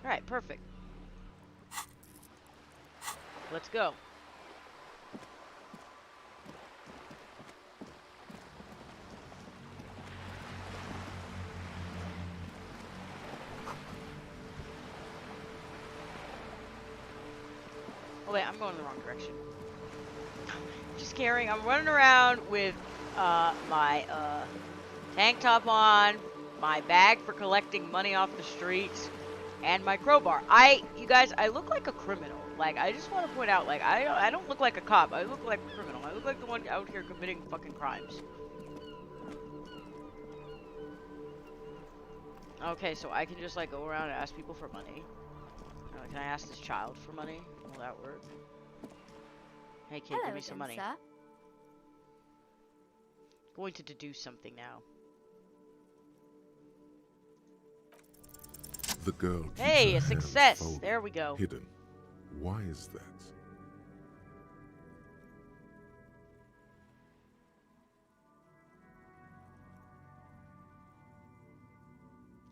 Alright, perfect. Let's go. Oh wait, I'm going in the wrong direction. Just carrying, I'm running around with my tank top on, my bag for collecting money off the streets, and my crowbar. You guys, I look like a criminal. Like, I just want to point out, like, I don't look like a cop. I look like a criminal. I look like the one out here committing fucking crimes. Okay, so I can just, like, go around and ask people for money. Can I ask this child for money? Will that work? Hey kid, Hello give me some again, money. sir. Going to deduce something now. The girl keeps Hey, her a hands success. folded, There we go. Hidden. Why is that?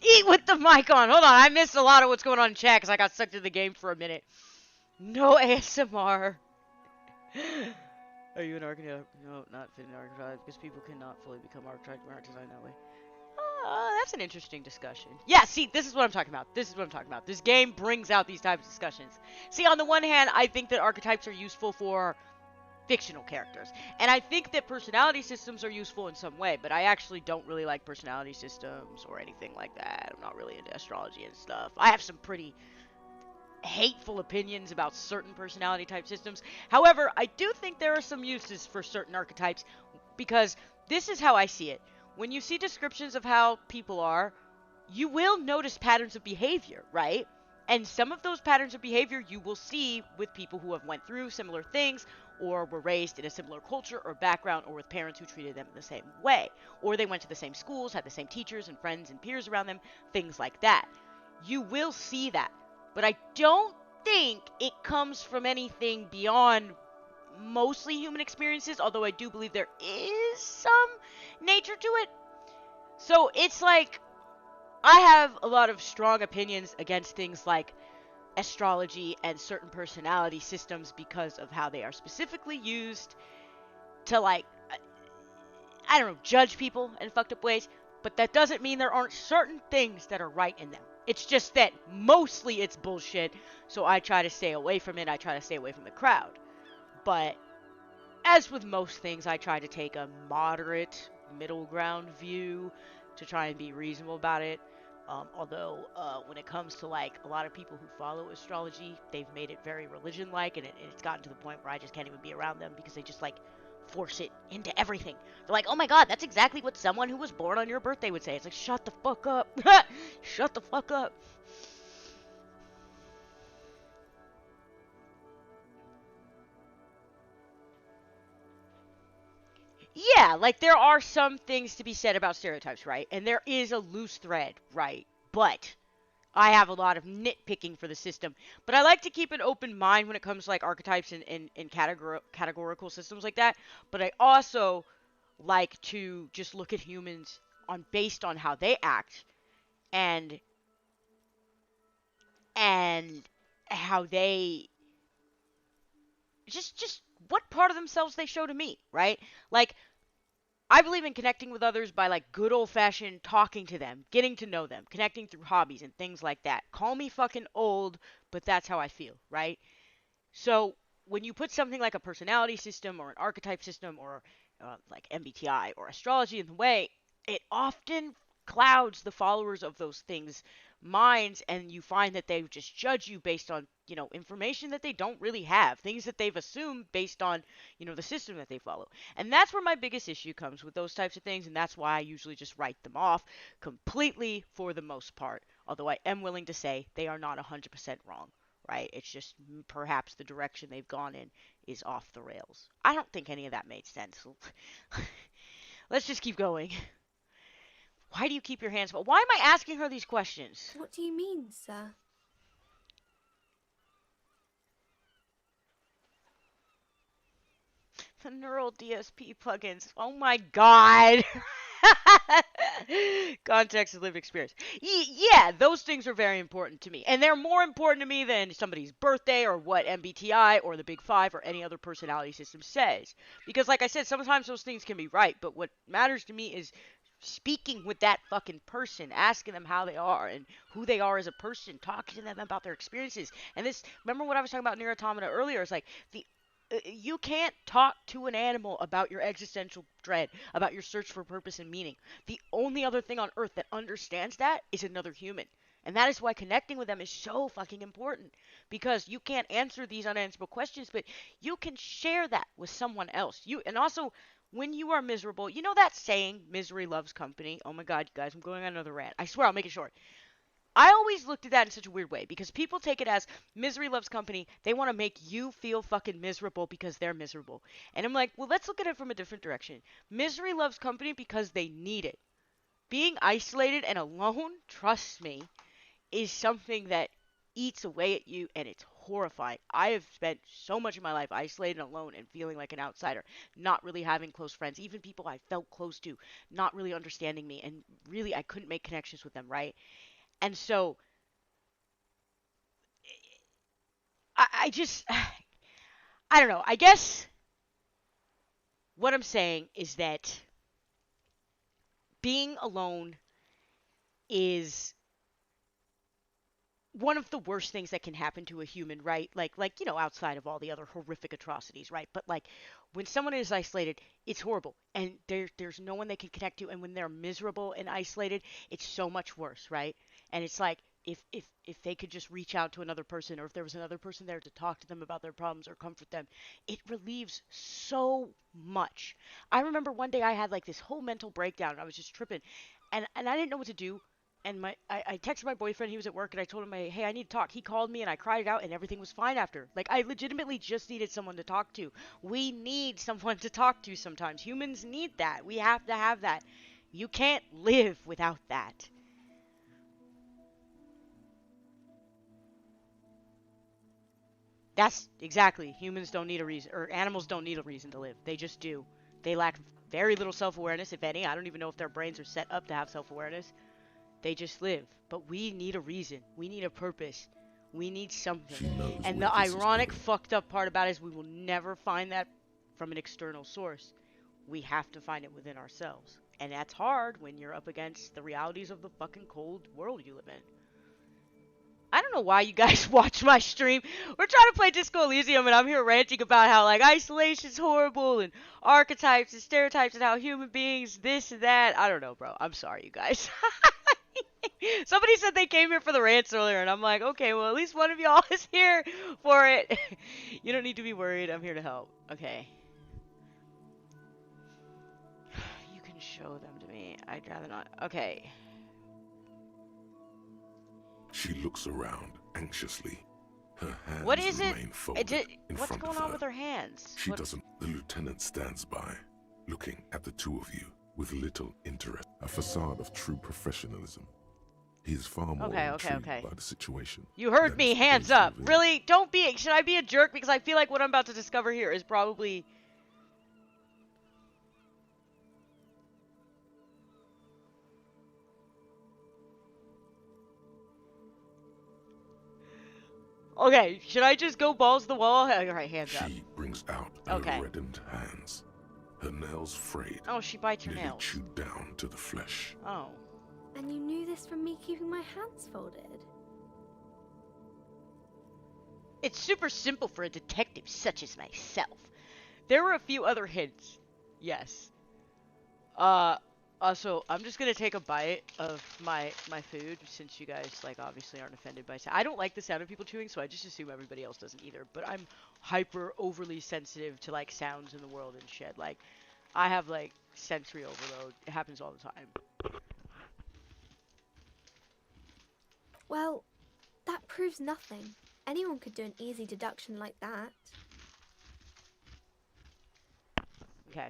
Eat with the mic on. Hold on, I missed a lot of what's going on in chat because I got sucked into the game for a minute. No ASMR. Are you an archetype? No, not fit an archetype because people cannot fully become archetype designed that way. That's an interesting discussion. Yeah, see, this is what I'm talking about. This is what I'm talking about. This game brings out these types of discussions. See, on the one hand, I think that archetypes are useful for fictional characters. And I think that personality systems are useful in some way, but I actually don't really like personality systems or anything like that. I'm not really into astrology and stuff. I have some pretty hateful opinions about certain personality type systems. However, I do think there are some uses for certain archetypes because this is how I see it. When you see descriptions of how people are, you will notice patterns of behavior, right? And some of those patterns of behavior you will see with people who have went through similar things or were raised in a similar culture or background or with parents who treated them the same way. Or they went to the same schools, had the same teachers and friends and peers around them, things like that. You will see that. But I don't think it comes from anything beyond mostly human experiences, although I do believe there is some nature to it. So it's like, I have a lot of strong opinions against things like astrology and certain personality systems because of how they are specifically used to, like, I don't know, judge people in fucked up ways. But that doesn't mean there aren't certain things that are right in them. It's just that mostly it's bullshit, so I try to stay away from it. I try to stay away from the crowd. But as with most things, I try to take a moderate middle ground view to try and be reasonable about it. Although when it comes to, like, a lot of people who follow astrology, they've made it very religion-like, and it's gotten to the point where I just can't even be around them because they just, like, force it into everything. They're like, oh my god, that's exactly what someone who was born on your birthday would say. It's like, shut the fuck up. Shut the fuck up. Yeah, like, there are some things to be said about stereotypes, right? And there is a loose thread, right? But I have a lot of nitpicking for the system. But I like to keep an open mind when it comes to, like, archetypes and categorical systems like that. But I also like to just look at humans based on how they act and how they just what part of themselves they show to me, right? Like, I believe in connecting with others by, like, good old-fashioned talking to them, getting to know them, connecting through hobbies and things like that. Call me fucking old, but that's how I feel, right? So when you put something like a personality system or an archetype system or like MBTI or astrology in the way, it often clouds the followers of those things' minds, and you find that they just judge you based on, you know, information that they don't really have, things that they've assumed based on, you know, the system that they follow. And that's where my biggest issue comes with those types of things, and that's why I usually just write them off completely for the most part, although I am willing to say they are not 100% wrong. Right? It's just perhaps the direction they've gone in is off the rails. I don't think any of that made sense. Let's just keep going. Why do you keep your hands full? Why am I asking her these questions? What do you mean, sir? The neural DSP plugins. Oh my god. Context of lived experience. Yeah, those things are very important to me. And they're more important to me than somebody's birthday or what MBTI or the Big Five or any other personality system says. Because, like I said, sometimes those things can be right. But what matters to me is speaking with that fucking person, asking them how they are and who they are as a person, talking to them about their experiences. And this, remember what I was talking about Nier Automata earlier? It's like you can't talk to an animal about your existential dread, about your search for purpose and meaning. The only other thing on earth that understands that is another human. And that is why connecting with them is so fucking important. Because you can't answer these unanswerable questions, but you can share that with someone else. And also, when you are miserable, you know that saying, misery loves company? Oh my god, you guys, I'm going on another rant. I swear, I'll make it short. I always looked at that in such a weird way because people take it as misery loves company. They want to make you feel fucking miserable because they're miserable. And I'm like, well, let's look at it from a different direction. Misery loves company because they need it. Being isolated and alone, trust me, is something that eats away at you, and it's horrifying. I have spent so much of my life isolated and alone and feeling like an outsider, not really having close friends, even people I felt close to, not really understanding me, and really I couldn't make connections with them, right? And so I just, I don't know. I guess what I'm saying is that being alone is one of the worst things that can happen to a human, right? Like you know, outside of all the other horrific atrocities, right? But like when someone is isolated, it's horrible, and there's no one they can connect to, and when they're miserable and isolated, it's so much worse, right? And it's like if they could just reach out to another person, or if there was another person there to talk to them about their problems or comfort them, it relieves so much. I remember one day I had like this whole mental breakdown, and I was just tripping, and I didn't know what to do. And I texted my boyfriend. He was at work, and I told him, hey, I need to talk. He called me, and I cried it out, and everything was fine after. Like, I legitimately just needed someone to talk to. We need someone to talk to sometimes. Humans need that. We have to have that. You can't live without that. That's exactly. Humans don't need a reason, or animals don't need a reason to live. They just do. They lack very little self-awareness, if any. I don't even know if their brains are set up to have self-awareness. They just live. But we need a reason. We need a purpose. We need something. And the ironic, fucked up part about it is we will never find that from an external source. We have to find it within ourselves. And that's hard when you're up against the realities of the fucking cold world you live in. I don't know why you guys watch my stream. We're trying to play Disco Elysium, and I'm here ranting about how, like, isolation's horrible, and archetypes and stereotypes, and how human beings, this and that. I don't know, bro. I'm sorry, you guys. Somebody said they came here for the rants earlier, and I'm like, okay, well, at least one of y'all is here for it. You don't need to be worried. I'm here to help. Okay. You can show them to me. I'd rather not. Okay. She looks around anxiously. Her hands What is it? remain folded in What's front going of on her. with her hands? She What- doesn't. The lieutenant stands by, looking at the two of you with little interest. A facade of true professionalism. He is far more intrigued by the situation. You heard than me. is Hands supposed to up. reveal. Really? Don't be. Should I be a jerk? Because I feel like what I'm about to discover here is probably. Okay, should I just go balls to the wall? Alright, hands up. She brings out Okay. her reddened hands, her nails frayed, Oh, she bites her nearly nails. chewed down to the flesh. Oh. And you knew this from me keeping my hands folded? It's super simple for a detective such as myself. There were a few other hints. Yes. Also, I'm just gonna take a bite of my food since you guys, like, obviously aren't offended by sound. I don't like the sound of people chewing, so I just assume everybody else doesn't either. But I'm hyper overly sensitive to, like, sounds in the world and shit. Like, I have, like, sensory overload. It happens all the time. Well, that proves nothing. Anyone could do an easy deduction like that. Okay.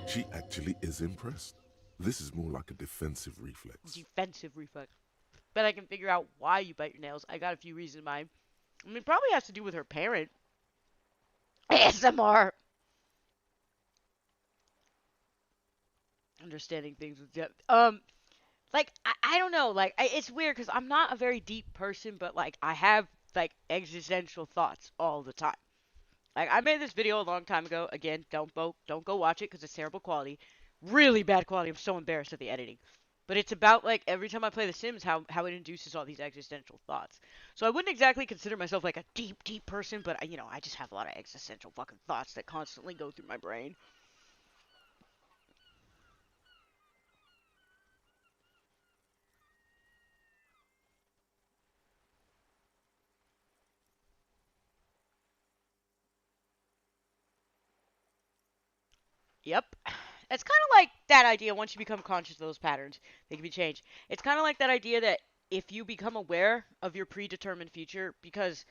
She actually is impressed. This is more like a defensive reflex. Defensive reflex. Bet I can figure out why you bite your nails. I got a few reasons in mind. I mean, it probably has to do with her parent. ASMR. Understanding things with depth. like I don't know, like it's weird because I'm not a very deep person, but like I have like existential thoughts all the time. Like I made this video a long time ago. Again, don't go watch it because it's terrible quality, really bad quality. I'm so embarrassed at the editing. But it's about like every time I play The Sims, how it induces all these existential thoughts. So I wouldn't exactly consider myself like a deep person, but I just have a lot of existential fucking thoughts that constantly go through my brain. Yep. It's kind of like that idea once you become conscious of those patterns, they can be changed. It's kind of like that idea that if you become aware of your predetermined future, because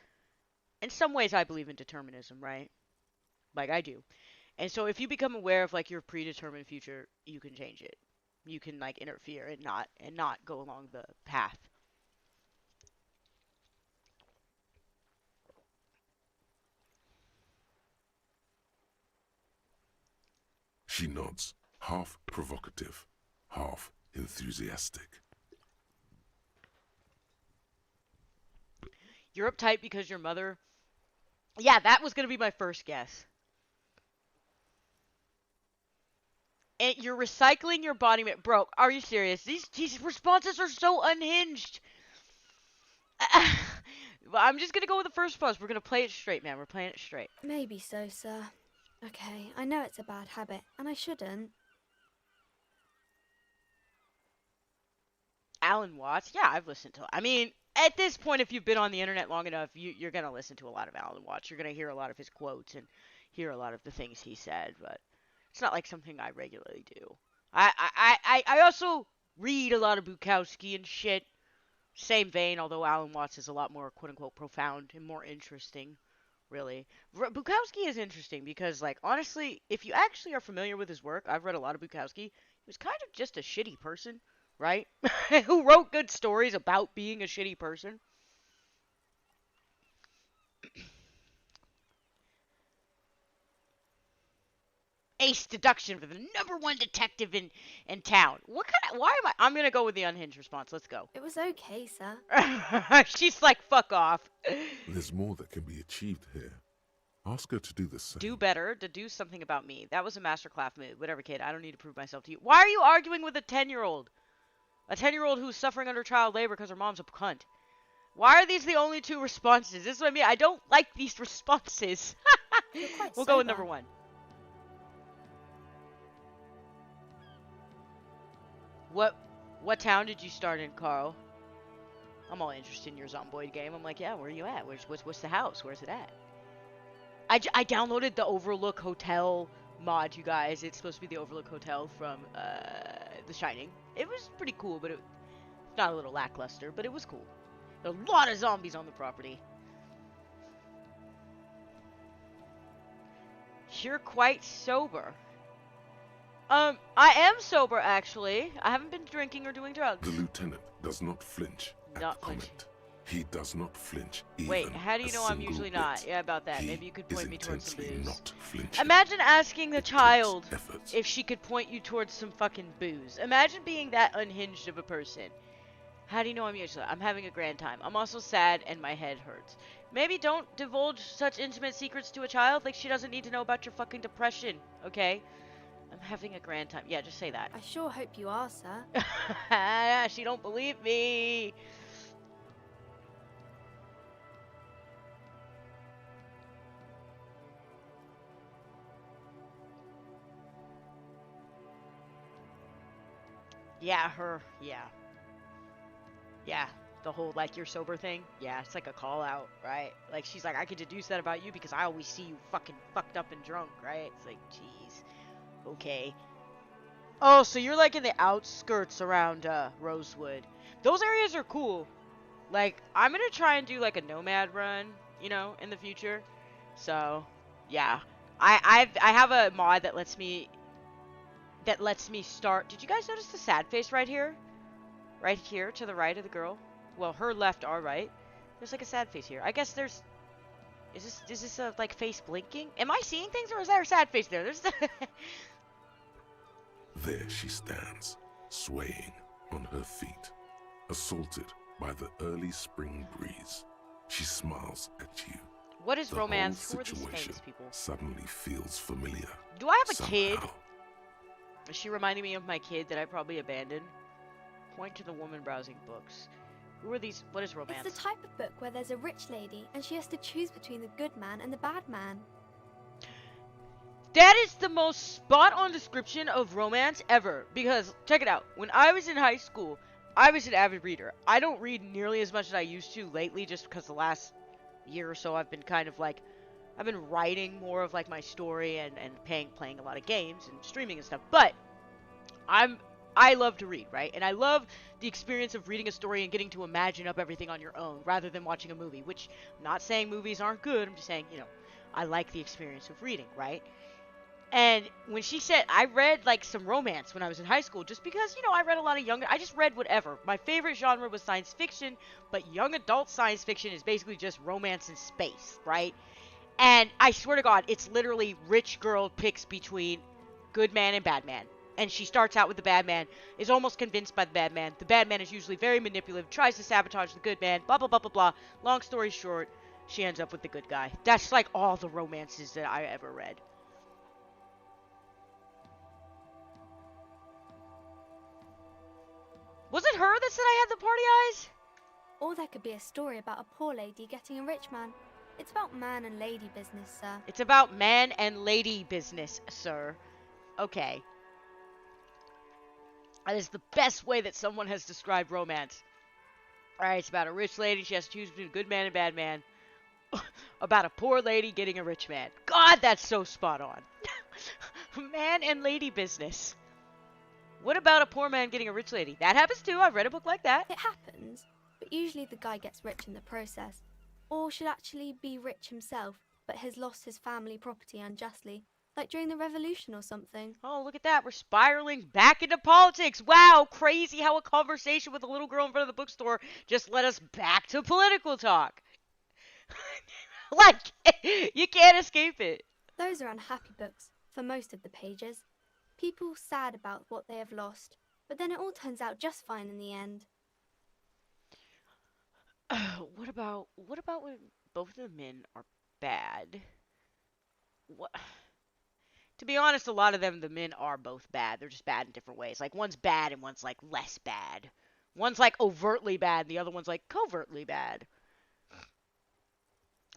in some ways I believe in determinism, right? Like I do. And so if you become aware of like your predetermined future, you can change it. You can like interfere and not go along the path. She nods, half provocative, half enthusiastic. You're uptight because your mother... Yeah, that was going to be my first guess. And you're recycling your body... Bro, are you serious? These responses are so unhinged. I'm just going to go with the first response. We're going to play it straight, man. We're playing it straight. Maybe so, sir. Okay, I know it's a bad habit, and I shouldn't. Alan Watts? Yeah, I've listened to... I mean, at this point, if you've been on the internet long enough, you're going to listen to a lot of Alan Watts. You're going to hear a lot of his quotes and hear a lot of the things he said, but it's not like something I regularly do. I also read a lot of Bukowski and shit. Same vein, although Alan Watts is a lot more quote-unquote profound and more interesting, really. Bukowski is interesting because, like, honestly, if you actually are familiar with his work, I've read a lot of Bukowski, he was kind of just a shitty person, right? Who wrote good stories about being a shitty person. Ace deduction for the #1 detective in town. What kind of... Why am I'm gonna go with the unhinged response. Let's go. It was okay, sir. She's like, fuck off. There's more that can be achieved here. Ask her to do the same. Do better. Deduce something about me. That was a masterclass move. Whatever, kid. I don't need to prove myself to you. Why are you arguing with a 10-year-old? A 10-year-old who's suffering under child labor because her mom's a cunt. Why are these the only two responses? This is what I mean. I don't like these responses. We'll go with #1. What town did you start in, Carl? I'm all interested in your Zomboid game. I'm like, yeah, where are you at? What's the house? Where's it at? I downloaded the Overlook Hotel mod, you guys. It's supposed to be the Overlook Hotel from The Shining. It was pretty cool, but it's not a little lackluster, but it was cool. There are a lot of zombies on the property. You're quite sober. I am sober, actually. I haven't been drinking or doing drugs. The lieutenant does not flinch at the comment. He does not flinch even. Wait, how do you know I'm usually not? bit. Yeah, about that. He Maybe you could point me towards some booze. Not flinching. Imagine asking the It child takes effort. if she could point you towards some fucking booze. Imagine being that unhinged of a person. How do you know I'm usually? I'm having a grand time. I'm also sad and my head hurts. Maybe don't divulge such intimate secrets to a child. Like, she doesn't need to know about your fucking depression, okay? I'm having a grand time. Yeah, just say that. I sure hope you are, sir. She don't believe me. Yeah, her. Yeah, the whole, like, you're sober thing. Yeah, it's like a call out, right? Like, she's like, I can deduce that about you because I always see you fucking fucked up and drunk, right? It's like, jeez. Okay. Oh, so you're, like, in the outskirts around, Rosewood. Those areas are cool. Like, I'm gonna try and do, like, a nomad run, you know, in the future. So, yeah. I have a mod that lets me start. Did you guys notice the sad face right here? Right here to the right of the girl? Well, her left, our right. There's like a sad face here. I guess there's... Is this a, like, face blinking? Am I seeing things, or is there a sad face there? There's There she stands, swaying, on her feet, assaulted by the early spring breeze. She smiles at you. What is The romance? whole Who are these situation famous people? suddenly feels familiar. Do I have a kid? somehow. Is she reminding me of my kid that I probably abandoned? Point to the woman browsing books. Who are these? What is romance? It's the type of book where there's a rich lady and she has to choose between the good man and the bad man. That is the most spot-on description of romance ever. Because, check it out. When I was in high school, I was an avid reader. I don't read nearly as much as I used to lately, just because the last year or so I've been kind of like, I've been writing more of like my story and playing a lot of games and streaming and stuff. But I love to read, right? And I love the experience of reading a story and getting to imagine up everything on your own rather than watching a movie, which I'm not saying movies aren't good. I'm just saying, you know, I like the experience of reading, right? And when she said, I read like some romance when I was in high school, just because, you know, I read a lot of I just read whatever. My favorite genre was science fiction, but young adult science fiction is basically just romance in space, right? And I swear to God, it's literally rich girl picks between good man and bad man. And she starts out with the bad man, is almost convinced by the bad man. The bad man is usually very manipulative, tries to sabotage the good man, blah, blah, blah, blah, blah. Long story short, she ends up with the good guy. That's like all the romances that I ever read. Was it her that said I had the party eyes? Or there could be a story about a poor lady getting a rich man. It's about man and lady business, sir. It's about man and lady business, sir. Okay. That is the best way that someone has described romance. Alright, it's about a rich lady. She has to choose between a good man and bad man. About a poor lady getting a rich man. God, that's so spot on. Man and lady business. What about a poor man getting a rich lady? That happens too. I've read a book like that. It happens, but usually the guy gets rich in the process. Or should actually be rich himself, but has lost his family property unjustly, like during the revolution or something. Oh, look at that. We're spiraling back into politics. Wow, crazy how a conversation with a little girl in front of the bookstore just led us back to political talk. Like, you can't escape it. Those are unhappy books, for most of the pages. People sad about what they have lost, but then it all turns out just fine in the end. What about when both of the men are bad? What? To be honest, a lot of them, the men are both bad. They're just bad in different ways. Like, one's bad and one's, like, less bad. One's, like, overtly bad and the other one's, like, covertly bad.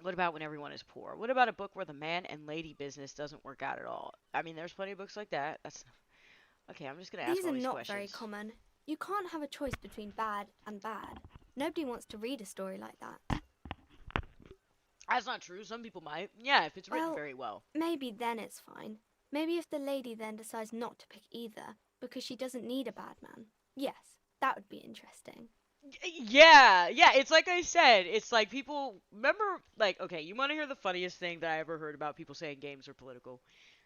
What about when everyone is poor? What about a book where the man and lady business doesn't work out at all? I mean, there's plenty of books like that. That's okay. I'm just gonna ask These all are these not questions. very common. You can't have a choice between bad and bad. Nobody wants to read a story like that. That's not true. Some people might. Yeah, if it's written Well, very well. Maybe then it's fine. Maybe if the lady then decides not to pick either because she doesn't need a bad man. Yes, that would be interesting. Yeah, it's like I said. It's like people remember, like, okay, you want to hear the funniest thing that I ever heard about people saying games are political?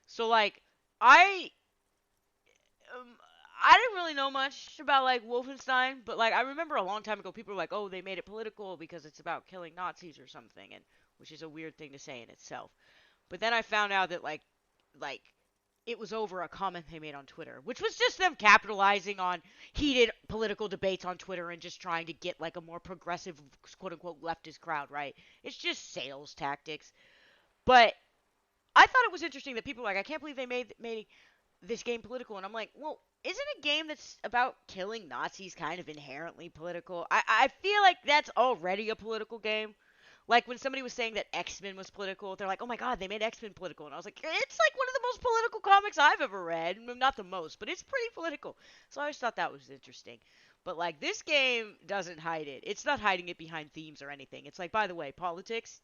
So, like, I didn't really know much about, like, Wolfenstein, but, like, I remember a long time ago people were like, oh, they made it political because it's about killing Nazis or something, and which is a weird thing to say in itself. But then I found out that, like, it was over a comment they made on Twitter, which was just them capitalizing on heated political debates on Twitter and just trying to get, like, a more progressive, quote-unquote, leftist crowd, right? It's just sales tactics. But I thought it was interesting that people were like, I can't believe they made this game political. And I'm like, well, isn't a game that's about killing Nazis kind of inherently political? I feel like that's already a political game. Like, when somebody was saying that X-Men was political, they're like, oh my god, they made X-Men political. And I was like, it's like one of the most political comics I've ever read. Not the most, but it's pretty political. So I always thought that was interesting. But, like, this game doesn't hide it. It's not hiding it behind themes or anything. It's like, by the way, politics,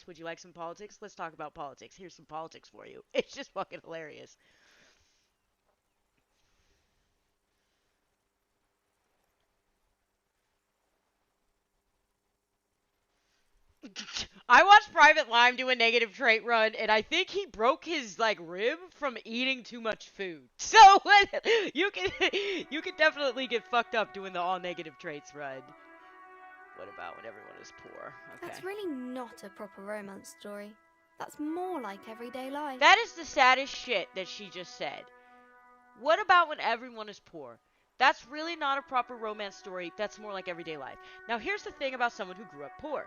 would you like some politics? Let's talk about politics. Here's some politics for you. It's just fucking hilarious. I watched Private Lime do a negative trait run, and I think he broke his, like, rib from eating too much food. So, you can definitely get fucked up doing the all negative traits run. What about when everyone is poor? Okay. That's really not a proper romance story. That's more like everyday life. That is the saddest shit that she just said. What about when everyone is poor? That's really not a proper romance story. That's more like everyday life. Now, here's the thing about someone who grew up poor.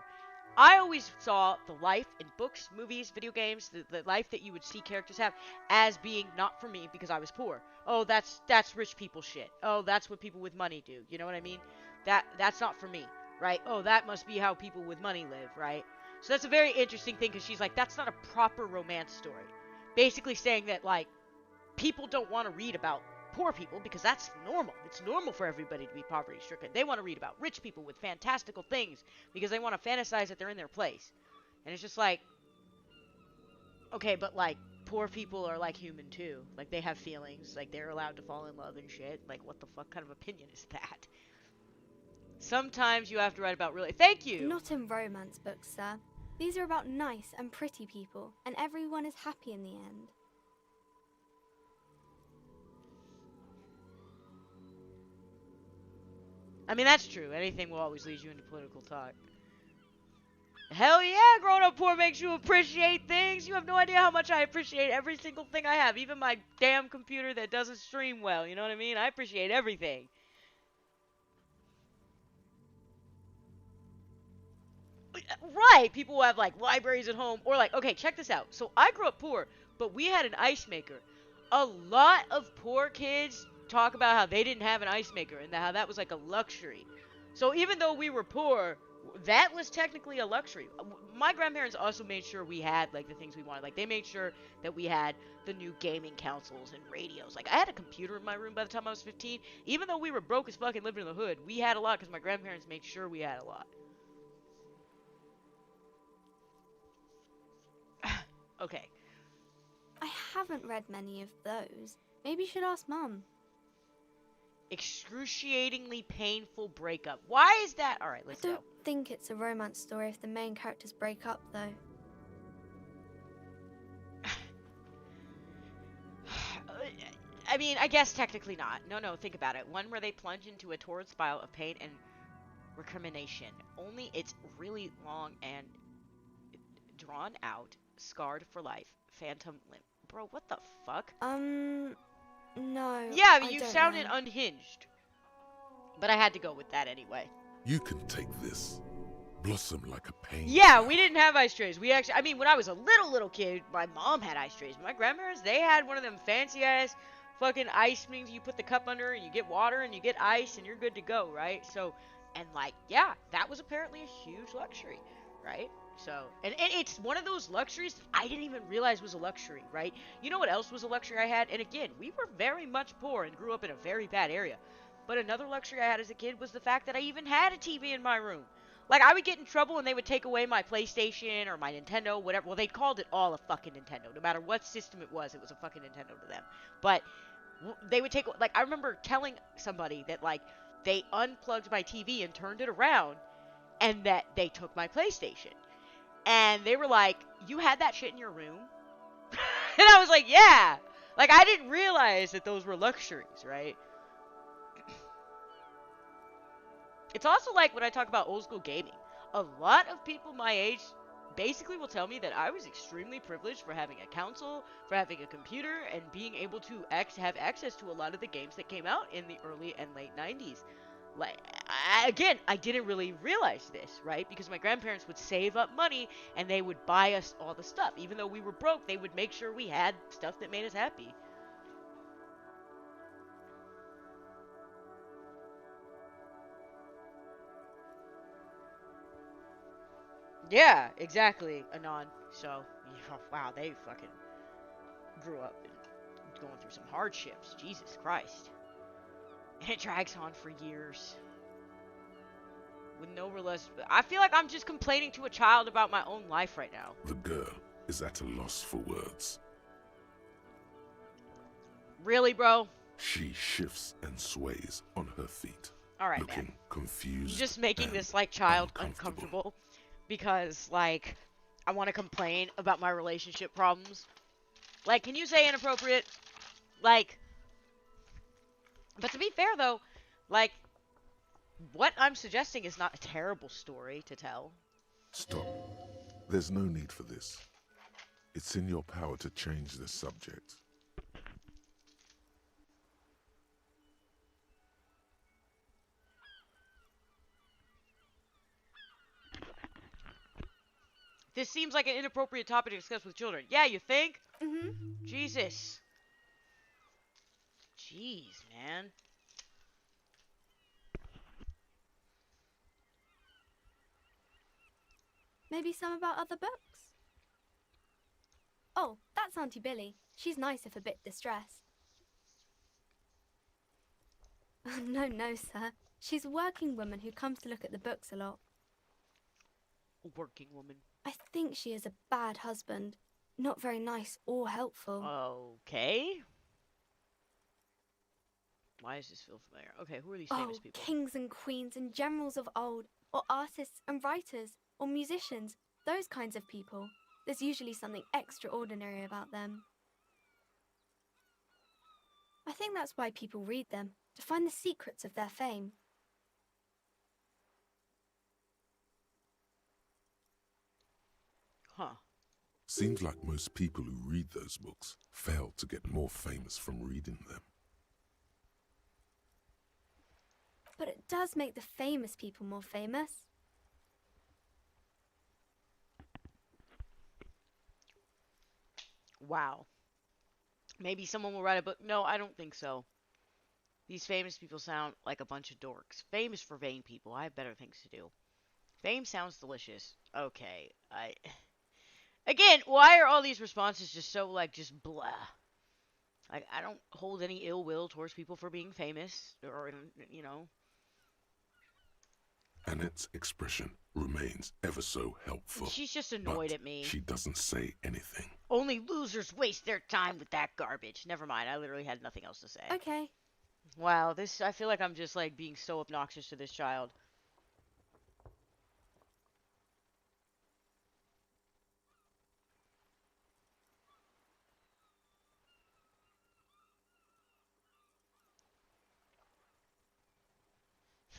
I always saw the life in books, movies, video games, the life that you would see characters have as being not for me because I was poor. Oh, that's rich people shit. Oh, that's what people with money do. You know what I mean? That's not for me, right? Oh, that must be how people with money live, right? So that's a very interesting thing because she's like, that's not a proper romance story. Basically saying that, like, people don't want to read about poor people because that's normal. It's normal for everybody to be poverty stricken. They want to read about rich people with fantastical things because they want to fantasize that they're in their place. And it's just like, okay, but like poor people are like human too. Like they have feelings. Like they're allowed to fall in love and shit. Like what the fuck kind of opinion is that? Sometimes you have to write about really. Thank you. Not in romance books, sir. These are about nice and pretty people, and everyone is happy in the end. I mean, that's true. Anything will always lead you into political talk. Hell yeah, growing up poor makes you appreciate things. You have no idea how much I appreciate every single thing I have. Even my damn computer that doesn't stream well, you know what I mean? I appreciate everything. Right, people who have, like, libraries at home. Or, like, okay, check this out. So, I grew up poor, but we had an ice maker. A lot of poor kids talk about how they didn't have an ice maker and how that was like a luxury. So even though we were poor, that was technically a luxury. My grandparents also made sure we had like the things we wanted. Like they made sure that we had the new gaming consoles and radios. Like I had a computer in my room by the time I was 15. Even though we were broke as fuck and living in the hood, we had a lot because my grandparents made sure we had a lot. Okay. I haven't read many of those. Maybe you should ask Mum. Excruciatingly painful breakup. Why is that? Alright, let's go. I don't think it's a romance story if the main characters break up, though. I mean, I guess technically not. No, think about it. One where they plunge into a torrid spiral of pain and recrimination. Only it's really long and drawn out, scarred for life. Phantom limp. Bro, what the fuck? No. Yeah, you don't sounded know. unhinged. But I had to go with that anyway. You can take this. Blossom like a pain. Yeah, we didn't have ice trays. We actually, I mean, when I was a little kid, my mom had ice trays. My grandparents, they had one of them fancy ass fucking ice things you put the cup under and you get water and you get ice and you're good to go, right? So, and like, yeah, that was apparently a huge luxury, right? So, and it's one of those luxuries I didn't even realize was a luxury, right? You know what else was a luxury I had? And again, we were very much poor and grew up in a very bad area. But another luxury I had as a kid was the fact that I even had a TV in my room. Like, I would get in trouble and they would take away my PlayStation or my Nintendo, whatever. Well, they called it all a fucking Nintendo. No matter what system it was a fucking Nintendo to them. But they would take, like, I remember telling somebody that, like, they unplugged my TV and turned it around and that they took my PlayStation. And they were like, you had that shit in your room? And I was like, yeah. Like, I didn't realize that those were luxuries, right? It's also like when I talk about old school gaming. A lot of people my age basically will tell me that I was extremely privileged for having a console, for having a computer, and being able to have access to a lot of the games that came out in the early and late 90s. Like, again, I didn't really realize this, right? Because my grandparents would save up money and they would buy us all the stuff. Even though we were broke, they would make sure we had stuff that made us happy. Yeah, exactly, Anon. So, wow, they fucking grew up and going through some hardships. Jesus Christ. And it drags on for years. With no less. I feel like I'm just complaining to a child about my own life right now. The girl is at a loss for words. Really, bro? She shifts and sways on her feet. Alright, looking man. confused. You're just making and this, like, child uncomfortable. uncomfortable. Because, like, I want to complain about my relationship problems. Like, can you say inappropriate? Like, but to be fair, though, like, what I'm suggesting is not a terrible story to tell. Stop. There's no need for this. It's in your power to change the subject. This seems like an inappropriate topic to discuss with children. Yeah, you think? Mm-hmm. Jesus. Jeez, man. Maybe some about other books? Oh, that's Auntie Billy. She's nice if a bit distressed. No, no, sir. She's a working woman who comes to look at the books a lot. A working woman. I think she is a bad husband. Not very nice or helpful. Okay. Why does this feel familiar? Okay, who are these famous people? Kings and queens and generals of old, or artists and writers, or musicians, those kinds of people. There's usually something extraordinary about them. I think that's why people read them, to find the secrets of their fame. Huh. Seems like most people who read those books fail to get more famous from reading them. But it does make the famous people more famous. Wow. Maybe someone will write a book. No, I don't think so. These famous people sound like a bunch of dorks. Fame is for vain people. I have better things to do. Fame sounds delicious. Okay. Again, why are all these responses just so, like, just blah? Like, I don't hold any ill will towards people for being famous. Or, you know. Annette's expression remains ever so helpful. She's just annoyed at me. She doesn't say anything. Only losers waste their time with that garbage. Never mind, I literally had nothing else to say. Okay. Wow, I feel like I'm just, like, being so obnoxious to this child.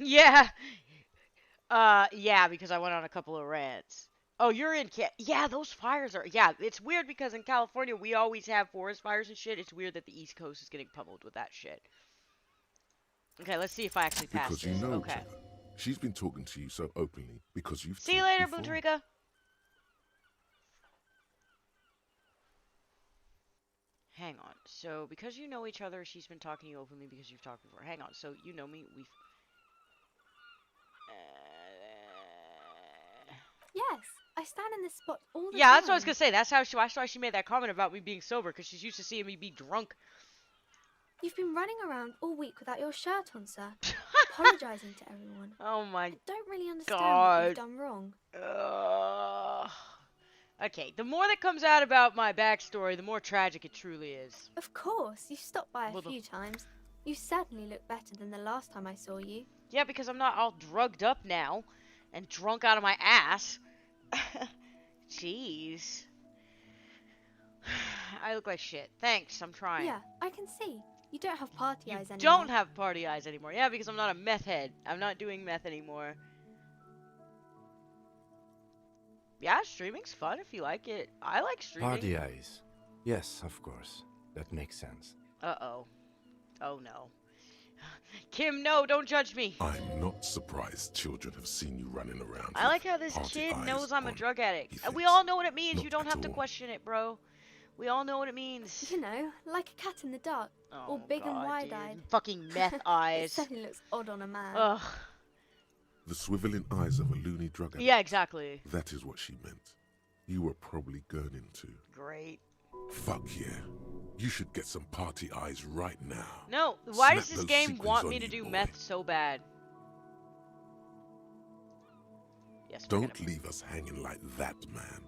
Yeah. Yeah, because I went on a couple of rants. Oh, you're in yeah, those fires are, yeah, it's weird because in California we always have forest fires and shit. It's weird that the East Coast is getting pummeled with that shit. Okay, let's see if I actually pass Because this. you know Okay. each other. She's been talking to you so openly because you've See you talked later, before. Buntarika. Hang on. So, because you know each other, she's been talking to you openly because you've talked before. Hang on. So, you know me. We've... Yes, I stand in this spot all the time. Yeah, that's what I was gonna say. That's why she made that comment about me being sober, because she's used to seeing me be drunk. You've been running around all week without your shirt on, sir. Apologising to everyone. Oh my I don't really understand God. what you've done wrong. Okay, the more that comes out about my backstory, the more tragic it truly is. Of course, you stopped by a Well, few times. You certainly look better than the last time I saw you. Yeah, because I'm not all drugged up now and drunk out of my ass. Jeez. I look like shit. Thanks, I'm trying. Yeah, I can see. You don't have party eyes anymore. Don't have party eyes anymore. Yeah, because I'm not a meth head. I'm not doing meth anymore. Yeah, streaming's fun if you like it. I like streaming. Party eyes. Yes, of course. That makes sense. Uh-oh. Oh, no. Kim, no, don't judge me. I'm not surprised children have seen you running around. I like how this party kid eyes knows I'm a on. drug addict. He And we thinks all know what it means. not You don't at have to all. question it, bro. We all know what it means. You know, like a cat in the dark. Oh, all big and God, wide-eyed. dude. Fucking meth It eyes. certainly looks odd on a man. Ugh. The swiveling eyes of a loony drug addict. Yeah, exactly. That is what she meant. You were probably gurning too. Great. Fuck yeah. You should get some party eyes right now. No, why Snap does this those game sequins want on me to you, do boy. meth so bad? Yes, we're Don't gonna- leave us hanging like that, man.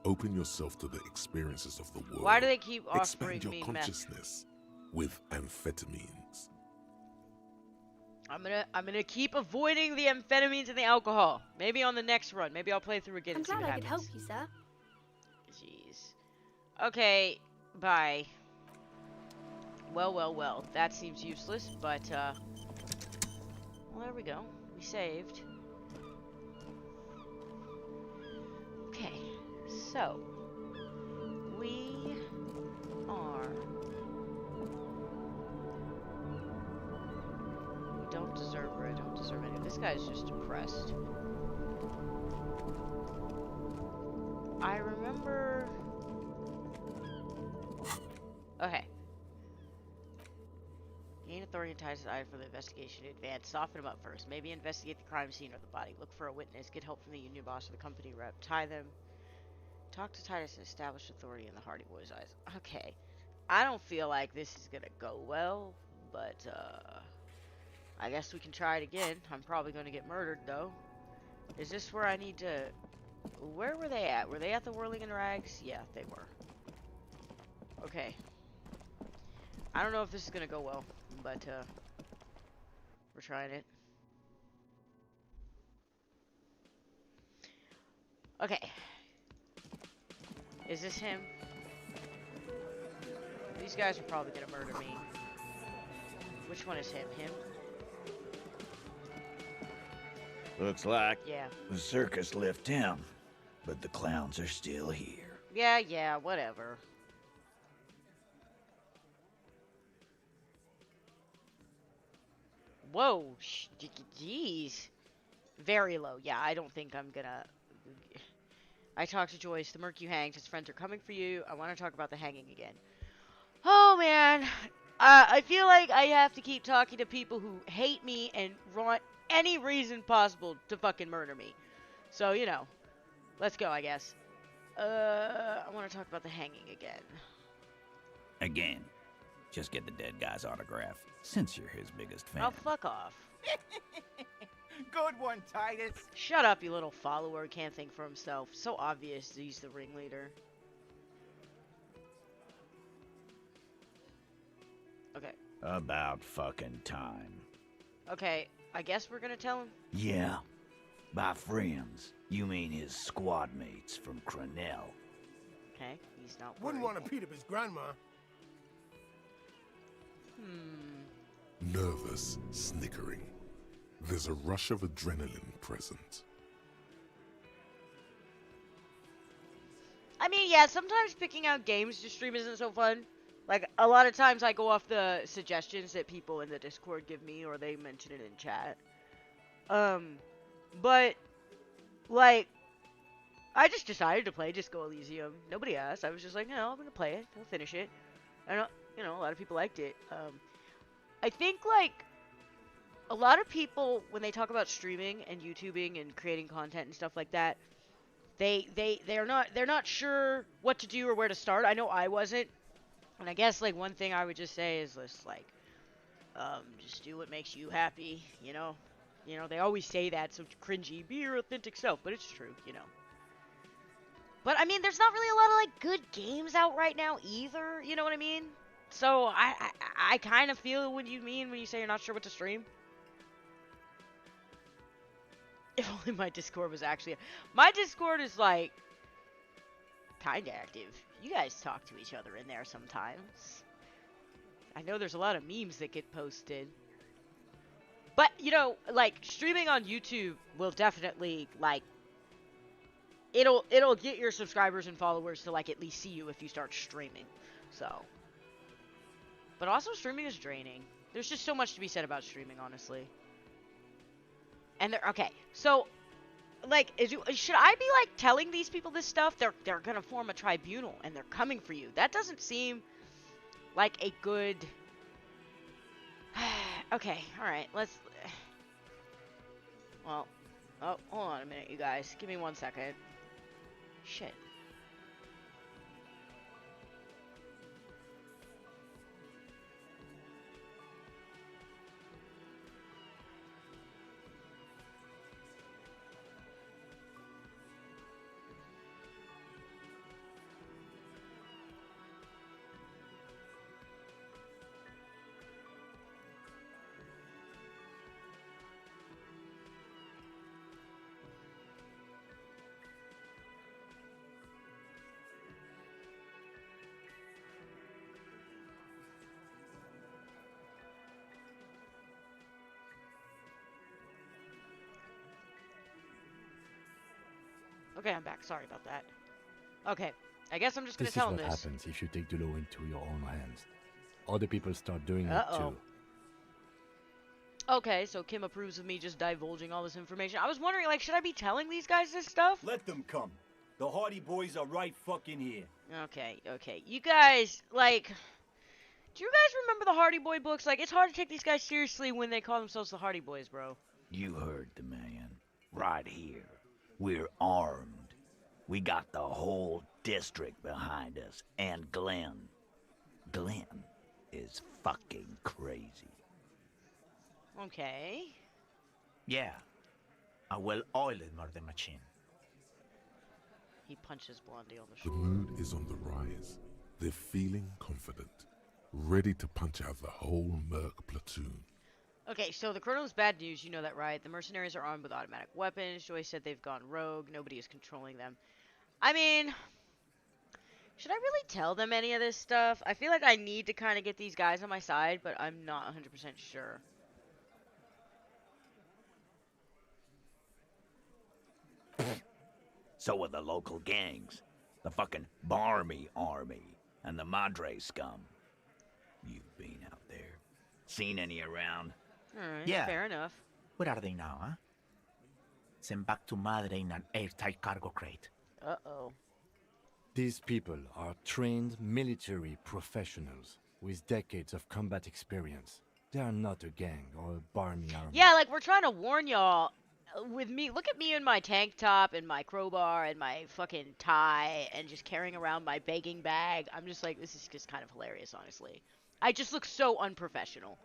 Open yourself to the experiences of the world. Why do they keep offering Expand your me meth? consciousness with amphetamines. I'm gonna keep avoiding the amphetamines and the alcohol. Maybe on the next run. Maybe I'll play through again I'm and see glad what I could help happens. you, sir. Jeez. Okay, bye. Well. That seems useless, but, well, there we go. We saved. Okay, so, we are... We don't deserve her, I don't deserve any. This guy's just depressed. I remember... Okay. Gain authority and ties to for the investigation to advance. Soften them up first. Maybe investigate the crime scene or the body. Look for a witness. Get help from the union boss or the company rep. Tie them. Talk to Titus and establish authority in the Hardy Boys' eyes. Okay. I don't feel like this is gonna go well, but, I guess we can try it again. I'm probably gonna get murdered, though. Is this where I need to... Where were they at? Were they at the Whirling in Rags? Yeah, they were. Okay. I don't know if this is gonna go well, but, we're trying it. Okay. Is this him? These guys are probably gonna murder me. Which one is him? Him? Looks like Yeah. the circus left town, but the clowns are still here. Yeah, whatever. Whoa, jeez. Very low. Yeah, I don't think I'm gonna... I talked to Joyce. The Merc you hanged. His friends are coming for you. I want to talk about the hanging again. Oh, man. I feel like I have to keep talking to people who hate me and want any reason possible to fucking murder me. So, you know. Let's go, I guess. I want to talk about the hanging again. Again. Just get the dead guy's autograph, since you're his biggest fan. Oh, fuck off. Good one, Titus. Shut up, you little follower. Can't think for himself. So obvious he's the ringleader. Okay. About fucking time. Okay, I guess we're gonna tell him. Yeah. By friends, you mean his squad mates from Crenell. Okay, he's not worried. Wouldn't want to beat up his grandma. Nervous, snickering. There's a rush of adrenaline present. I mean, yeah, sometimes picking out games to stream isn't so fun. Like, a lot of times I go off the suggestions that people in the Discord give me, or they mention it in chat. But, like, I just decided to play Disco Elysium. Nobody asked. I was just like, no, I'm gonna play it. I'll finish it. I don't, you know, a lot of people liked it. I think, like, a lot of people, when they talk about streaming and YouTubing and creating content and stuff like that, they're not sure what to do or where to start. I know I wasn't. And I guess, like, one thing I would just say is just, like, just do what makes you happy, you know? You know, they always say that, so cringy, be your authentic self, but it's true, you know? But, I mean, there's not really a lot of, like, good games out right now either, you know what I mean? So, I kind of feel what you mean when you say you're not sure what to stream. If only my Discord was actually... My Discord is, like, kind of active. You guys talk to each other in there sometimes. I know there's a lot of memes that get posted. But, you know, like, streaming on YouTube will definitely, like... It'll get your subscribers and followers to, like, at least see you if you start streaming. So... But also, streaming is draining. There's just so much to be said about streaming, honestly. And okay, so, like, should I be, like, telling these people this stuff? They're gonna form a tribunal, and they're coming for you. That doesn't seem like a good... Okay, alright, let's... Well, oh, hold on a minute, you guys. Give me 1 second. Shit. Okay, I'm back. Sorry about that. Okay, I guess I'm just gonna This is tell him what this. happens if you take the law into your own hands. Other people start doing it Uh-oh. too. Okay, so Kim approves of me just divulging all this information. I was wondering, like, should I be telling these guys this stuff? Let them come. The Hardy Boys are right fucking here. Okay. You guys, like, do you guys remember the Hardy Boy books? Like, it's hard to take these guys seriously when they call themselves the Hardy Boys, bro. You heard the man. Right here. We're armed. We got the whole district behind us. And Glenn. Glenn is fucking crazy. Okay. Yeah. A well-oiled murder machine. He punches Blondie on the The shoulder. mood is on the rise. They're feeling confident, ready to punch out the whole Merc platoon. Okay, so the Colonel's bad news, you know that, right? The mercenaries are armed with automatic weapons. Joyce said they've gone rogue. Nobody is controlling them. I mean, should I really tell them any of this stuff? I feel like I need to kind of get these guys on my side, but I'm not 100% sure. So are the local gangs. The fucking Barmy Army and the Madre scum. You've been out there. Seen any around? Alright, Yeah. fair enough. Where are they now, huh? Sent back to Madre in an airtight cargo crate. Uh-oh. These people are trained military professionals with decades of combat experience. They are not a gang or a Barmy army. Yeah, like, we're trying to warn y'all. With me, look at me in my tank top and my crowbar and my fucking tie and just carrying around my baking bag. I'm just like, this is just kind of hilarious, honestly. I just look so unprofessional.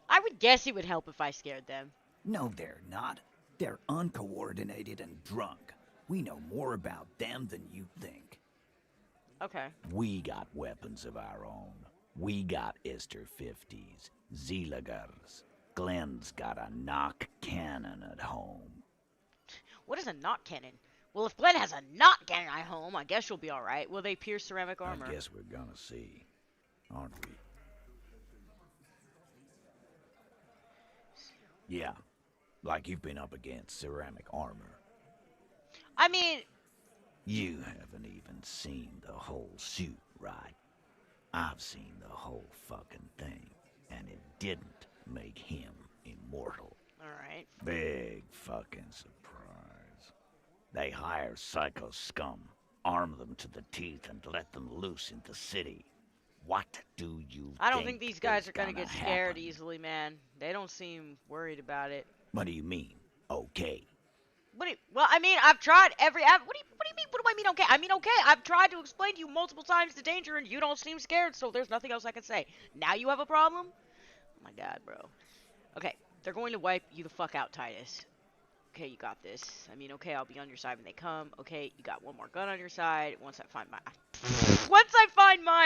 I would guess it would help if I scared them. No, they're not. They're uncoordinated and drunk. We know more about them than you think. Okay. We got weapons of our own. We got Ister 50s, Zeelagers. Glenn's got a knock cannon at home. What is a knot cannon? Well, if Glenn has a knot cannon at home, I guess you'll be alright. Will they pierce ceramic armor? I guess we're gonna see, aren't we? Yeah, like you've been up against ceramic armor. I mean... You haven't even seen the whole suit, right? I've seen the whole fucking thing, and it didn't make him immortal. Alright. Big fucking surprise. They hire psycho scum, arm them to the teeth, and let them loose in the city. What do you I don't think these guys is are gonna get scared happen? easily, man. They don't seem worried about it. What do you mean, okay? Well, I mean, I've tried what do you mean? What do I mean, okay? I mean, okay, I've tried to explain to you multiple times the danger, and you don't seem scared, so there's nothing else I can say. Now you have a problem? Oh my god, bro. Okay, they're going to wipe you the fuck out, Titus. Okay, you got this. I mean, okay, I'll be on your side when they come. Okay, you got one more gun on your side. Once I find mine,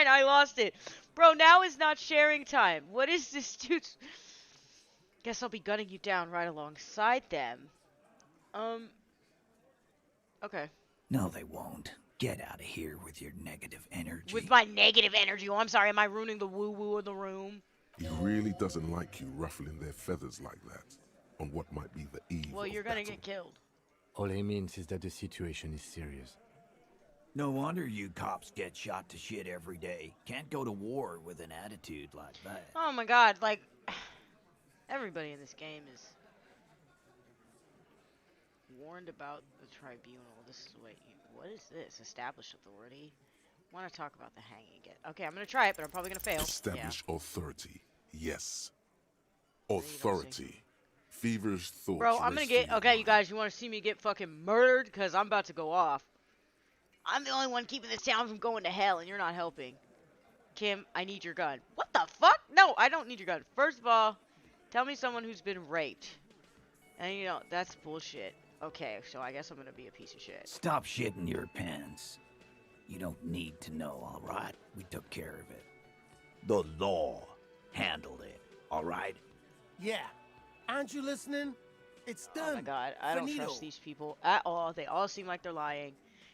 I lost it. Bro, now is not sharing time. What is this, dude? Guess I'll be gunning you down right alongside them. Okay. No, they won't. Get out of here with your negative energy. With my negative energy. Oh, I'm sorry. Am I ruining the woo-woo of the room? He really doesn't like you ruffling their feathers like that on what might be the eve Well, of you're gonna battle. get killed. All he means is that the situation is serious. No wonder you cops get shot to shit every day. Can't go to war with an attitude like that. Oh my god, like, everybody in this game is warned about the tribunal. This is, wait, what is this? Established authority? I want to talk about the hanging again. Okay, I'm gonna try it, but I'm probably gonna fail. Establish authority. Yes. you don't see. Authority. Feverish thoughts. Bro, I'm gonna race get, through your okay, you mind. guys, you want to see me get fucking murdered? Because I'm about to go off. I'm the only one keeping this town from going to hell, and you're not helping. Kim, I need your gun. What the fuck? No, I don't need your gun. First of all, tell me someone who's been raped. And, you know, that's bullshit. Okay, so I guess I'm gonna be a piece of shit. Stop shitting your pants. You don't need to know, alright? We took care of it. The law handled it, alright? Yeah. Aren't you listening? It's done. Oh my god, I don't Finito. trust these people at all. They all seem like they're lying.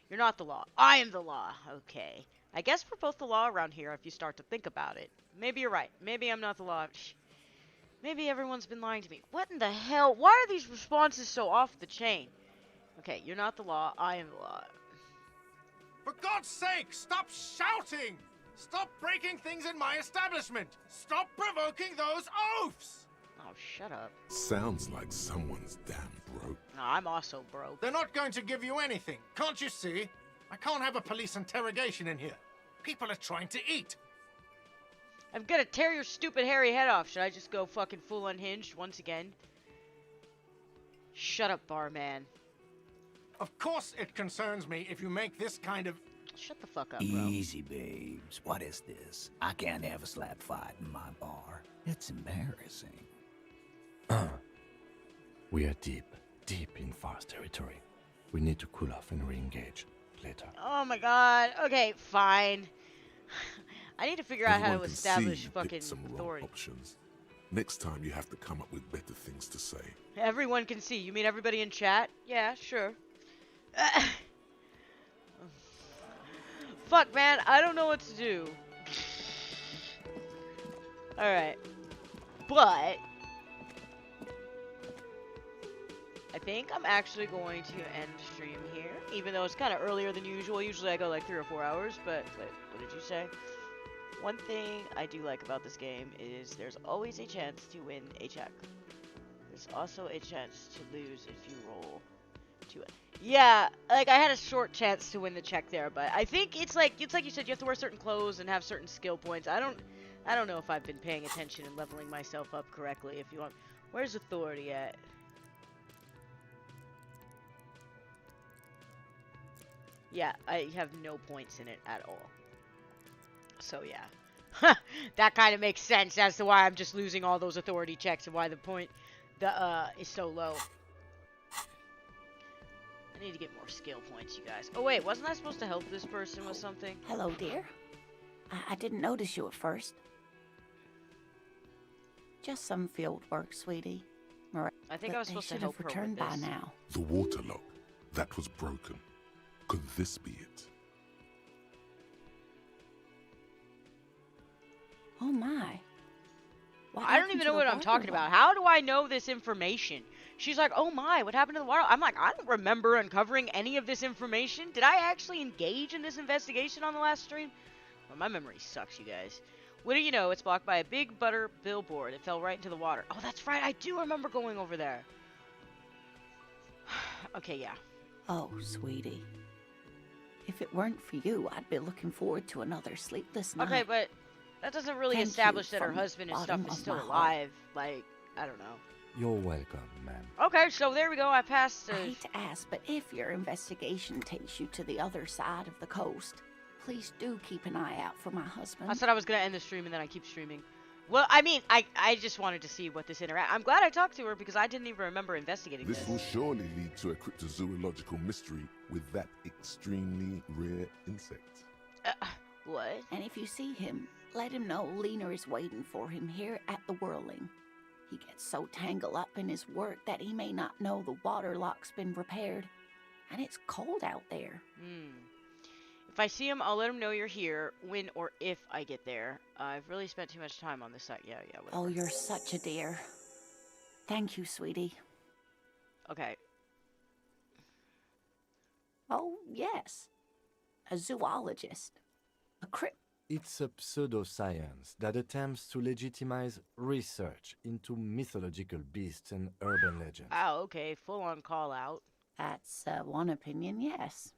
You're not the law. I am the law. Okay. I guess we're both the law around here if you start to think about it. Maybe you're right. Maybe I'm not the law. Maybe everyone's been lying to me. What in the hell? Why are these responses so off the chain? Okay, you're not the law. I am the law. For God's sake, stop shouting! Stop breaking things in my establishment! Stop provoking those oafs! Oh, shut up. Sounds like someone's damn broke. No, I'm also broke. They're not going to give you anything. Can't you see? I can't have a police interrogation in here. People are trying to eat. I'm gonna tear your stupid hairy head off. Should I just go fucking full unhinged once again? Shut up, barman. Of course it concerns me if you make this kind of... Shut the fuck up, bro. Easy, babes. What is this? I can't have a slap fight in my bar. It's embarrassing. We are deep in Far's territory. We need to cool off and re-engage later. Oh my god. Okay, fine. I need to figure out how Everyone to can establish see you fucking picked some wrong authority. options. Next time you have to come up with better things to say. Everyone can see. You mean everybody in chat? Yeah, sure. Fuck, man. I don't know what to do. Alright. But I think I'm actually going to end stream here. Even though it's kind of earlier than usual. Usually I go like 3 or 4 hours. But, wait, what did you say? One thing I do like about this game is there's always a chance to win a check. There's also a chance to lose if you roll to it. Yeah, like I had a short chance to win the check there, but I think it's like you said, you have to wear certain clothes and have certain skill points. I don't know if I've been paying attention and leveling myself up correctly. If you want, where's authority at? Yeah, I have no points in it at all. So yeah, that kind of makes sense as to why I'm just losing all those authority checks and why the point is so low. I need to get more skill points, you guys. Oh wait, wasn't I supposed to help this person with something? Hello, dear. I didn't notice you at first. Just some field work, sweetie. I think I was supposed to help her with returned by this. now. The water lock. That was broken. Could this be it? Oh my. What I don't happened even to know the what I'm water talking lock? about. How do I know this information? She's like, oh my, what happened to the water? I'm like, I don't remember uncovering any of this information. Did I actually engage in this investigation on the last stream? Well, my memory sucks, you guys. What do you know? It's blocked by a big butter billboard. It fell right into the water. Oh, that's right. I do remember going over there. Okay, yeah. Oh, sweetie. If it weren't for you, I'd be looking forward to another sleepless night. Okay, but that doesn't really Thank establish you that her from the husband and stuff bottom is of still my heart. alive. Like, I don't know. You're welcome, ma'am. Okay, so there we go. I passed. I hate to ask, but if your investigation takes you to the other side of the coast, please do keep an eye out for my husband. I said I was gonna end the stream and then I keep streaming. Well, I mean, I just wanted to see what this interact. I'm glad I talked to her because I didn't even remember investigating this. This will surely lead to a cryptozoological mystery with that extremely rare insect. What? And if you see him, let him know Lena is waiting for him here at the Whirling. He gets so tangled up in his work that he may not know the water lock's been repaired. And it's cold out there. If I see him, I'll let him know you're here when or if I get there. I've really spent too much time on this site. Yeah, whatever. Oh, you're such a dear. Thank you, sweetie. Okay. Oh, yes. A zoologist. A crypt. It's a pseudoscience that attempts to legitimize research into mythological beasts and urban legends. Oh, okay. Full on call out. That's one opinion, yes.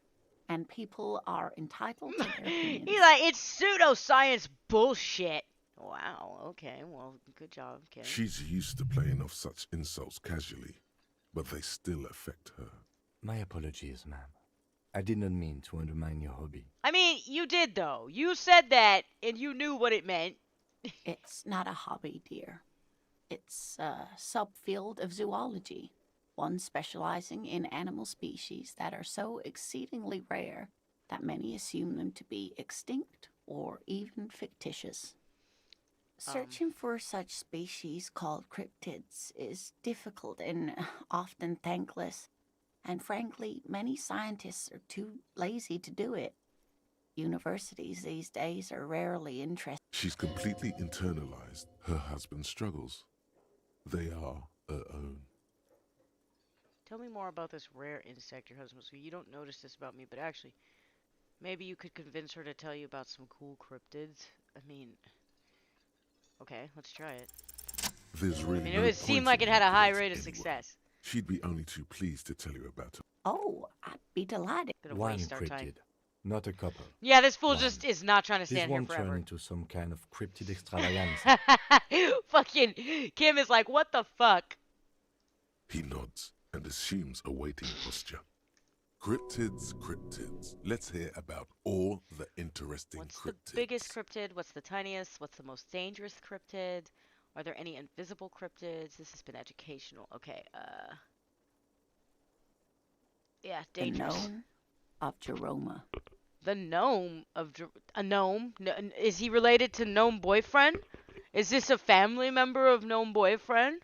And people are entitled to their opinions. He's like, it's pseudoscience bullshit. Wow, okay. Well, good job, Kim. She's used to playing off such insults casually, but they still affect her. My apologies, ma'am. I did not mean to undermine your hobby. I mean, you did, though. You said that, and you knew what it meant. It's not a hobby, dear. It's a subfield of zoology. One specializing in animal species that are so exceedingly rare that many assume them to be extinct or even fictitious. Searching for such species called cryptids is difficult and often thankless, and frankly, many scientists are too lazy to do it. Universities these days are rarely interested. She's completely internalized her husband's struggles. They are her own. Tell me more about this rare insect your husband. So you don't notice this about me, but actually, maybe you could convince her to tell you about some cool cryptids. I mean, okay, let's try it. There's really I mean, no it would point seem in like it had a high this rate of anyway. success. She'd be only too pleased to tell you about her. Oh, I'd be delighted. Gonna One waste our time. cryptid, not a couple. Yeah, this fool One. just is not trying to This stand here won't turn forever. into some kind of cryptid extravaganza. Fucking Kim is like, what the fuck? He nods and assumes a waiting posture. Cryptids, cryptids. Let's hear about all the interesting What's cryptids. the biggest cryptid? What's the tiniest? What's the most dangerous cryptid? Are there any invisible cryptids? This has been educational. Okay, yeah, dangerous. The gnome of Jeroma. The gnome of a gnome? Is he related to Gnome Boyfriend? Is this a family member of Gnome Boyfriend?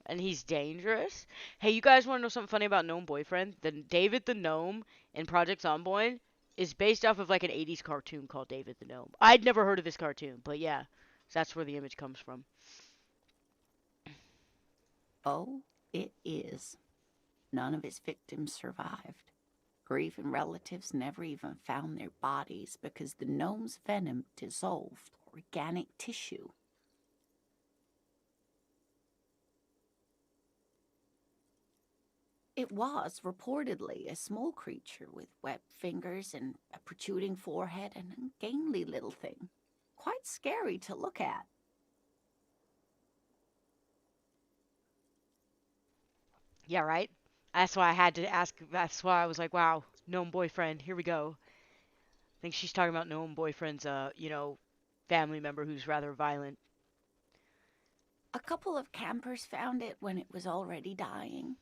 And he's dangerous? Hey, you guys want to know something funny about Gnome Boyfriend? David the Gnome in Project Zomboid is based off of like an 80s cartoon called David the Gnome. I'd never heard of this cartoon, but yeah, that's where the image comes from. Oh, it is. None of his victims survived. Grieving relatives never even found their bodies because the gnome's venom dissolved organic tissue. It was reportedly a small creature with webbed fingers and a protruding forehead and a gangly little thing. Quite scary to look at. Yeah, right? That's why I had to ask. That's why I was like, wow, Gnome Boyfriend, here we go. I think she's talking about Gnome Boyfriend's, family member who's rather violent. A couple of campers found it when it was already dying.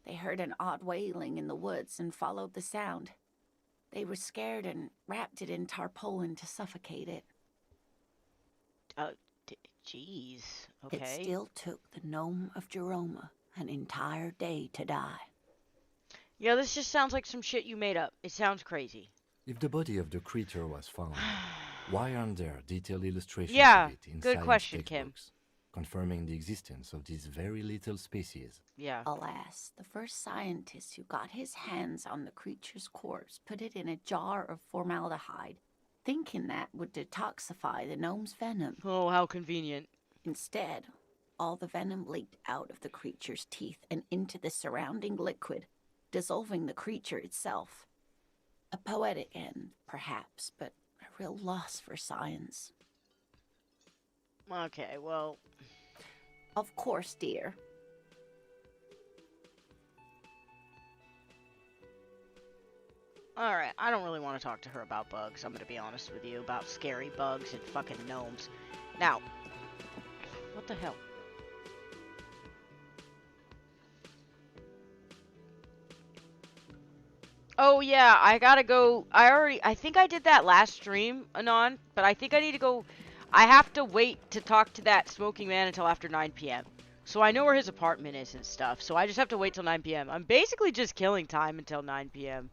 They heard an odd wailing in the woods and followed the sound. They were scared and wrapped it in tarpaulin to suffocate it. Jeez. Okay. It still took the gnome of Jeroma an entire day to die. Yeah, this just sounds like some shit you made up. It sounds crazy. If the body of the creature was found, why aren't there detailed illustrations Yeah, of it in good science question, Kim. textbooks, confirming the existence of these very little species? Yeah. Alas, the first scientist who got his hands on the creature's corpse put it in a jar of formaldehyde, thinking that would detoxify the gnome's venom. Oh, how convenient. Instead, all the venom leaked out of the creature's teeth and into the surrounding liquid, dissolving the creature itself. A poetic end, perhaps, but a real loss for science. Okay, well... Of course, dear. Alright, I don't really want to talk to her about bugs, I'm gonna be honest with you, about scary bugs and fucking gnomes. Now, what the hell? Oh yeah, I gotta go. I think I did that last stream, Anon, but I think I need to go. I have to wait to talk to that smoking man until after 9 p.m. So I know where his apartment is and stuff, so I just have to wait till 9 p.m. I'm basically just killing time until 9 p.m.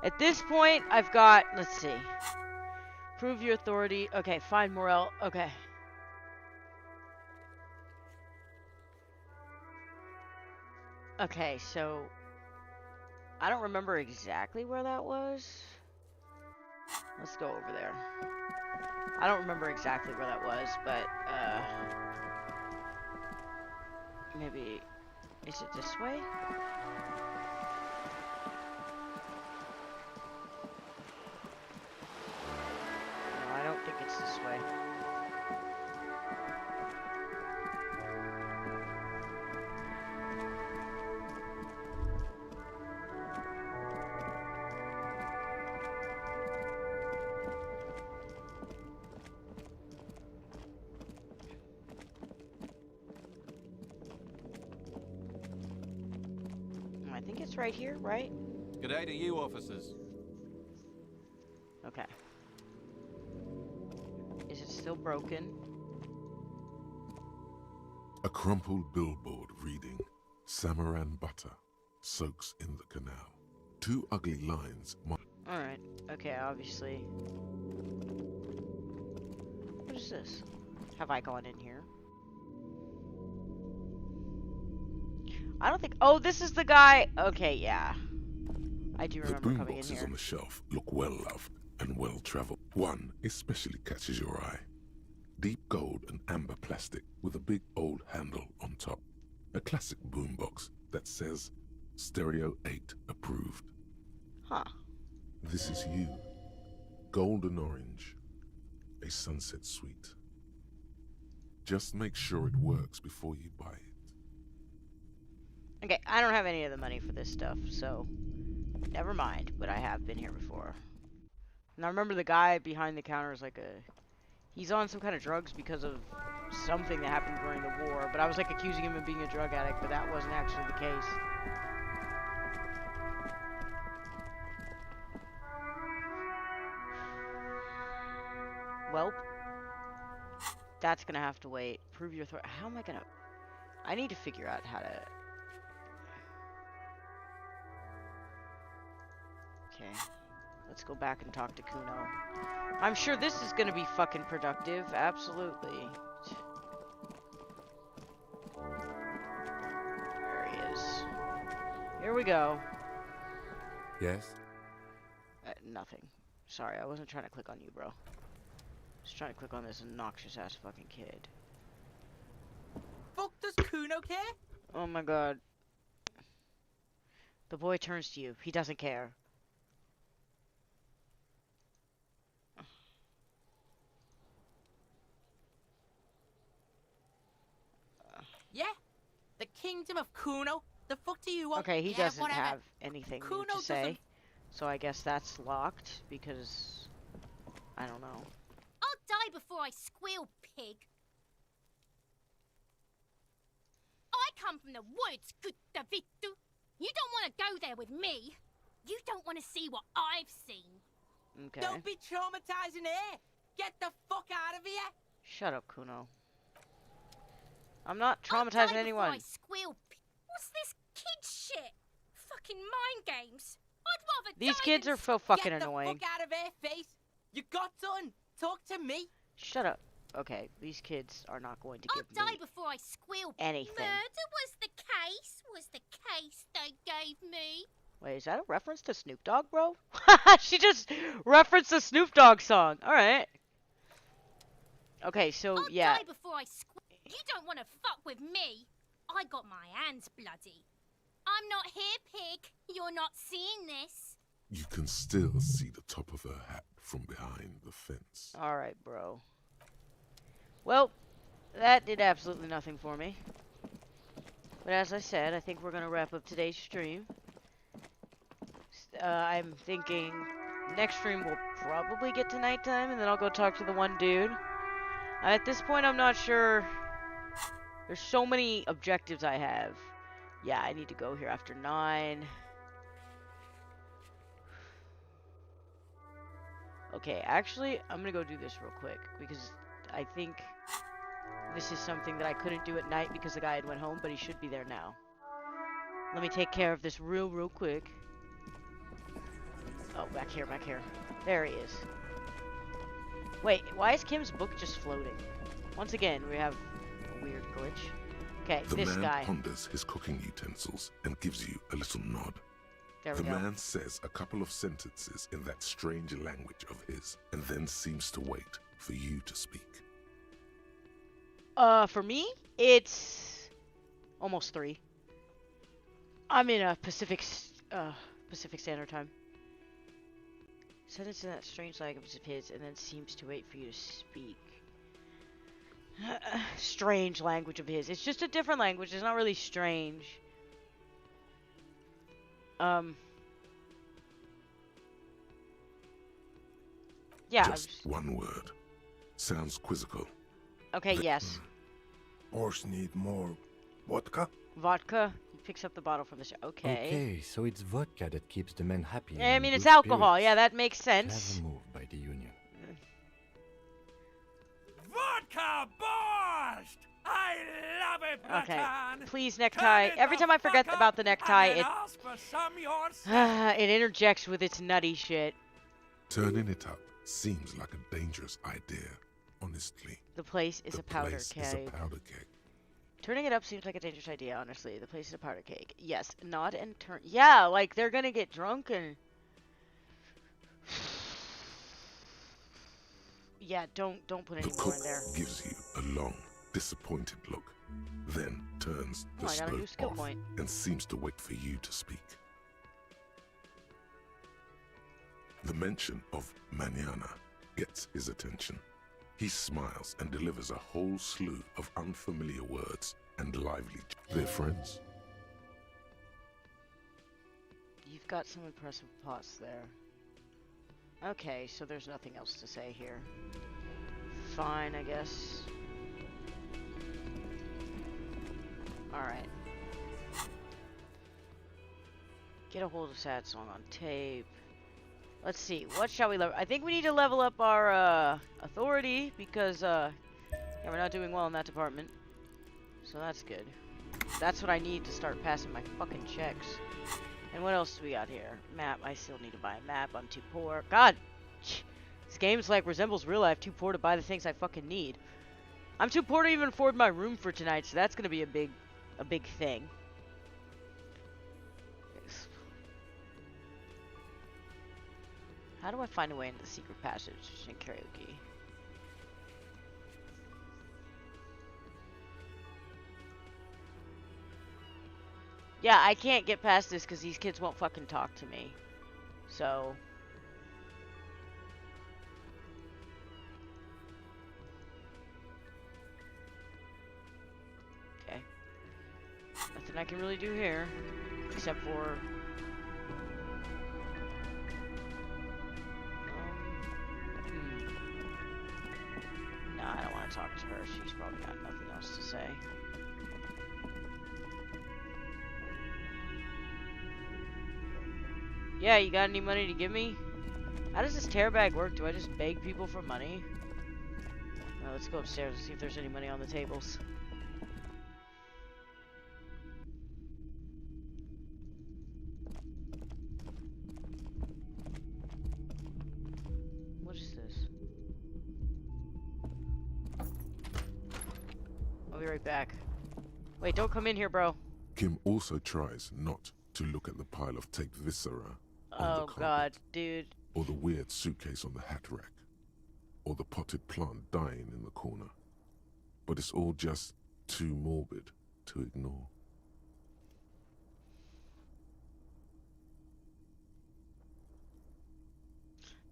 At this point, I've got, let's see. Prove your authority. Okay, find Morel. Okay. Okay, so I don't remember exactly where that was. Let's go over there. I don't remember exactly where that was, but, maybe, is it this way? No, I don't think it's this way. I think it's right here, right? G'day to you, officers. Okay. Is it still broken? A crumpled billboard reading, Samaran butter soaks in the canal. Two ugly lines. Alright. Okay, obviously. What is this? Have I gone in here? I don't think... Oh, this is the guy... Okay, yeah. I do The remember coming in boomboxes here. on the shelf look well loved and well traveled. One especially catches your eye. Deep gold and amber plastic with a big old classic boombox that says Stereo 8 approved. Huh. This is you. Golden orange. A sunset suite. Just make sure it works before you buy it. Okay, I don't have any of the money for this stuff, so never mind, but I have been here before. And I remember the guy behind the counter is like he's on some kind of drugs because of something that happened during the war, but I was like accusing him of being a drug addict, but that wasn't actually the case. Welp. That's gonna have to wait. Prove your threat. How am I gonna... I need to figure out how to... Okay. Let's go back and talk to Kuno. I'm sure this is gonna be fucking productive. Absolutely. There he is. Here we go. Yes? Nothing. Sorry, I wasn't trying to click on you, bro. Just trying to click on this obnoxious ass fucking kid. Fuck does Kuno care? Oh my god. The boy turns to you. He doesn't care. Yeah? The kingdom of Kuno? The fuck do you want? Okay, he Yeah, doesn't whatever. have anything new Kuno to say. doesn't- So I guess that's locked because I don't know. I'll die before I squeal, pig. I come from the woods, good Davidu. You don't want to go there with me. You don't want to see what I've seen. Okay. Don't be traumatizing here. Get the fuck out of here. Shut up, Kuno. I'm not I'll traumatizing die anyone. before I squeal. What's this kid shit? Fucking mind games. I'd rather These die kids than are so fucking Get annoying. the fuck out of here, face. You got done. Talk to me. Shut up. Okay, these kids are not going to I'll give die me before I squeal. anything. Murder was the case they gave me. Wait, is that a reference to Snoop Dogg, bro? She just referenced the Snoop Dogg song. Alright. Okay, so, I'll yeah. die before I squeal. You don't want to fuck with me. I got my hands bloody. I'm not here, pig. You're not seeing this. You can still see the top of her hat from behind the fence. Alright, bro. Well, that did absolutely nothing for me. But as I said, I think we're going to wrap up today's stream. I'm thinking next stream we'll probably get to nighttime, and then I'll go talk to the one dude. At this point, I'm not sure. There's so many objectives I have. Yeah, I need to go here after 9. Okay, actually, I'm going to go do this real quick, because I think this is something that I couldn't do at night because the guy had went home, but he should be there now. Let me take care of this real quick. Oh, back here. There he is. Wait, why is Kim's book just floating? Once again, we have a weird glitch. Okay, The this man guy. ponders his cooking utensils and gives you a little nod. There we The go. man says a couple of sentences in that strange language of his, and then seems to wait for you to speak. For me, it's almost 3. I'm in a Pacific Standard Time. Sentence in that strange language of his, and then seems to wait for you to speak. Strange language of his. It's just a different language. It's not really strange. Yeah. Just one word. Sounds quizzical. Okay, yes. Horse need more vodka? Vodka. He picks up the bottle from the shop. Okay. Okay, so it's vodka that keeps the men happy. Yeah, I and mean, in it's good alcohol. spirits. Yeah, that makes sense. Clever move by the Union. Vodka borscht! I love it, Okay. Bratan! Please, necktie. Every time I forget about the necktie, and it ask for some yourself. it interjects with its nutty shit. Turning it up seems like a dangerous idea, honestly. The place is a powder place keg. is a powder keg. Turning it up seems like a dangerous idea, honestly. The place is a powder keg. Yes, nod and turn. Yeah, like they're gonna get drunk and. Yeah, don't put any The more cook in there. gives you a long, disappointed look, then turns stands Oh, I got a new disposed skill off point. and seems to wait for you to speak. The mention of mañana gets his attention. He smiles and delivers a whole slew of unfamiliar words and lively. They're friends. You've got some impressive plots there. Okay, so there's nothing else to say here. Fine, I guess. Alright. Get a hold of Sad Song on tape. Let's see, what shall we level? I think we need to level up our authority because yeah, we're not doing well in that department. So that's good. That's what I need to start passing my fucking checks. And what else do we got here? Map. I still need to buy a map. I'm too poor. God! This game's like resembles real life. Too poor to buy the things I fucking need. I'm too poor to even afford my room for tonight, so that's gonna be a big thing. How do I find a way into the secret passage in karaoke? Yeah, I can't get past this because these kids won't fucking talk to me. So... okay. Nothing I can really do here. Except for... no, I don't want to talk to her. She's probably got nothing else to say. Yeah, you got any money to give me? How does this tear bag work? Do I just beg people for money? Let's go upstairs and see if there's any money on the tables. What is this? I'll be right back. Wait, don't come in here, bro. Kim also tries not to look at the pile of taped viscera on the carpet, God, dude. or the weird suitcase on the hat rack, or the potted plant dying in the corner. But it's all just too morbid to ignore.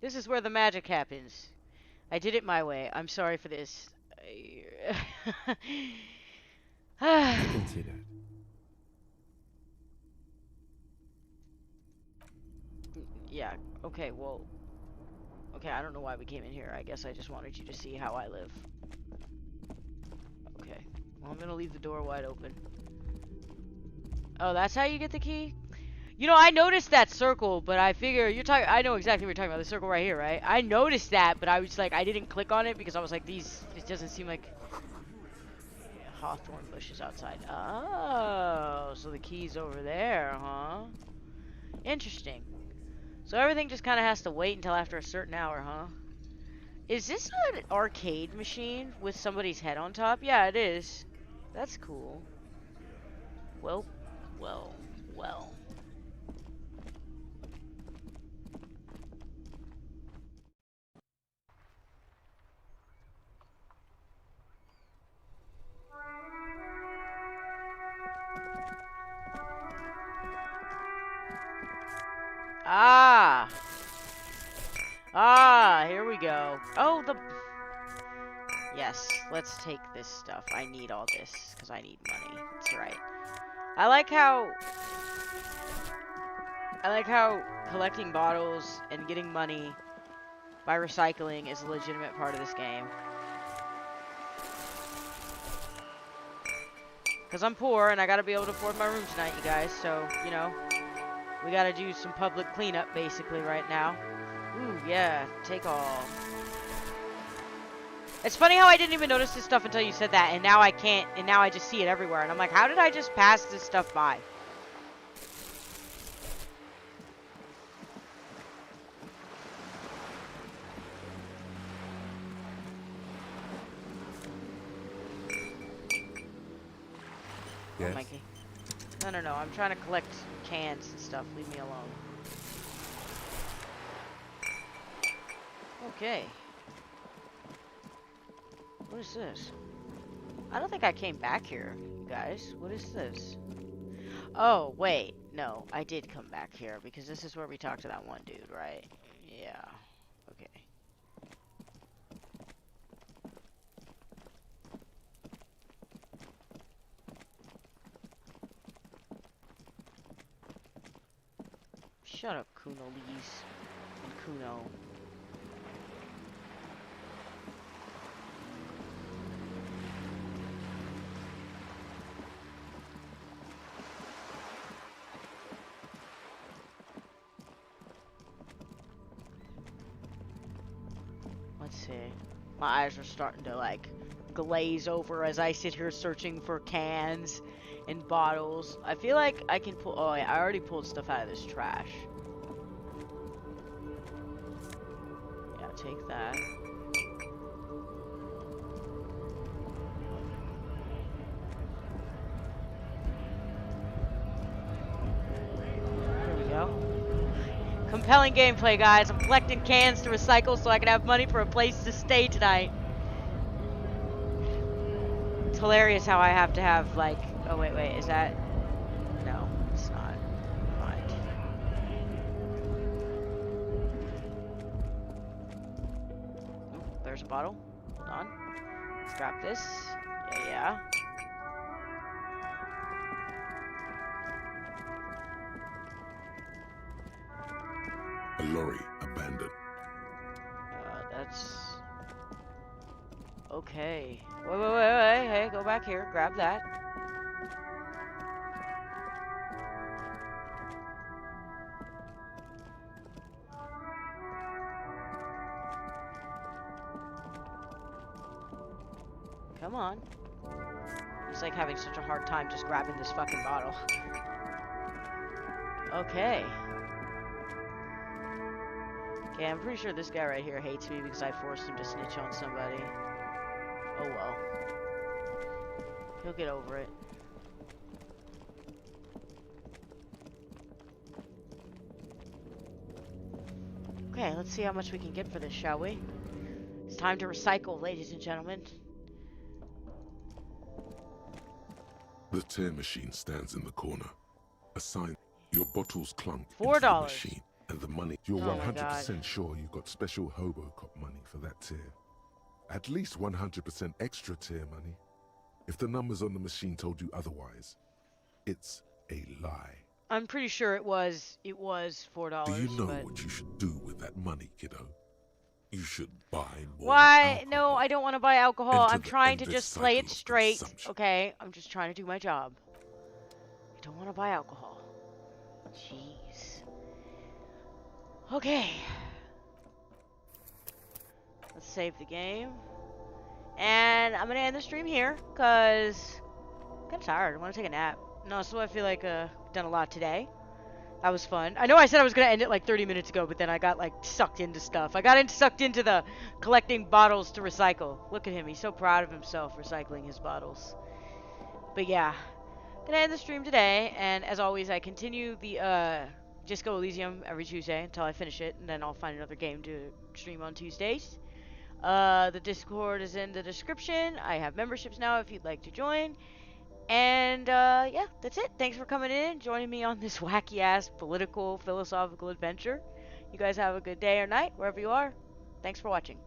This is where the magic happens. I did it my way. I'm sorry for this. Consider. Yeah, okay, well... okay, I don't know why we came in here. I guess I just wanted you to see how I live. Okay. Well, I'm gonna leave the door wide open. Oh, that's how you get the key? You know, I noticed that circle, but I figure you're talking... I know exactly what you're talking about. The circle right here, right? I noticed that, but I was like... I didn't click on it because I was like, these... it doesn't seem like... hawthorn bushes outside. Oh, so the key's over there, huh? Interesting. So everything just kind of has to wait until after a certain hour, huh? Is this an arcade machine with somebody's head on top? Yeah, it is. That's cool. Well. Here we go. Oh, yes, let's take this stuff. I need all this, because I need money. That's right. I like how collecting bottles and getting money by recycling is a legitimate part of this game. Because I'm poor, and I gotta be able to afford my room tonight, you guys, so, you know, we gotta do some public cleanup, basically, right now. Ooh, yeah, take all. It's funny how I didn't even notice this stuff until you said that, and now I can't, and now I just see it everywhere, and I'm like, how did I just pass this stuff by? Yes? Oh, Mikey. No, I'm trying to collect cans and stuff. Leave me alone. Okay. What is this? I don't think I came back here. guys. What is this? Oh, wait. No, I did come back here because this is where we talked to that one dude, right? Yeah. Okay. Shut up, Kuno Lees. And Kuno. Let's see. My eyes are starting to like glaze over as I sit here searching for cans and bottles. I feel like I can pull. Oh, yeah, I already pulled stuff out of this trash. Yeah, take that. There we go. Compelling gameplay, guys. I'm collecting cans to recycle so I can have money for a place to stay tonight. It's hilarious how I have to have, like... Oh, wait, is that... No, it's not. Mind. Ooh, there's a bottle. Hold on. Let's grab this. Yeah. A lorry abandoned. That's... Okay. Wait. Hey, go back here. Grab that. Come on. He's like having such a hard time just grabbing this fucking bottle. Okay. Okay, I'm pretty sure this guy right here hates me because I forced him to snitch on somebody. Oh well. He'll get over it. Okay, let's see how much we can get for this, shall we? It's time to recycle, ladies and gentlemen. The tear machine stands in the corner. A sign. Your bottles clunked $4. into the machine, and the money. You're Oh my 100% sure you got special Hobocop money for that tear. At least 100% extra tear money. If the numbers on the machine told you otherwise, it's a lie. I'm pretty sure it was $4. Do you know but... what you should do with that money, kiddo? You should buy more. Why? No, I don't want to buy alcohol. Enter I'm the trying to endless just play cycle it of straight. consumption. Okay? I'm just trying to do my job. I don't want to buy alcohol. Jeez. Okay. Let's save the game. And I'm going to end the stream here because I'm kind of tired. I want to take a nap. No, so I feel like I've done a lot today. That was fun. I know I said I was going to end it like 30 minutes ago, but then I got like sucked into stuff. I got sucked into the collecting bottles to recycle. Look at him. He's so proud of himself recycling his bottles. But yeah. Gonna end the stream today, and as always, I continue the Disco Elysium every Tuesday until I finish it, and then I'll find another game to stream on Tuesdays. The Discord is in the description. I have memberships now if you'd like to join. And yeah, that's it. Thanks for coming in, joining me on this wacky-ass political, philosophical adventure. You guys have a good day or night, wherever you are. Thanks for watching.